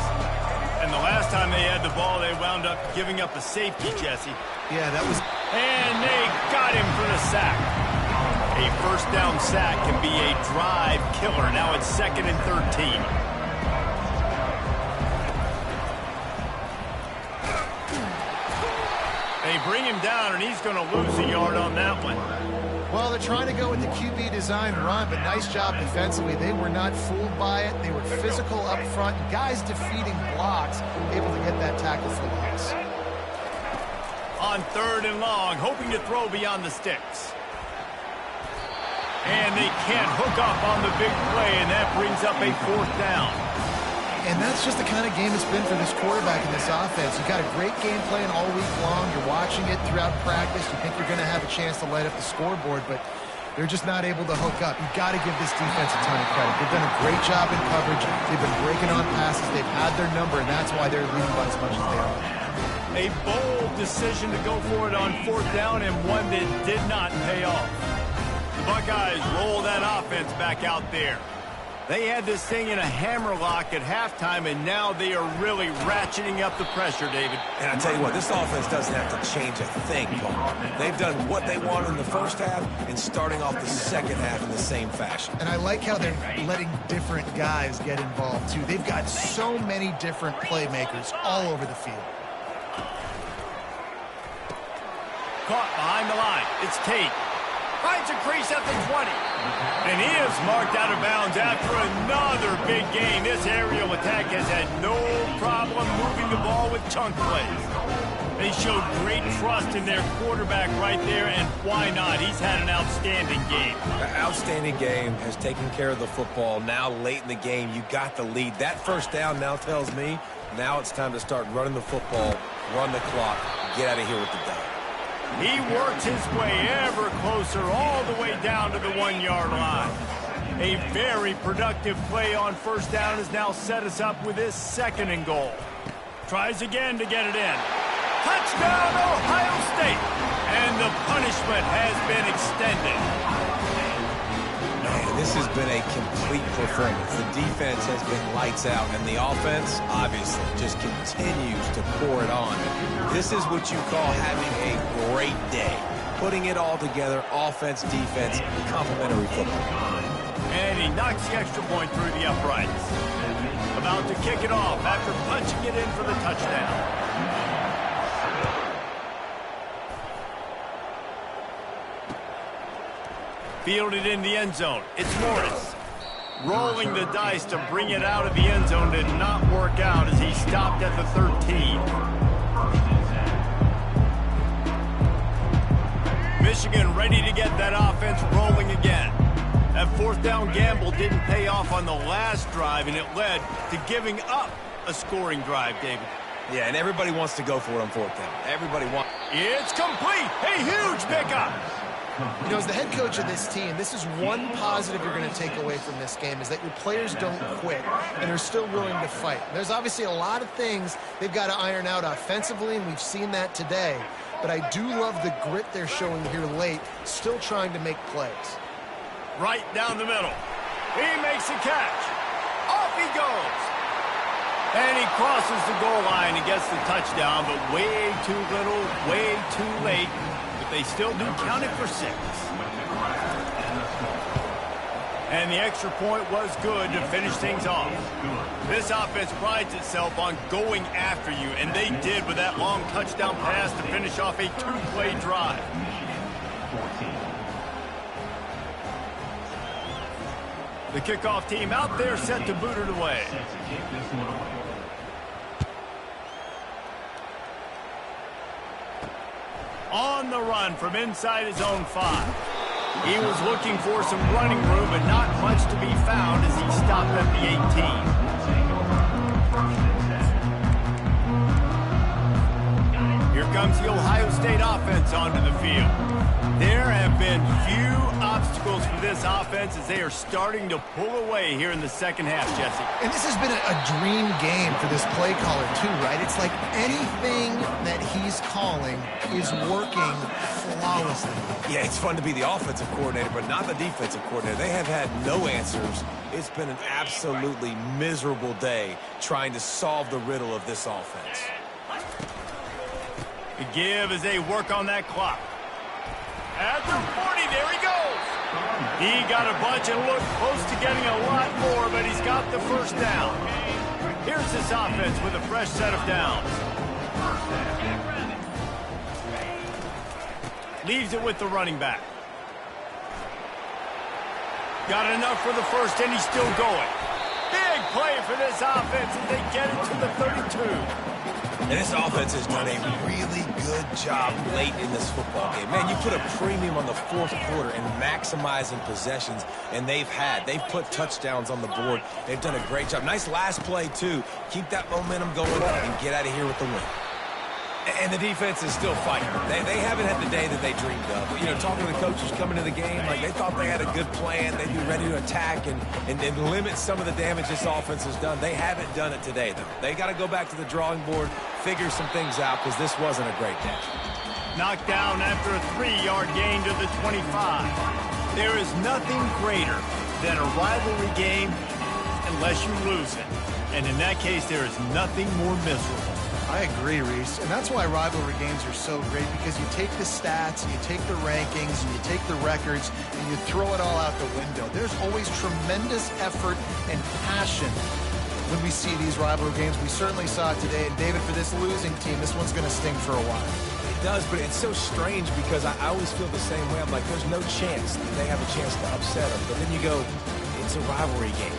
And the last time they had the ball, they wound up giving up a safety, Jesse. Yeah, that was... And they got him for the sack. A first down sack can be a drive killer. Now it's 2nd and 13. They bring him down, and he's going to lose a yard on that one. Well, they're trying to go with the QB design run, but nice job defensively. They were not fooled by it. They were physical up front. Guys defeating blocks, able to get that tackle for loss. On 3rd and long, hoping to throw beyond the sticks. And they can't hook up on the big play, and that brings up a 4th down. And that's just the kind of game it's been for this quarterback in this offense. You got a great game plan all week long. You're watching it throughout practice. You think you're going to have a chance to light up the scoreboard, but they're just not able to hook up. You've got to give this defense a ton of credit. They've done a great job in coverage. They've been breaking on passes. They've had their number, and that's why they're leading by as much as they are. A bold decision to go for it on 4th down, and one that did not pay off. The Buckeyes roll that offense back out there. They had this thing in a hammerlock at halftime, and now they are really ratcheting up the pressure, David. And I tell you what, this offense doesn't have to change a thing, Paul. They've done what they wanted in the first half and starting off the second half in the same fashion. And I like how they're letting different guys get involved, too. They've got so many different playmakers all over the field. Caught behind the line. It's Tate. Finds a crease at the 20. And he is marked out of bounds after another big gain. This aerial attack has had no problem moving the ball with chunk plays. They showed great trust in their quarterback right there, and why not? He's had an outstanding game. An outstanding game, has taken care of the football. Now late in the game, you got the lead. That 1st down now tells me now it's time to start running the football, run the clock, get out of here with the dub. He works his way ever closer all the way down to the 1-yard line. A very productive play on 1st down has now set us up with his 2nd and goal. Tries again to get it in. Touchdown, Ohio State! And the punishment has been extended. Man, this has been a complete performance. The defense has been lights out, and the offense, obviously, just continues to pour it on. This is what you call having a great day. Putting it all together, offense, defense, complementary football. And he knocks the extra point through the uprights. About to kick it off after punching it in for the touchdown. Fielded in the end zone. It's Morris. Rolling the dice to bring it out of the end zone did not work out as he stopped at the 13. Michigan ready to get that offense rolling again. That 4th down gamble didn't pay off on the last drive, and it led to giving up a scoring drive, David. Yeah, and everybody wants to go for it on 4th down. Everybody wants. It's complete. A huge pickup. You know, as the head coach of this team, this is one positive you're going to take away from this game, is that your players don't quit and are still willing to fight. There's obviously a lot of things they've got to iron out offensively, and we've seen that today. But I do love the grit they're showing here late, still trying to make plays. Right down the middle. He makes a catch. Off he goes. And he crosses the goal line and gets the touchdown, but way too little, way too late. But they still do count it for 6. And the extra point was good to finish things off. This offense prides itself on going after you, and they did with that long touchdown pass to finish off a 2-play drive. The kickoff team out there set to boot it away. On the run from inside his own 5. He was looking for some running room, but not much to be found as he stopped at the 18. Here comes the Ohio State offense onto the field. There have been few obstacles for this offense as they are starting to pull away here in the second half, Jesse. And this has been a dream game for this play caller, too, right? It's like anything that he's calling is working flawlessly. Yeah, it's fun to be the offensive coordinator, but not the defensive coordinator. They have had no answers. It's been an absolutely miserable day trying to solve the riddle of this offense. The give as they work on that clock. At the 40, there he goes. He got a bunch and looked close to getting a lot more, but he's got the first down. Here's this offense with a fresh set of downs. Leaves it with the running back. Got enough for the first, and he's still going. Big play for this offense as they get it to the 32. And this offense has done a really good job late in this football game. Man, you put a premium on the fourth quarter and maximizing possessions, and they've put touchdowns on the board. They've done a great job. Nice last play, too. Keep that momentum going and get out of here with the win. And the defense is still fighting. They haven't had the day that they dreamed of. You know, talking to the coaches coming to the game, like they thought they had a good plan. They'd be ready to attack and limit some of the damage this offense has done. They haven't done it today, though. They got to go back to the drawing board, figure some things out, because this wasn't a great day. Knocked down after a 3-yard gain to the 25. There is nothing greater than a rivalry game unless you lose it. And in that case, there is nothing more miserable. I agree, Reese, and that's why rivalry games are so great, because you take the stats, and you take the rankings, and you take the records, and you throw it all out the window. There's always tremendous effort and passion when we see these rivalry games. We certainly saw it today, and David, for this losing team, this one's going to sting for a while. It does, but it's so strange because I always feel the same way. I'm like, there's no chance that they have a chance to upset them. But then you go, it's a rivalry game.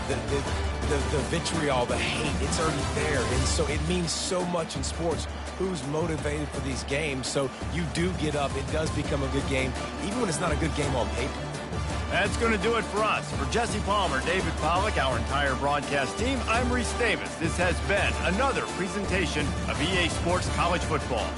The vitriol, the hate, it's already there. And so it means so much in sports. Who's motivated for these games? So you do get up. It does become a good game, even when it's not a good game on paper. That's going to do it for us. For Jesse Palmer, David Pollack, our entire broadcast team, I'm Reese Davis. This has been another presentation of EA Sports College Football.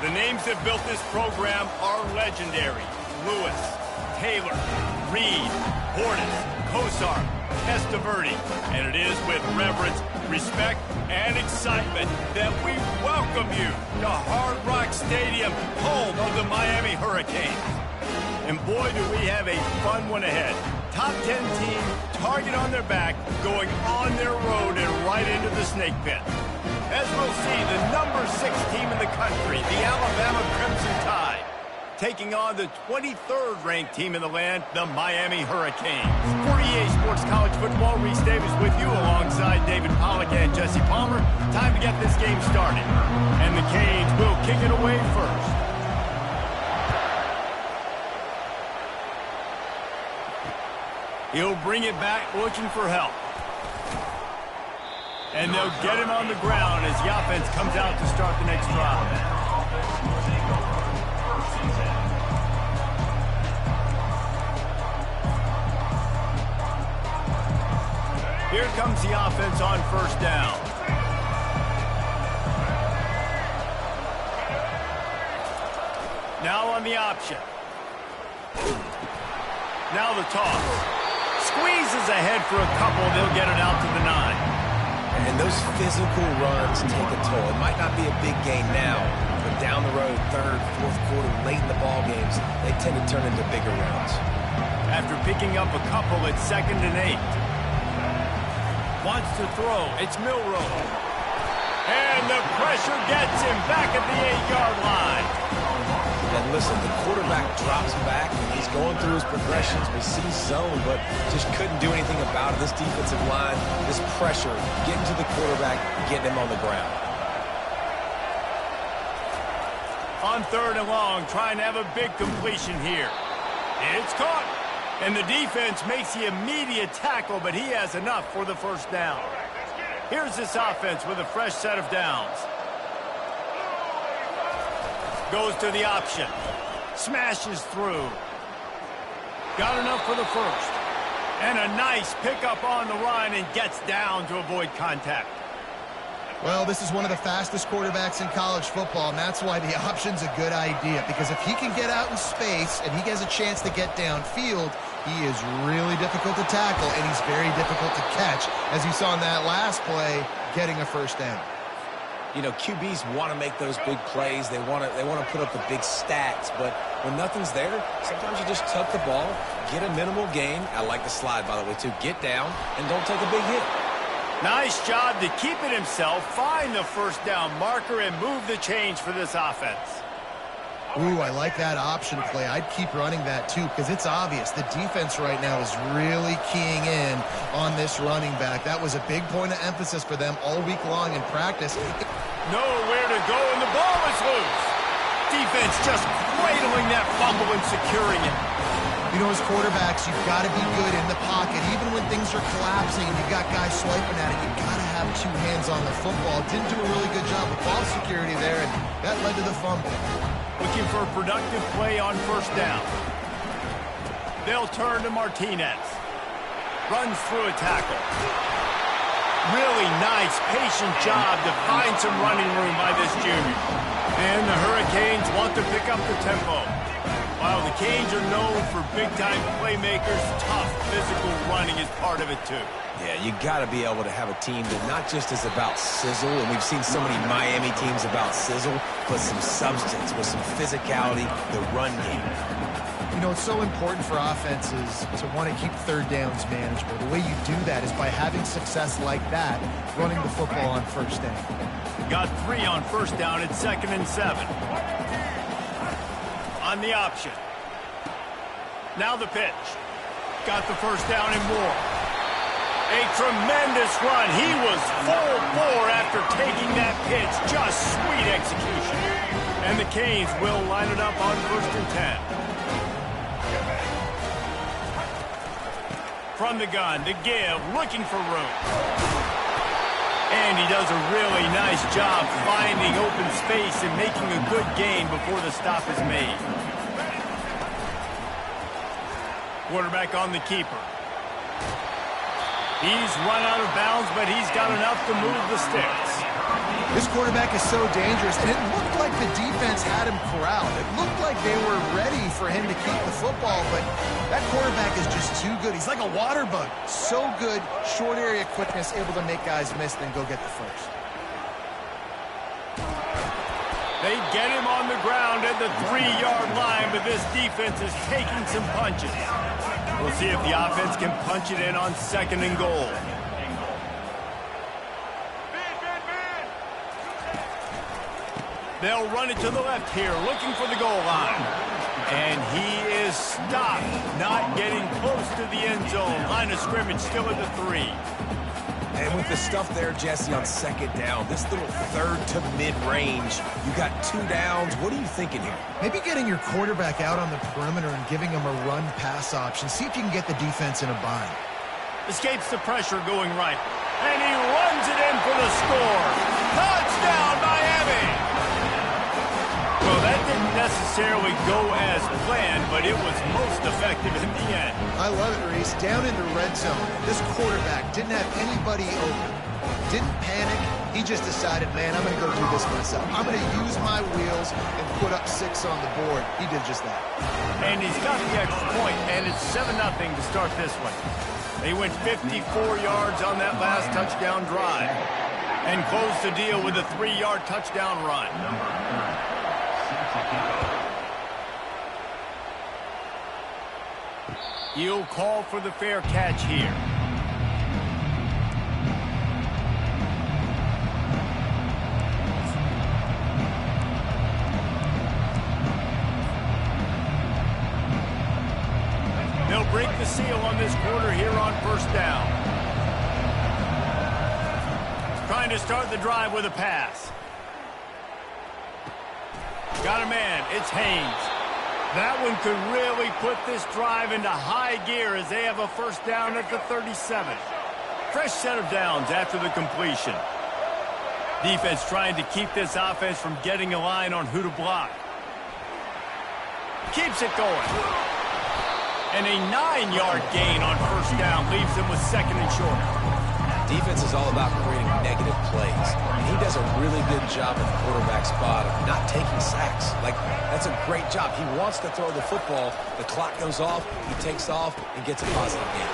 The names that built this program are legendary. Lewis, Taylor, Reed, Hortis, Kosar, Testaverde. And it is with reverence, respect, and excitement that we welcome you to Hard Rock Stadium, home of the Miami Hurricanes. And boy, do we have a fun one ahead. Top 10 team, target on their back, going on their road and right into the snake pit. As we'll see, the number 6 team in the country, the Alabama Crimson Tide, taking on the 23rd ranked team in the land, the Miami Hurricanes. For EA Sports College Football, Reese Davis with you alongside David Pollack and Jesse Palmer. Time to get this game started. And the Canes will kick it away first. He'll bring it back looking for help. And they'll get him on the ground as the offense comes out to start the next drive. Here comes the offense on first down. Now on the option. Now the toss. Squeezes ahead for a couple. They'll get it out to the 9. And those physical runs take a toll. It might not be a big gain now, but down the road, third, fourth quarter, late in the ball games, they tend to turn into bigger runs. After picking up a couple, it's 2nd and 8. Wants to throw. It's Milroe. And the pressure gets him back at the 8-yard line. And listen, the quarterback drops back, and he's going through his progressions. We see zone, but just couldn't do anything about it. This defensive line, this pressure, getting to the quarterback, getting him on the ground. On 3rd and long, trying to have a big completion here. It's caught. And the defense makes the immediate tackle, but he has enough for the first down. Here's this offense with a fresh set of downs. Goes to the option. Smashes through. Got enough for the first. And a nice pickup on the run and gets down to avoid contact. Well, this is one of the fastest quarterbacks in college football, and that's why the option's a good idea. Because if he can get out in space and he has a chance to get downfield, he is really difficult to tackle, and he's very difficult to catch. As you saw in that last play, getting a first down. You know, QBs want to make those big plays. They want to put up the big stats. But when nothing's there, sometimes you just tuck the ball, get a minimal gain. I like the slide, by the way, too. Get down and don't take a big hit. Nice job to keep it himself, find the first down marker, and move the change for this offense. Ooh, I like that option play. I'd keep running that, too, because it's obvious. The defense right now is really keying in on this running back. That was a big point of emphasis for them all week long in practice. Nowhere to go, and the ball is loose. Defense just cradling that fumble and securing it. You know, as quarterbacks, you've got to be good in the pocket. Even when things are collapsing and you've got guys swiping at it, you've got to have 2 hands on the football. Didn't do a really good job of ball security there, and that led to the fumble. Looking for a productive play on first down. They'll turn to Martinez. Runs through a tackle. Really nice, patient job to find some running room by this junior. And the Hurricanes want to pick up the tempo. While the Canes are known for big-time playmakers, tough physical running is part of it, too. Yeah, you got to be able to have a team that not just is about sizzle, and we've seen so many Miami teams about sizzle, but some substance with some physicality, the run game. You know, it's so important for offenses to want to keep 3rd downs manageable. The way you do that is by having success like that, running the football on first down. Got 3 on first down at 2nd and 7. On the option. Now the pitch. Got the first down and more. A tremendous run. He was full bore after taking that pitch. Just sweet execution. And the Canes will line it up on 1st and 10. From the gun, to give, looking for room. And he does a really nice job finding open space and making a good gain before the stop is made. Quarterback on the keeper. He's run out of bounds, but he's got enough to move the sticks. This quarterback is so dangerous, and it looked like the defense had him corralled. It looked like they were ready for him to keep the football, but that quarterback is just too good. He's like a water bug. So good, short area quickness, able to make guys miss, then go get the first. They get him on the ground at the 3-yard line, but this defense is taking some punches. We'll see if the offense can punch it in on 2nd and goal. They'll run it to the left here, looking for the goal line. And he is stopped, not getting close to the end zone. Line of scrimmage still at the 3. And with the stuff there, Jesse, on 2nd down, this little 3rd to mid-range, you got 2 downs. What are you thinking here? Maybe getting your quarterback out on the perimeter and giving him a run-pass option. See if you can get the defense in a bind. Escapes the pressure going right. And he runs it in for the score. Touchdown, Miami! Well, that didn't necessarily go as planned, but it was most effective in the end. I love it, Reese. Down in the red zone, this quarterback didn't have anybody open. Didn't panic. He just decided, man, I'm going to go do this myself. I'm going to use my wheels and put up 6 on the board. He did just that. And he's got the extra point, and it's 7-0 to start this one. They went 54 yards on that last touchdown drive and closed the deal with a 3-yard touchdown run. He'll call for the fair catch here. break the seal on this quarter here on first down. Trying to start the drive with a pass. Got a man. It's Haynes. That one could really put this drive into high gear as they have a first down at the 37. Fresh set of downs after the completion. Defense trying to keep this offense from getting a line on who to block. Keeps it going. And a 9-yard gain on first down leaves them with second and short. Defense is all about creating negative plays, and he does a really good job at the quarterback spot of not taking sacks. Like, that's a great job. He wants to throw the football. The clock goes off, he takes off, and gets a positive gain.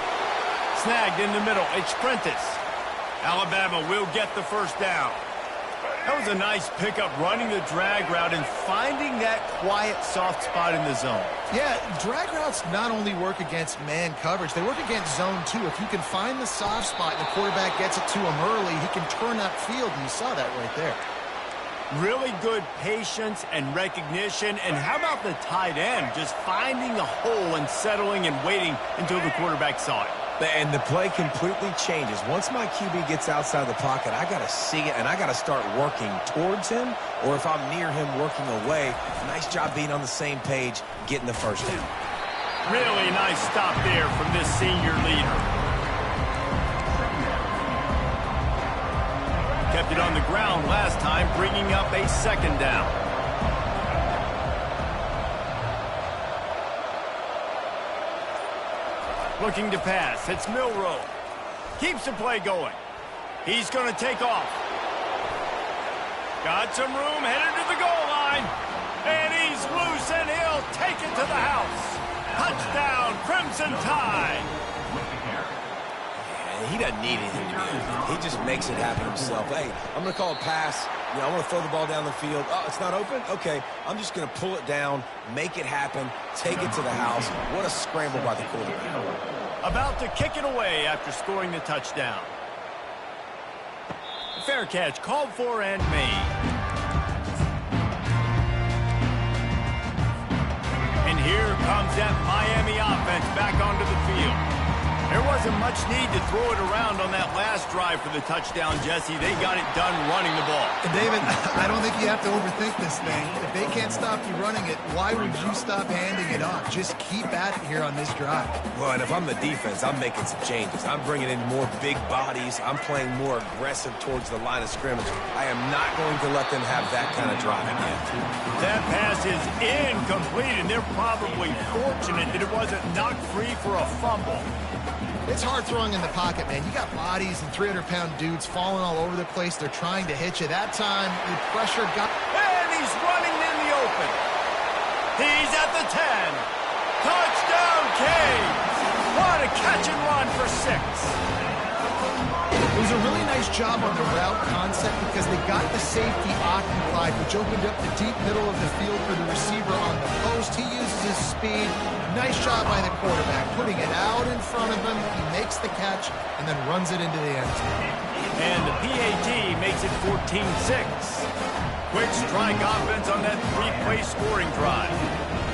Snagged in the middle. It's Prentice. Alabama will get the first down. That was a nice pickup, running the drag route and finding that quiet, soft spot in the zone. Yeah, drag routes not only work against man coverage, they work against zone too. If you can find the soft spot and the quarterback gets it to him early, he can turn that field, and you saw that right there. Really good patience and recognition. And how about the tight end just finding the hole and settling and waiting until the quarterback saw it? And the play completely changes. Once my QB gets outside the pocket, I got to see it, and I got to start working towards him, or if I'm near him, working away. Nice job being on the same page, getting the first down. Really nice stop there from this senior leader. Kept it on the ground last time, bringing up a second down. Looking to pass. It's Milroe. Keeps the play going. He's going to take off. Got some room, headed to the goal line. And he's loose, and he'll take it to the house. Touchdown, Crimson Tide. Yeah, he doesn't need anything to do. He just makes it happen himself. Hey, I'm going to call a pass. You know, I want to throw the ball down the field. Oh, it's not open? Okay, I'm just going to pull it down, make it happen, take it to the house. What a scramble by the quarterback. About to kick it away after scoring the touchdown. Fair catch, called for and made. And here comes that Miami offense back onto the field. There wasn't much need to throw it around on that last drive for the touchdown, Jesse. They got it done running the ball. And David, I don't think you have to overthink this thing. If they can't stop you running it, why would you stop handing it off? Just keep at it here on this drive. Well, and if I'm the defense, I'm making some changes. I'm bringing in more big bodies. I'm playing more aggressive towards the line of scrimmage. I am not going to let them have that kind of drive again. That pass is incomplete, and they're probably fortunate that it wasn't knocked free for a fumble. It's hard throwing in the pocket, man. You got bodies and 300-pound dudes falling all over the place. They're trying to hit you. That time, the pressure got... And he's running in the open. He's at the 10. Touchdown, Canes. What a catch and run for 6. It was a really nice job on the route concept because they got the safety occupied, which opened up the deep middle of the field for the receiver on the post. He uses his speed. Nice job by the quarterback, putting it out in front of him. He makes the catch and then runs it into the end zone. And the PAT makes it 14-6. Quick strike offense on that 3-play scoring drive.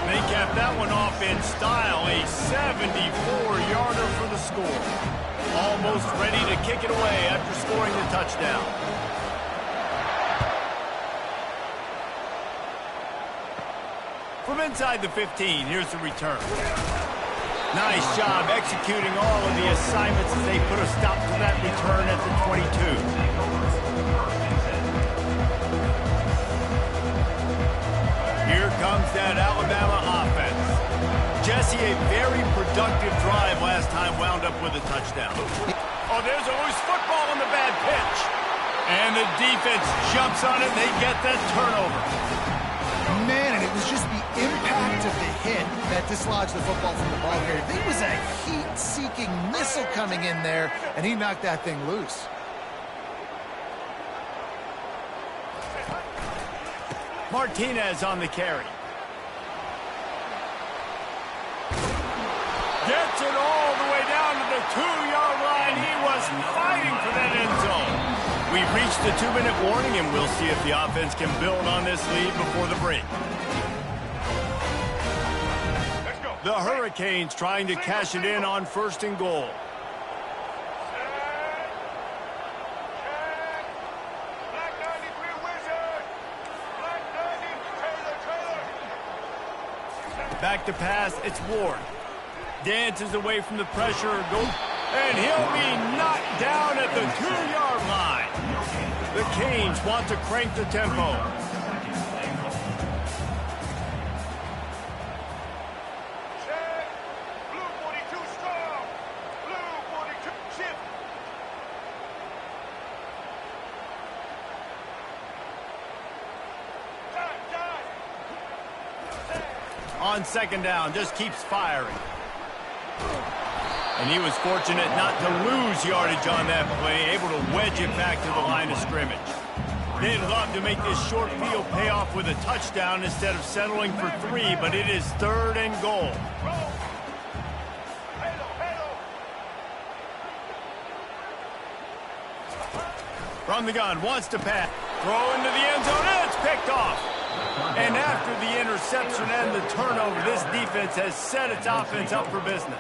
They capped that one off in style, a 74-yarder for the score. Almost ready to kick it away after scoring the touchdown. From inside the 15, here's the return. Nice job executing all of the assignments as they put a stop to that return at the 22. Here comes that Alabama offense. Jesse, a very productive drive last time, wound up with a touchdown. Oh, there's a loose football on the bad pitch. And the defense jumps on it, and they get that turnover. Man, and it was just the impact of the hit that dislodged the football from the ball carrier. There was a heat-seeking missile coming in there, and he knocked that thing loose. Martinez on the carry. Gets it all the way down to the 2-yard line. He was fighting for that end zone. We've reached the 2-minute warning, and we'll see if the offense can build on this lead before the break. The Hurricanes trying to cash it in on 1st and goal. Back to pass, it's Ward. Dances away from the pressure, and he'll be knocked down at the 2-yard line. The Canes want to crank the tempo. On 2nd down, just keeps firing. And he was fortunate not to lose yardage on that play, able to wedge it back to the line of scrimmage. They'd love to make this short field pay off with a touchdown instead of settling for 3, but it is 3rd and goal. From the gun, wants to pass. Throw into the end zone, and it's picked off. And after the interception and the turnover, this defense has set its offense up for business.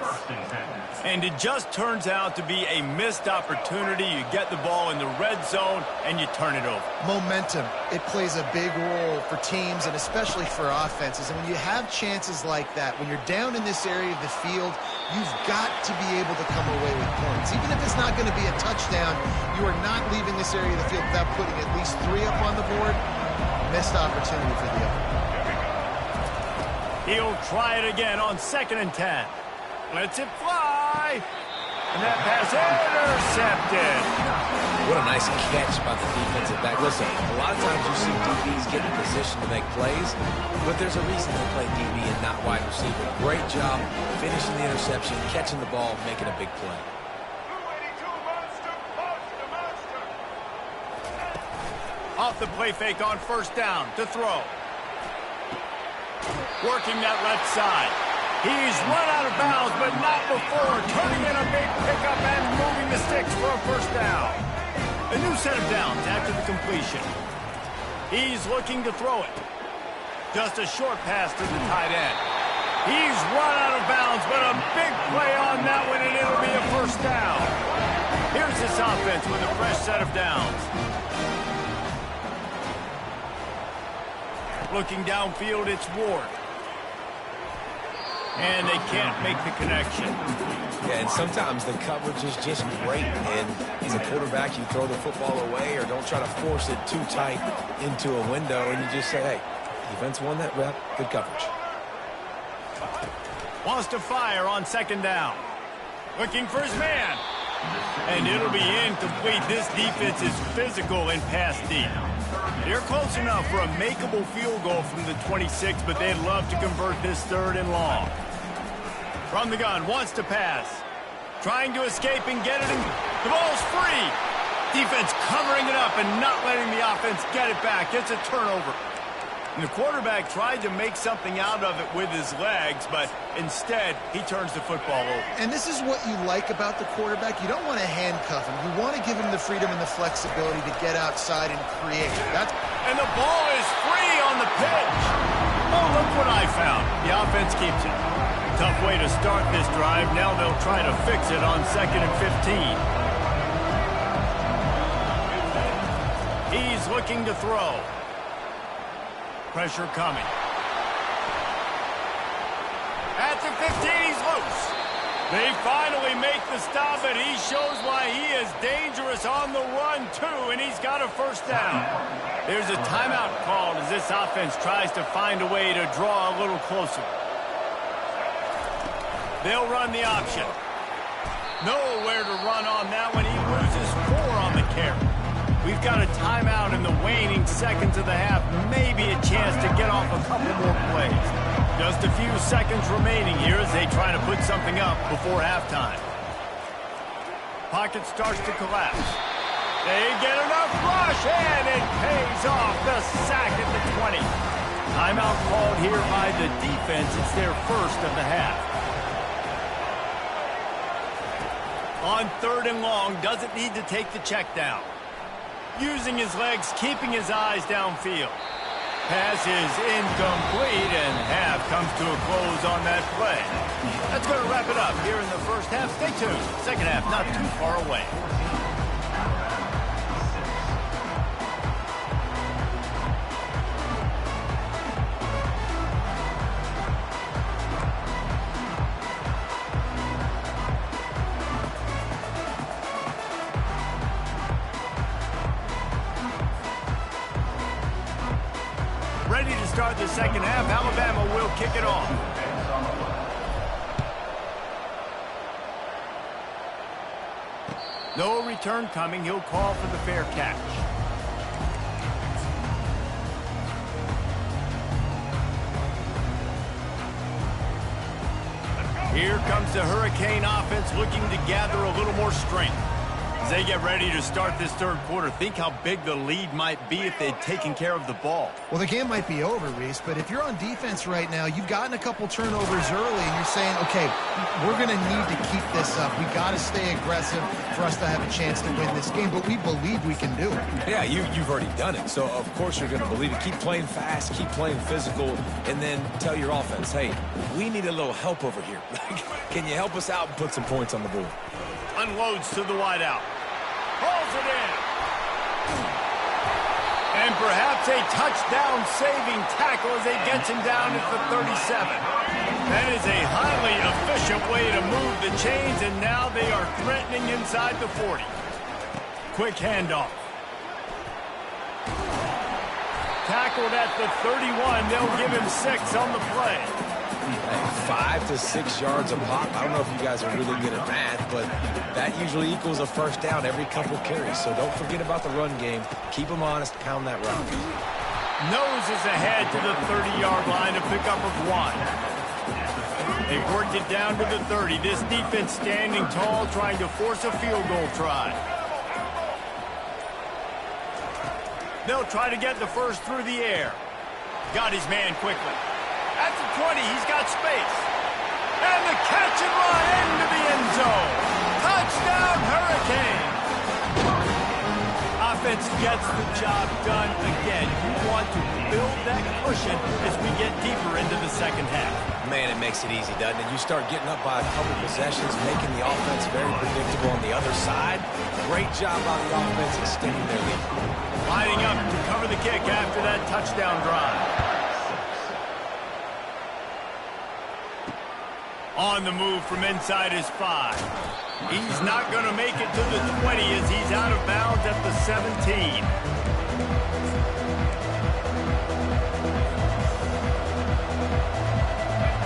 And it just turns out to be a missed opportunity. You get the ball in the red zone, and you turn it over. Momentum, it plays a big role for teams and especially for offenses. And when you have chances like that, when you're down in this area of the field, you've got to be able to come away with points. Even if it's not going to be a touchdown, you are not leaving this area of the field without putting at least 3 up on the board. Missed opportunity for the other. He'll try it again on 2nd and 10. Lets it fly. And that pass intercepted. What a nice catch by the defensive back. Listen, a lot of times you see DBs get in position to make plays, but there's a reason they play DB and not wide receiver. Great job finishing the interception, catching the ball, making a big play. Off the play fake on 1st down to throw. Working that left side. He's run out of bounds, but not before turning in a big pickup and moving the sticks for a 1st down. A new set of downs after the completion. He's looking to throw it. Just a short pass to the tight end. He's run out of bounds, but a big play on that one, and it'll be a 1st down. Here's this offense with a fresh set of downs. Looking downfield, it's Ward. And they can't make the connection. Yeah, and sometimes the coverage is just great. And as a quarterback, you throw the football away or don't try to force it too tight into a window. And you just say, hey, defense won that rep. Good coverage. Wants to fire on 2nd down. Looking for his man. And it'll be incomplete. This defense is physical and pass deep. They're close enough for a makeable field goal from the 26, but they'd love to convert this 3rd and long. From the gun, wants to pass. Trying to escape and get it in. The ball's free. Defense covering it up and not letting the offense get it back. It's a turnover. And the quarterback tried to make something out of it with his legs, but instead, he turns the football over. And this is what you like about the quarterback. You don't want to handcuff him. You want to give him the freedom and the flexibility to get outside and create. And the ball is free on the pitch. Oh, look what I found. The offense keeps it. Tough way to start this drive. Now they'll try to fix it on 2nd and 15. He's looking to throw. Pressure coming. At the 15, he's loose. They finally make the stop, and he shows why he is dangerous on the run, too, and he's got a 1st down. There's a timeout called as this offense tries to find a way to draw a little closer. They'll run the option. Nowhere to run on that one. He loses 4 on the carry. We've got a timeout in the waning seconds of the half. Maybe a chance to get off a couple more plays. Just a few seconds remaining here as they try to put something up before halftime. Pocket starts to collapse. They get enough rush, and it pays off. The sack at the 20. Timeout called here by the defense. It's their 1st of the half. On 3rd and long, doesn't need to take the check down. Using his legs, keeping his eyes downfield. Pass is incomplete, and half comes to a close on that play. That's going to wrap it up here in the first half. Stay tuned. Second half not too far away. Ready to start the second half. Alabama will kick it off. No return coming. He'll call for the fair catch. Here comes the Hurricane offense looking to gather a little more strength. As they get ready to start this third quarter, think how big the lead might be if they'd taken care of the ball. Well, the game might be over, Reese, but if you're on defense right now, you've gotten a couple turnovers early, and you're saying, okay, we're going to need to keep this up. We got to stay aggressive for us to have a chance to win this game, but we believe we can do it. Yeah, you've already done it, so of course you're going to believe it. Keep playing fast, keep playing physical, and then tell your offense, hey, we need a little help over here. Can you help us out and put some points on the board? Unloads to the wideout. Pulls it in. And perhaps a touchdown-saving tackle as he gets him down at the 37. That is a highly efficient way to move the chains, and now they are threatening inside the 40. Quick handoff. Tackled at the 31. They'll give him 6 on the play. 5 to 6 yards a pop. I don't know if you guys are really good at math, but that usually equals a first down every couple carries. So don't forget about the run game. Keep them honest. Pound that rock. Noses ahead to the 30-yard line to pick up a 1. They worked it down to the 30. This defense standing tall, trying to force a field goal try. They'll try to get the first through the air. Got his man quickly. At the 20, he's got space. And the catch and run into the end zone. Touchdown, Hurricane. Offense gets the job done again. You want to build that cushion as we get deeper into the second half. Man, it makes it easy, doesn't it? You start getting up by a couple possessions, making the offense very predictable on the other side. Great job by the offense extending their lead. Lining up to cover the kick after that touchdown drive. On the move from inside his 5. He's not going to make it to the 20 as he's out of bounds at the 17.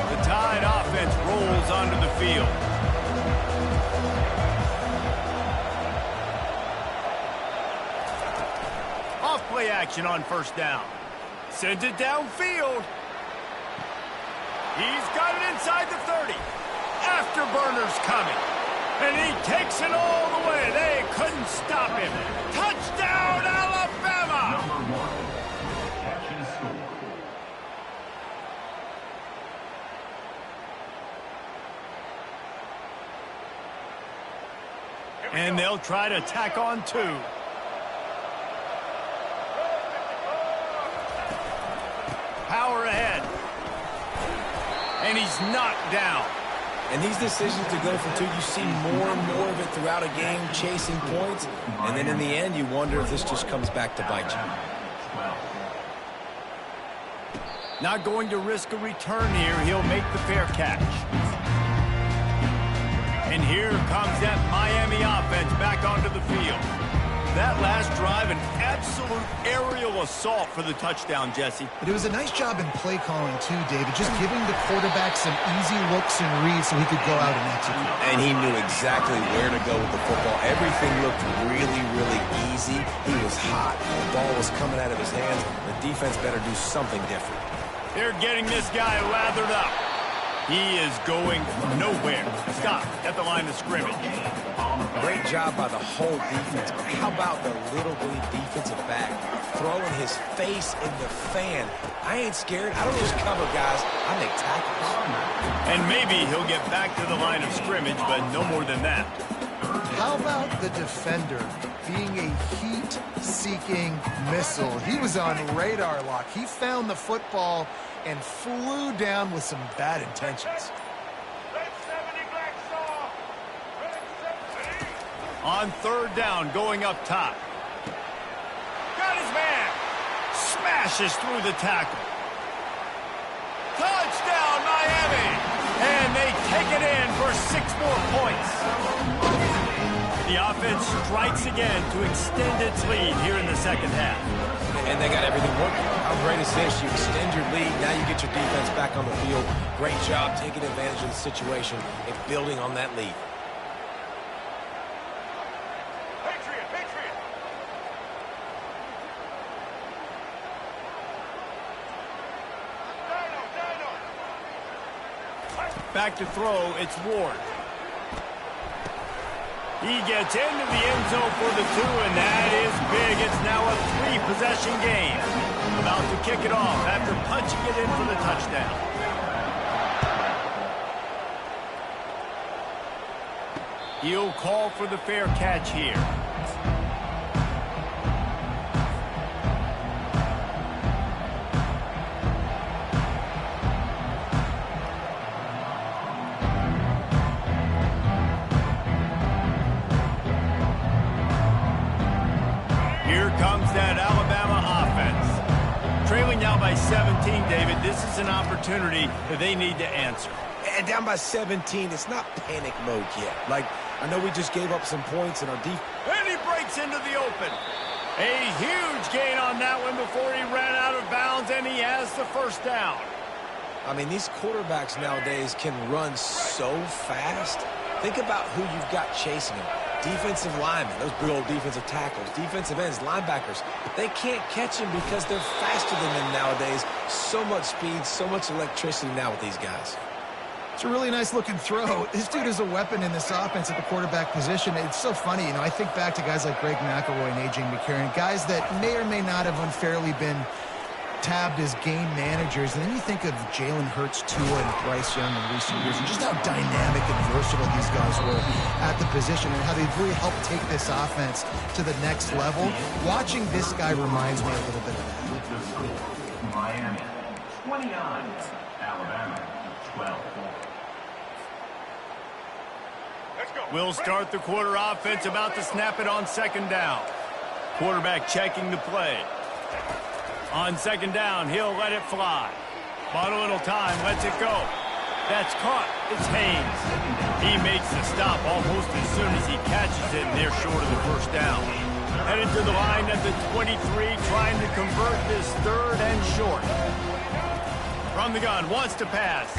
The Tide offense rolls onto the field. Off play action on first down. Sends it downfield. He's got it inside the 30. Afterburner's coming. And he takes it all the way. They couldn't stop him. Touchdown, Alabama! Number 1. Catch and score. And they'll try to tack on 2. Power ahead. And he's knocked down. And these decisions to go for 2, you see more and more of it throughout a game, chasing points. And then in the end, you wonder if this just comes back to bite you. Not going to risk a return here. He'll make the fair catch. And here comes that Miami offense back onto the field. That last drive, an absolute aerial assault for the touchdown, Jesse. But it was a nice job in play calling, too, David, just giving the quarterback some easy looks and reads so he could go out and execute. And he knew exactly where to go with the football. Everything looked really, really easy. He was hot. The ball was coming out of his hands. The defense better do something different. They're getting this guy lathered up. He is going nowhere. Stop at the line of scrimmage. Great job by the whole defense. But how about the little bitty defensive back throwing his face in the fan? I ain't scared. I don't just cover guys. I make tackles. And maybe he'll get back to the line of scrimmage, but no more than that. How about the defender being a heat-seeking missile. He was on radar lock. He found the football and flew down with some bad intentions. On third down, going up top. Got his man. Smashes through the tackle. Touchdown, Miami! And they take it in for 6 more points. The offense strikes again to extend its lead here in the second half. And they got everything working. How great is this? You extend your lead, now you get your defense back on the field. Great job taking advantage of the situation and building on that lead. Back to throw, it's Ward. He gets into the end zone for the 2, and that is big. It's now a 3-possession game. About to kick it off after punching it in for the touchdown. He'll call for the fair catch here. By 17, David, this is an opportunity that they need to answer. And down by 17, it's not panic mode yet. Like, I know we just gave up some points in our defense. And he breaks into the open. A huge gain on that one before he ran out of bounds, and he has the first down. I mean, these quarterbacks nowadays can run so fast. Think about who you've got chasing them. Defensive linemen, those big old defensive tackles, defensive ends, linebackers. They can't catch him because they're faster than them nowadays. So much speed, so much electricity now with these guys. It's a really nice-looking throw. This dude is a weapon in this offense at the quarterback position. It's so funny, you know, I think back to guys like Greg McElroy and A.J. McCarron, guys that may or may not have unfairly been tabbed as game managers, and then you think of Jalen Hurts, Tua, and Bryce Young in recent years, and just how dynamic and versatile these guys were at the position and how they've really helped take this offense to the next level. Watching this guy reminds me a little bit of that. Miami, 29. Alabama, 12. We'll start the quarter offense, about to snap it on second down. Quarterback checking the play. On second down, he'll let it fly. Bought a little time, lets it go. That's caught. It's Haynes. He makes the stop almost as soon as he catches it, and they're short of the first down. Headed to the line at the 23, trying to convert this third and short. From the gun, wants to pass.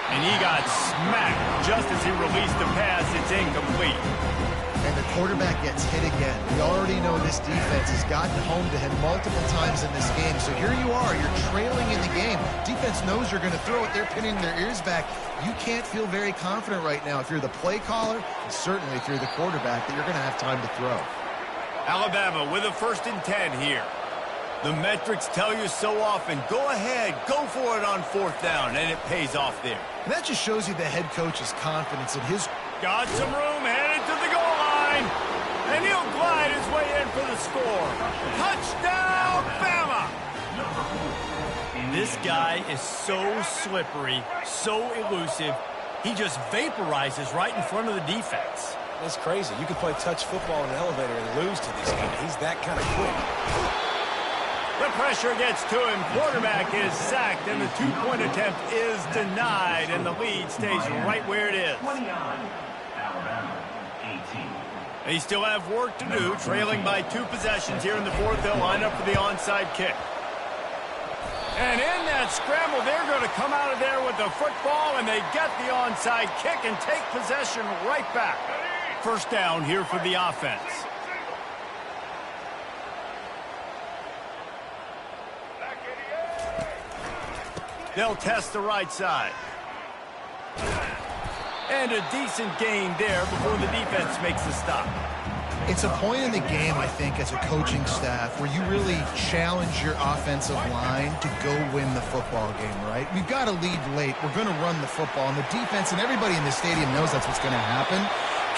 And he got smacked just as he released the pass. It's incomplete. And the quarterback gets hit again. We already know this defense has gotten home to him multiple times in this game. So here you are, you're trailing in the game. Defense knows you're going to throw it. They're pinning their ears back. You can't feel very confident right now if you're the play caller, and certainly if you're the quarterback, that you're going to have time to throw. Alabama with a 1st and 10 here. The metrics tell you so often, go ahead, go for it on 4th down, and it pays off there. And that just shows you the head coach's confidence in his... Got some room, headed to the goal line, and he'll glide his way in for the score. Touchdown, Bama! This guy is so slippery, so elusive, he just vaporizes right in front of the defense. That's crazy. You could play touch football in an elevator and lose to this guy. He's that kind of quick. The pressure gets to him. Quarterback is sacked, and the 2-point attempt is denied, and the lead stays right where it is. 29. Alabama, 18. They still have work to do, trailing by 2 possessions here in the 4th. They'll line up for the onside kick. And in that scramble, they're going to come out of there with the football, and they get the onside kick and take possession right back. First down here for the offense. They'll test the right side. And a decent gain there before the defense makes the stop. It's a point in the game, I think, as a coaching staff where you really challenge your offensive line to go win the football game, right? We've got to lead late. We're going to run the football. And the defense and everybody in the stadium knows that's what's going to happen.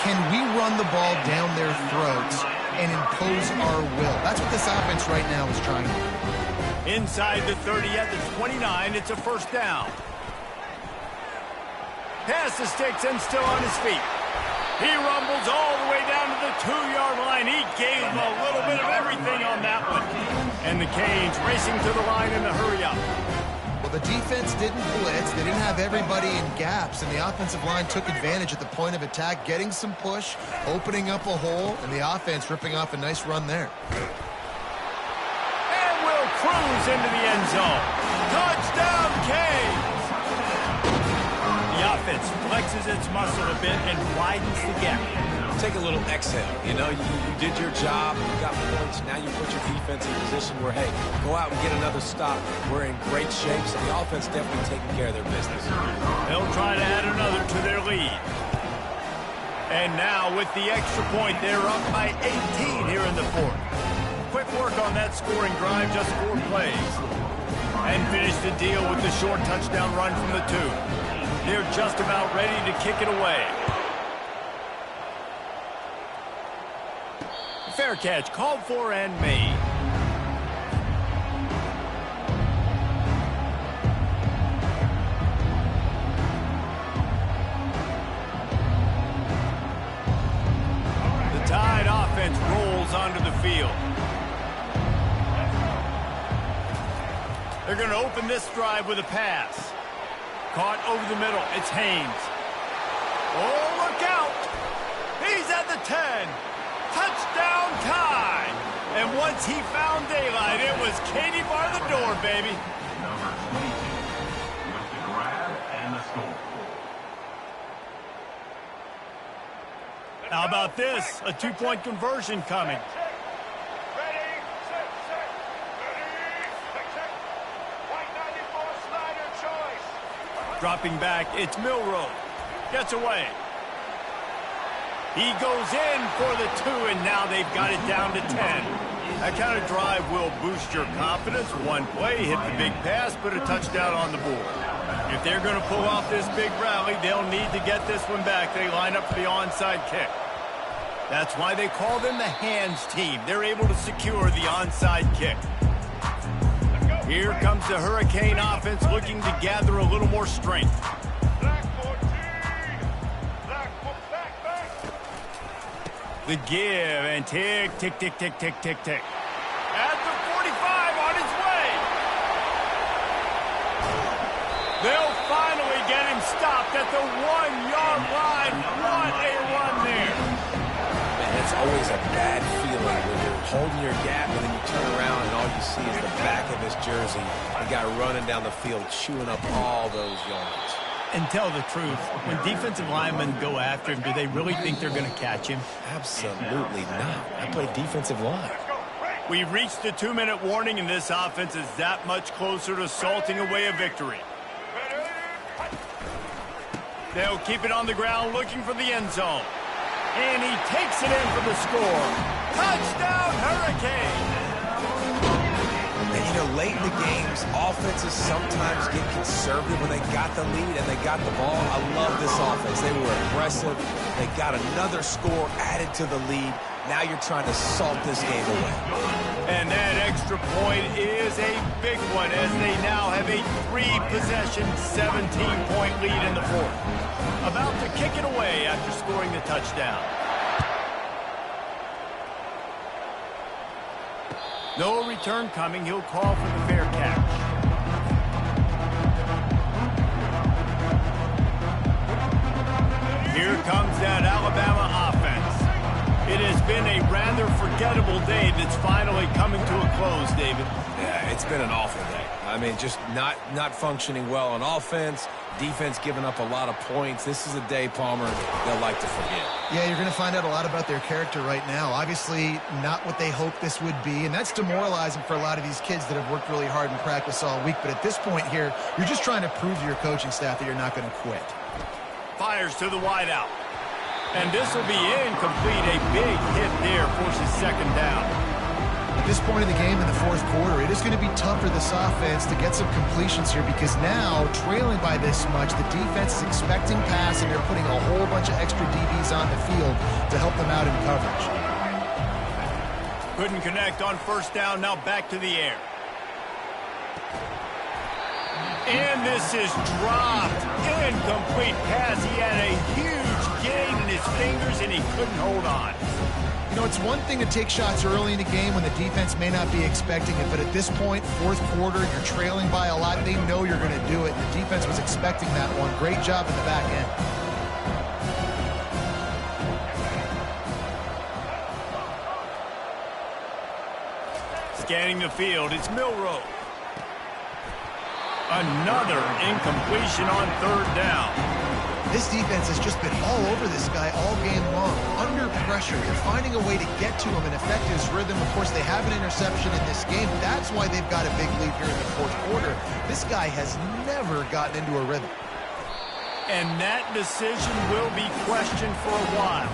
can we run the ball down their throats and impose our will? That's what this offense right now is trying to do. Inside the 30 at the 29, it's a first down. Pass the sticks and still on his feet. He rumbles all the way down to the 2-yard line. He gave him a little bit of everything on that one. And the Canes racing to the line in a hurry-up. Well, the defense didn't blitz. They didn't have everybody in gaps, and the offensive line took advantage at the point of attack, getting some push, opening up a hole, and the offense ripping off a nice run there. And will cruise into the end zone. Touchdown, Canes! The offense flexes its muscle a bit and widens the gap. Take a little exhale. You know, you did your job. You got points. Now you put your defense in a position where, hey, go out and get another stop. We're in great shape, so the offense definitely taking care of their business. They'll try to add another to their lead. And now with the extra point, they're up by 18 here in the fourth. Quick work on that scoring drive, just 4 plays. And finish the deal with the short touchdown run from the 2. They're just about ready to kick it away. Fair catch called for and made. The Tide offense rolls onto the field. They're going to open this drive with a pass. Caught over the middle. It's Haynes. Oh, look out! He's at the 10. Touchdown Tide! And once he found daylight, it was Katie bar the door, baby. Number 22 with the grab and the score. How about this? A 2-point conversion coming. Dropping back, it's Milrow. Gets away. He goes in for the 2, and now they've got it down to 10. That kind of drive will boost your confidence. One play, hit the big pass, put a touchdown on the board. If they're going to pull off this big rally, they'll need to get this one back. They line up for the onside kick. That's why they call them the hands team. They're able to secure the onside kick. Here comes the Hurricane offense looking to gather a little more strength. The give and tick, tick, tick, tick, tick, tick, tick. At the 45 on his way. They'll finally get him stopped at the 1-yard line. What a run there. Man, it's always a bad feeling when you're holding your gap and then you turn around and all you see is the back of his jersey. The guy running down the field, chewing up all those yards. And tell the truth, when defensive linemen go after him, do they really think they're going to catch him? Absolutely not. I play defensive line. We've reached the 2-minute warning, and this offense is that much closer to salting away a victory. They'll keep it on the ground looking for the end zone. And he takes it in for the score. Touchdown, Hurricane! And, you know, late in the games, offenses sometimes get conservative when they got the lead and they got the ball. I love this offense. They were aggressive. They got another score added to the lead. Now you're trying to salt this game away. And that extra point is a big one as they now have a 3-possession, 17-point lead in the fourth. About to kick it away after scoring the touchdown. No return coming. He'll call for the fair catch. Here comes that Alabama offense. It has been a rather forgettable day that's finally coming to a close, David. Yeah, it's been an awful day. I mean, just not functioning well on offense. Defense giving up a lot of points. This is a day, Palmer, they'll like to forget. Yeah, you're going to find out a lot about their character right now. Obviously, not what they hoped this would be, and that's demoralizing for a lot of these kids that have worked really hard in practice all week. But at this point here, you're just trying to prove to your coaching staff that you're not going to quit. Fires to the wideout. And this will be incomplete. A big hit there forces second down. At this point of the game in the fourth quarter, it is going to be tough for this offense to get some completions here because now, trailing by this much, the defense is expecting pass, and they're putting a whole bunch of extra DBs on the field to help them out in coverage. Couldn't connect on first down, now back to the air. And this is dropped. Incomplete pass. He had a huge gain in his fingers, and he couldn't hold on. You know, it's one thing to take shots early in the game when the defense may not be expecting it, but at this point, fourth quarter, you're trailing by a lot. They know you're going to do it. The defense was expecting that one. Great job in the back end. Scanning the field, it's Milroe. Another incompletion on third down. This defense has just been all over this guy all game long. Under pressure, they're finding a way to get to him and affect his rhythm. Of course, they have an interception in this game. That's why they've got a big lead here in the fourth quarter. This guy has never gotten into a rhythm. And that decision will be questioned for a while.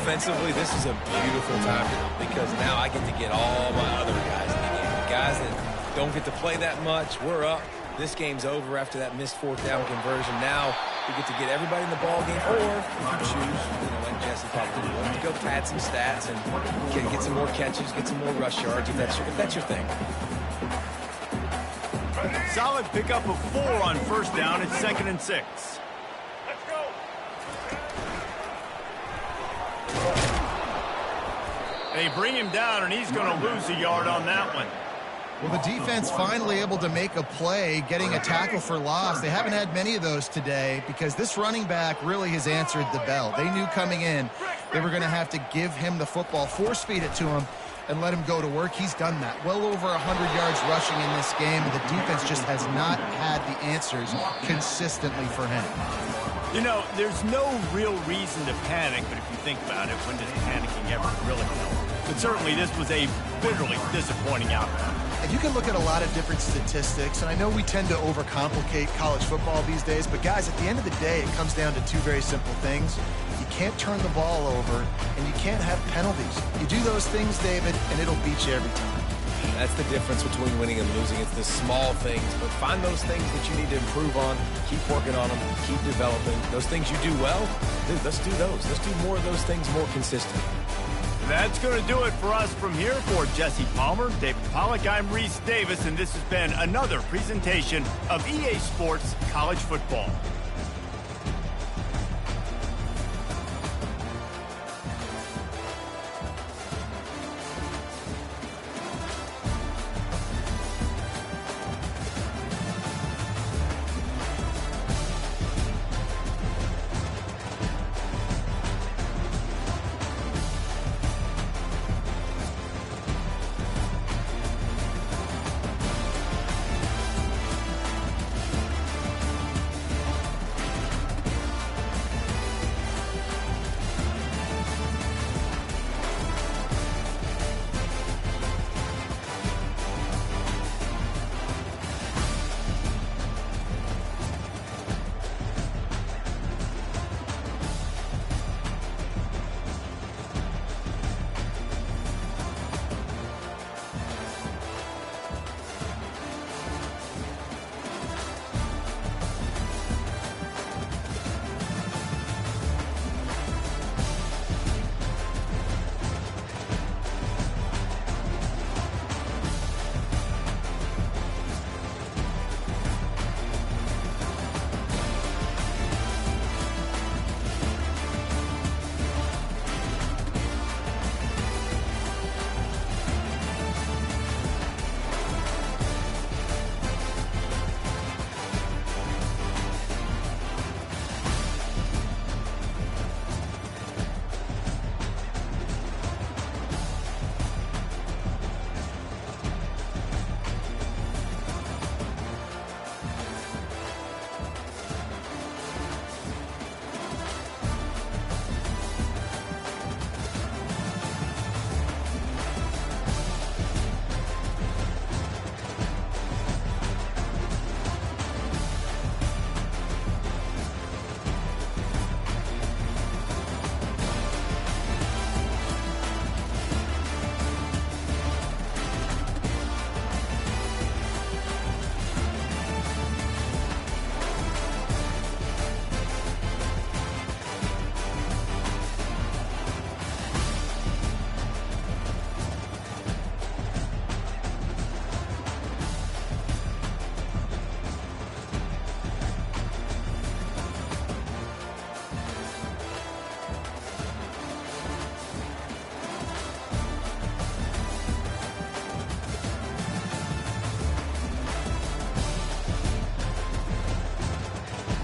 Offensively, this is a beautiful time because now I get to get all my other guys in the game. The guys that don't get to play that much, we're up. This game's over after that missed fourth down conversion. Now we get to get everybody in the ball game, or if you choose, like Jesse probably would, go pad some stats and get some more catches, get some more rush yards if that's your thing. Solid pickup of 4 on first down. It's 2nd and 6. Let's go. They bring him down, and he's going to lose a yard on that one. Well, the defense finally able to make a play, getting a tackle for loss. They haven't had many of those today because this running back really has answered the bell. They knew coming in they were going to have to give him the football, force feed it to him, and let him go to work. He's done that. Well over 100 yards rushing in this game, and the defense just has not had the answers consistently for him. You know, there's no real reason to panic, but if you think about it, when does panicking ever really help? But certainly this was a bitterly disappointing outcome. And you can look at a lot of different statistics, and I know we tend to overcomplicate college football these days, but guys, at the end of the day, it comes down to two very simple things. You can't turn the ball over, and you can't have penalties. You do those things, David, and it'll beat you every time. That's the difference between winning and losing. It's the small things, but find those things that you need to improve on, keep working on them, keep developing. Those things you do well, dude, let's do those. Let's do more of those things more consistently. That's going to do it for us from here. For Jesse Palmer, David Pollack, I'm Reese Davis, and this has been another presentation of EA Sports College Football.